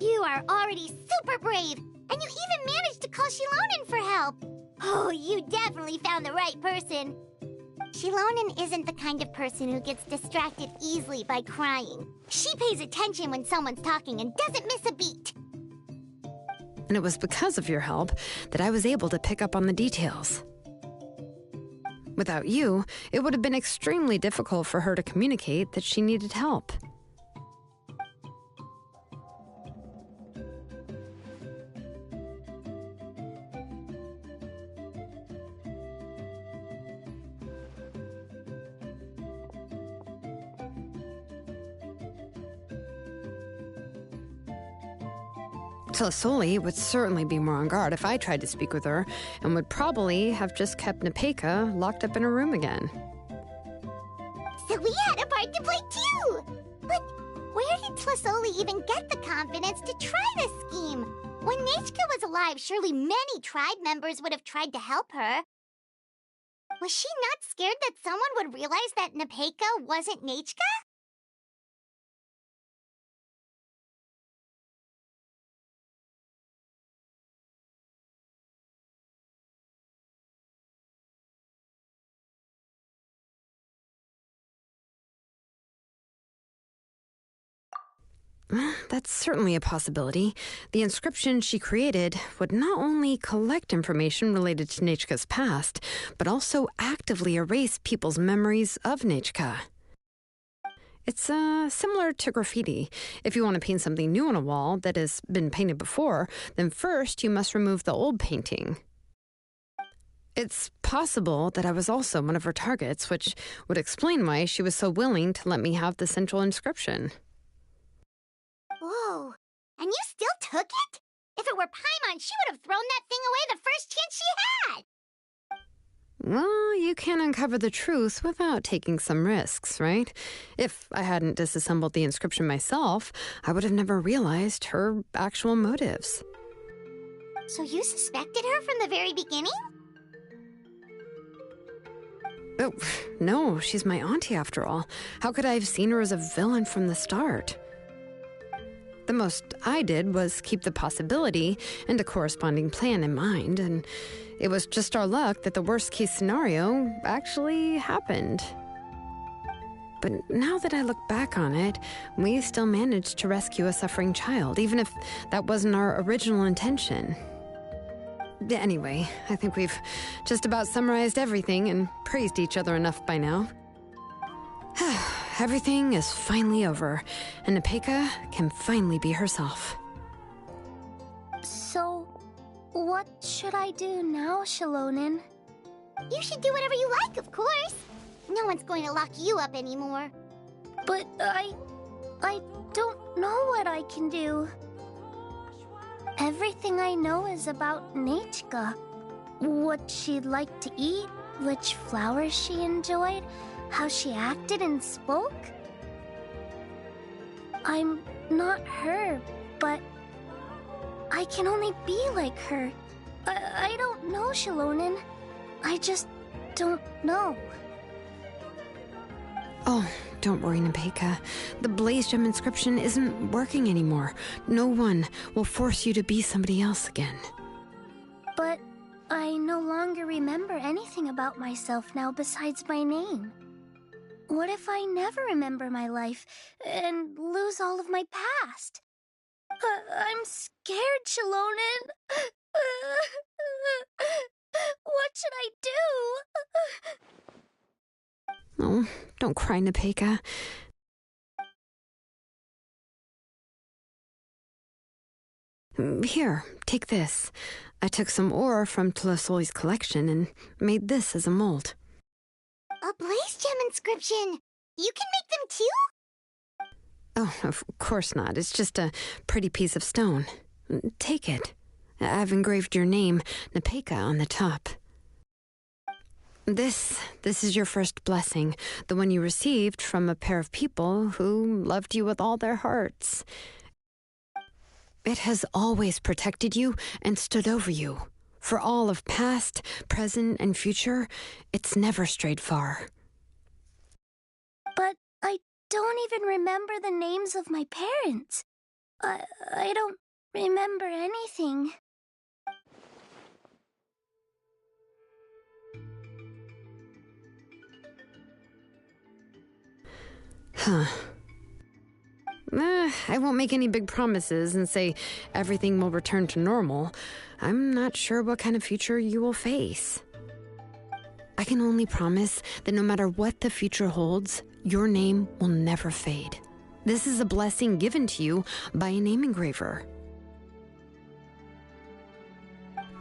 You are already super brave, and you even managed to call Shilonen for help. Oh, you definitely found the right person. Shilonen isn't the kind of person who gets distracted easily by crying. She pays attention when someone's talking and doesn't miss a beat. And it was because of your help that I was able to pick up on the details. Without you, it would have been extremely difficult for her to communicate that she needed help. Tlasoli would certainly be more on guard if I tried to speak with her, and would probably have just kept Nepeka locked up in her room again. So we had a part to play too! But where did Tlasoli even get the confidence to try this scheme? When Nechka was alive, surely many tribe members would have tried to help her. Was she not scared that someone would realize that Nepeka wasn't Nechka? That's certainly a possibility. The inscription she created would not only collect information related to Nechka's past, but also actively erase people's memories of Nechka. It's similar to graffiti. If you want to paint something new on a wall that has been painted before, then first you must remove the old painting. It's possible that I was also one of her targets, which would explain why she was so willing to let me have the central inscription. Whoa, and you still took it? If it were Paimon, she would have thrown that thing away the first chance she had! Well, you can't uncover the truth without taking some risks, right? If I hadn't disassembled the inscription myself, I would have never realized her actual motives. So you suspected her from the very beginning? Oh, no, she's my auntie after all. How could I have seen her as a villain from the start? The most I did was keep the possibility and a corresponding plan in mind, and it was just our luck that the worst-case scenario actually happened. But now that I look back on it, we still managed to rescue a suffering child, even if that wasn't our original intention. Anyway, I think we've just about summarized everything and praised each other enough by now. Everything is finally over, and Nepeka can finally be herself. So, what should I do now, Shilonen? You should do whatever you like, of course. No one's going to lock you up anymore. But I don't know what I can do. Everything I know is about Nechka. What she'd like to eat, which flowers she enjoyed, how she acted and spoke. I'm not her, but I can only be like her. I don't know, Shilonen. I just don't know. Oh, don't worry, Nepeka. The Blaze Gem inscription isn't working anymore. No one will force you to be somebody else again. But I no longer remember anything about myself now besides my name. What if I never remember my life and lose all of my past? I'm scared, Shilonen. What should I do? Oh, don't cry, Nepeka. Here, take this. I took some ore from Tlasoli's collection and made this as a mold. A Blaze Gem inscription! You can make them too? Oh, of course not. It's just a pretty piece of stone. Take it. I've engraved your name, Nepeka, on the top. This is your first blessing, the one you received from a pair of people who loved you with all their hearts. It has always protected you and stood over you. For all of past, present, and future, it's never strayed far. But I don't even remember the names of my parents. I don't remember anything. Huh. I won't make any big promises and say everything will return to normal. I'm not sure what kind of future you will face. I can only promise that no matter what the future holds, your name will never fade. This is a blessing given to you by a name engraver.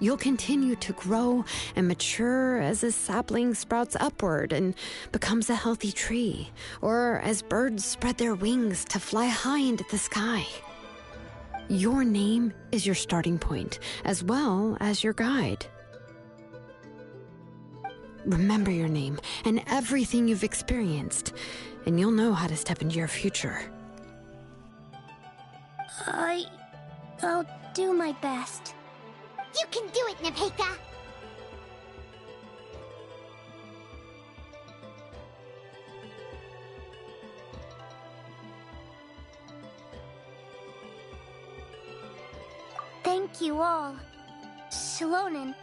You'll continue to grow and mature as a sapling sprouts upward and becomes a healthy tree, or as birds spread their wings to fly high into the sky. Your name is your starting point, as well as your guide. Remember your name and everything you've experienced, and you'll know how to step into your future. I'll do my best. You can do it, Nepeka! Thank you all. Shilonen,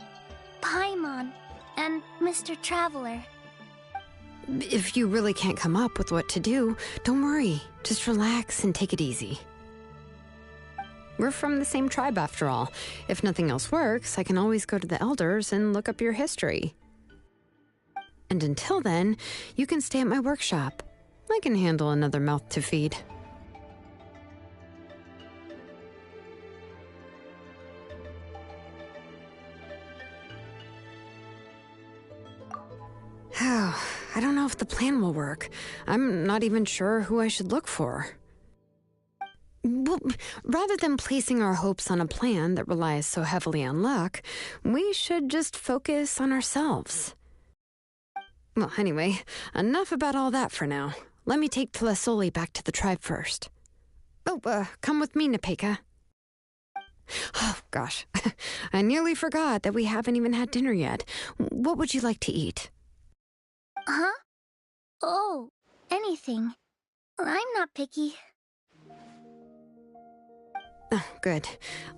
Paimon, and Mr. Traveler. If you really can't come up with what to do, don't worry. Just relax and take it easy. We're from the same tribe after all. If nothing else works, I can always go to the elders and look up your history. And until then, you can stay at my workshop. I can handle another mouth to feed. I don't know if the plan will work. I'm not even sure who I should look for. Well, rather than placing our hopes on a plan that relies so heavily on luck, we should just focus on ourselves. Well, anyway, enough about all that for now. Let me take Tlasoli back to the tribe first. Oh, come with me, Nepeka. Oh, gosh. I nearly forgot that we haven't even had dinner yet. What would you like to eat? Huh? Oh, anything. I'm not picky. Oh, good.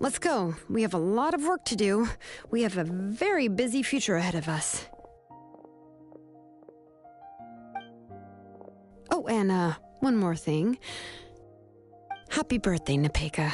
Let's go. We have a lot of work to do. We have a very busy future ahead of us. Oh, and one more thing. Happy birthday, Nepeka.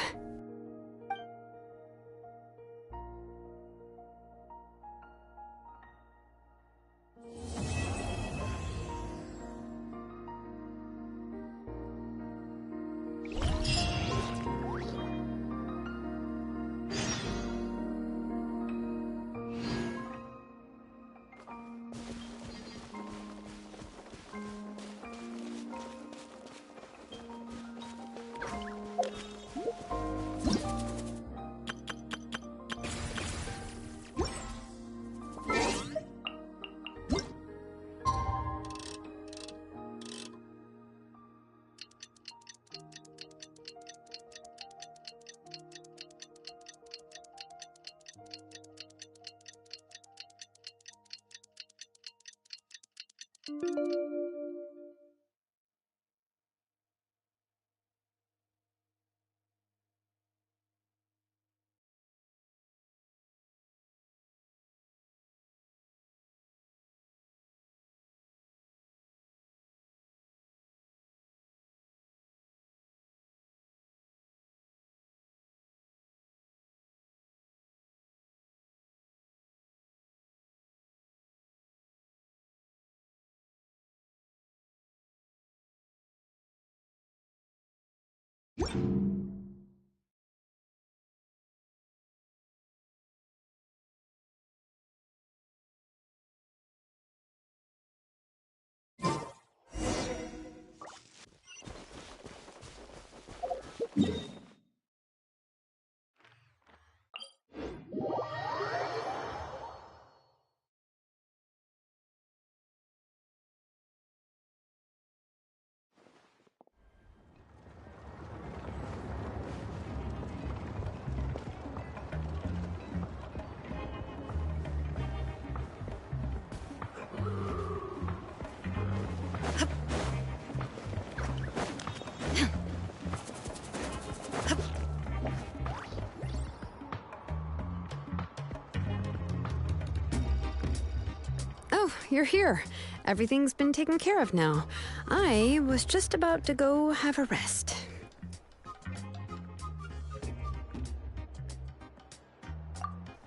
Phew, you're here. Everything's been taken care of now. I was just about to go have a rest.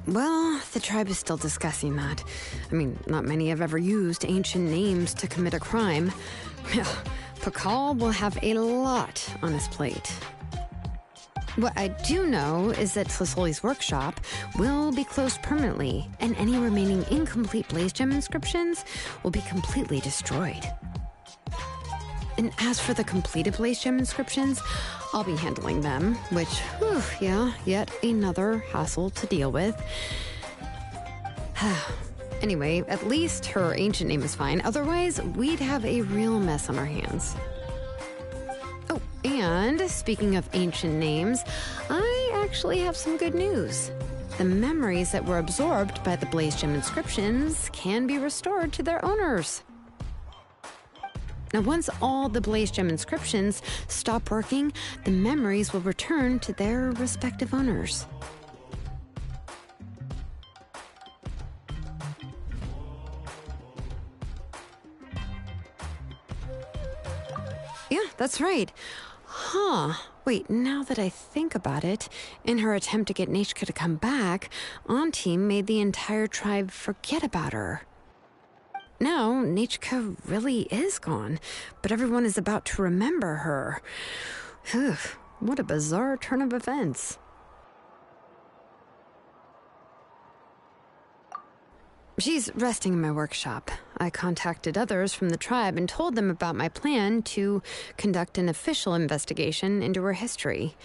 Well, the tribe is still discussing that. I mean, not many have ever used ancient names to commit a crime. Pakal will have a lot on his plate. What I do know is that Tlasoli's workshop will be closed permanently, and any remaining incomplete Blaze Gem inscriptions will be completely destroyed. And as for the completed Blaze Gem inscriptions, I'll be handling them, which, whew, yeah, yet another hassle to deal with. Anyway, at least her ancient name is fine. Otherwise, we'd have a real mess on our hands. Oh, and speaking of ancient names, I actually have some good news. The memories that were absorbed by the Blaze Gem inscriptions can be restored to their owners. Now, once all the Blaze Gem inscriptions stop working, the memories will return to their respective owners. Yeah, that's right. Huh. Wait, now that I think about it, in her attempt to get Nechka to come back, Auntie made the entire tribe forget about her. Now, Nechka really is gone, but everyone is about to remember her. Phew, what a bizarre turn of events. She's resting in my workshop. I contacted others from the tribe and told them about my plan to conduct an official investigation into her history.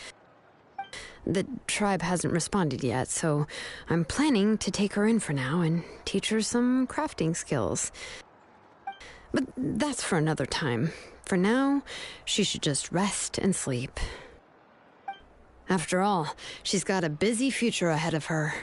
The tribe hasn't responded yet, so I'm planning to take her in for now and teach her some crafting skills. But that's for another time. For now, she should just rest and sleep. After all, she's got a busy future ahead of her.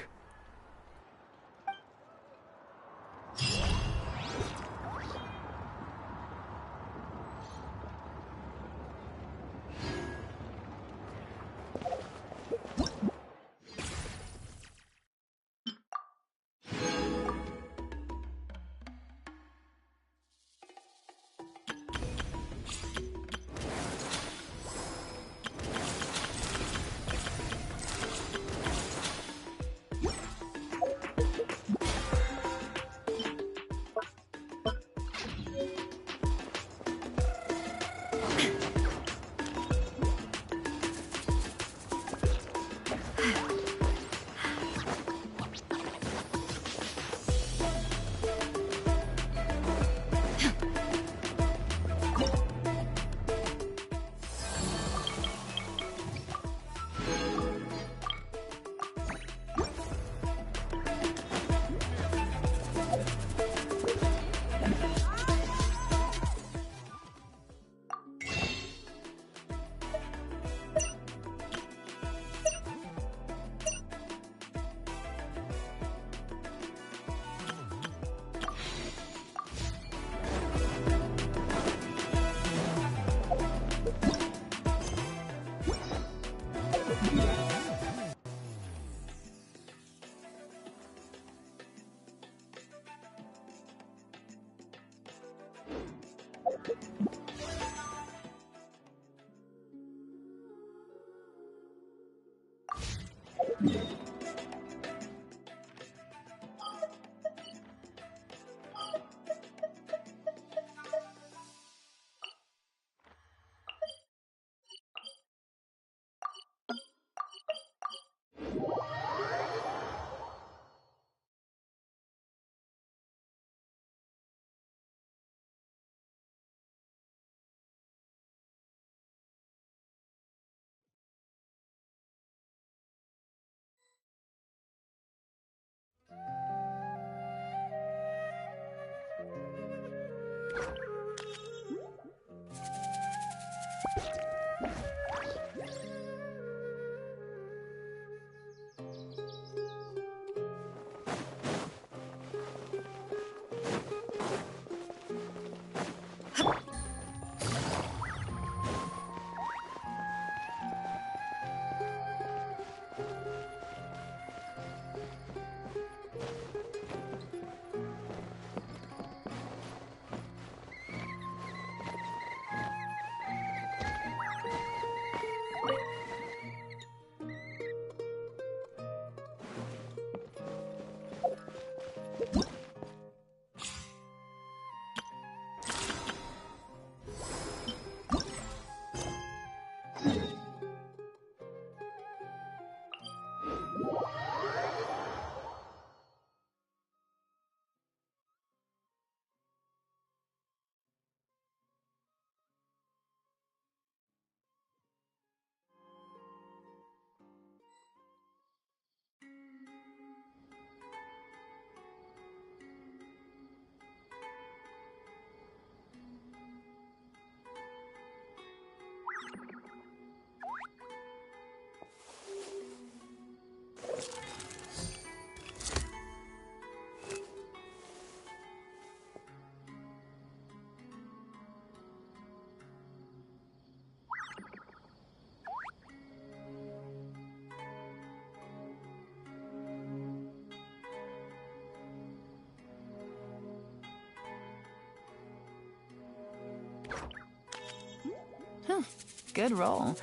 Good roll.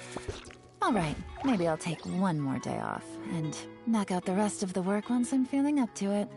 All right, maybe I'll take one more day off and knock out the rest of the work once I'm feeling up to it.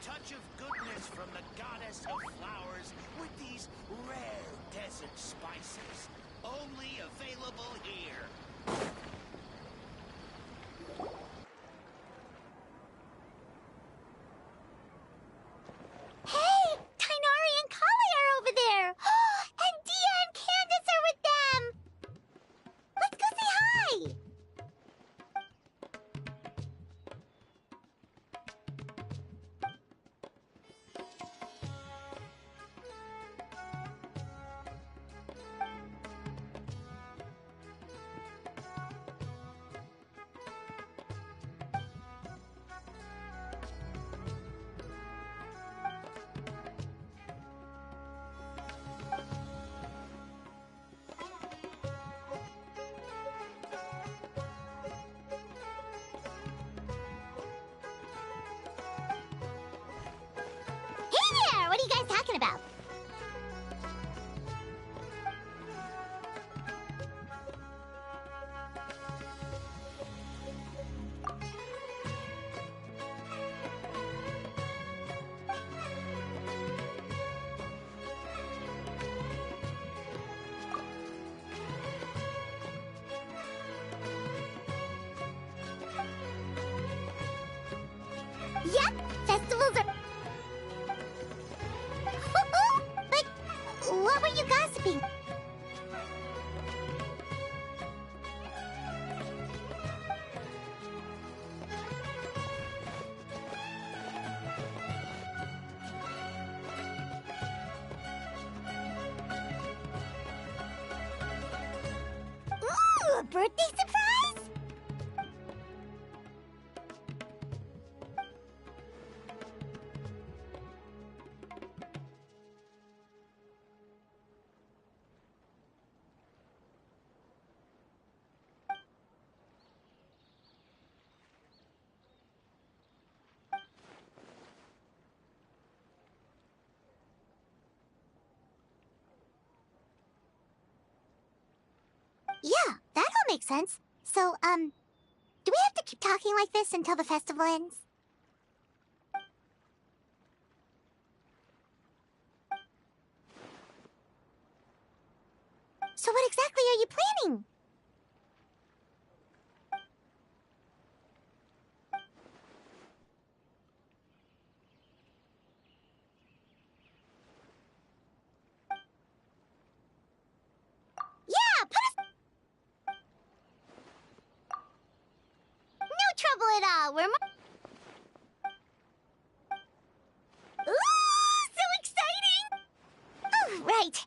Touch of goodness from the goddess of flowers with these rare desert spices, only available here. Hey! Tainari and Kali are over there! And Dia and Candace are with them! Let's go say hi! What are you guys talking about? Yep, festivals are... But what were you gossiping? Ooh, a birthday surprise? Yeah, that all makes sense. So, do we have to keep talking like this until the festival ends? So what exactly are you planning? that? Where am I? Ooh, so exciting! Oh, right.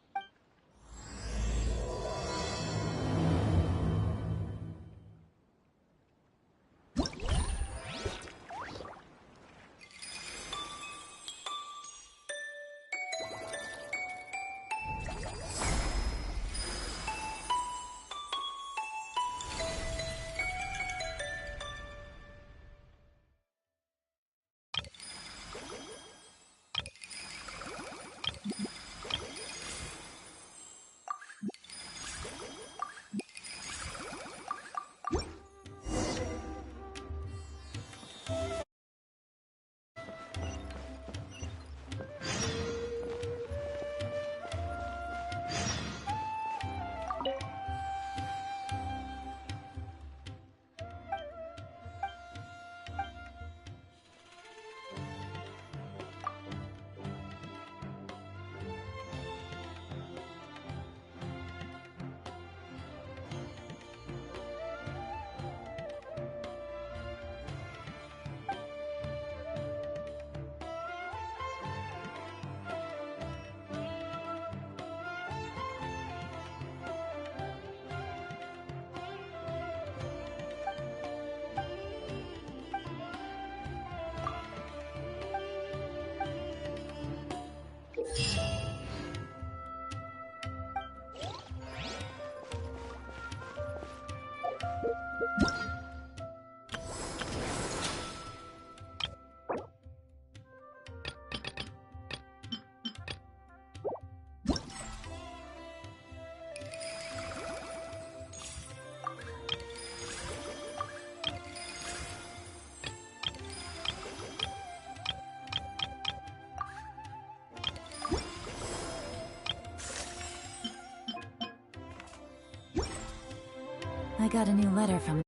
I got a new letter from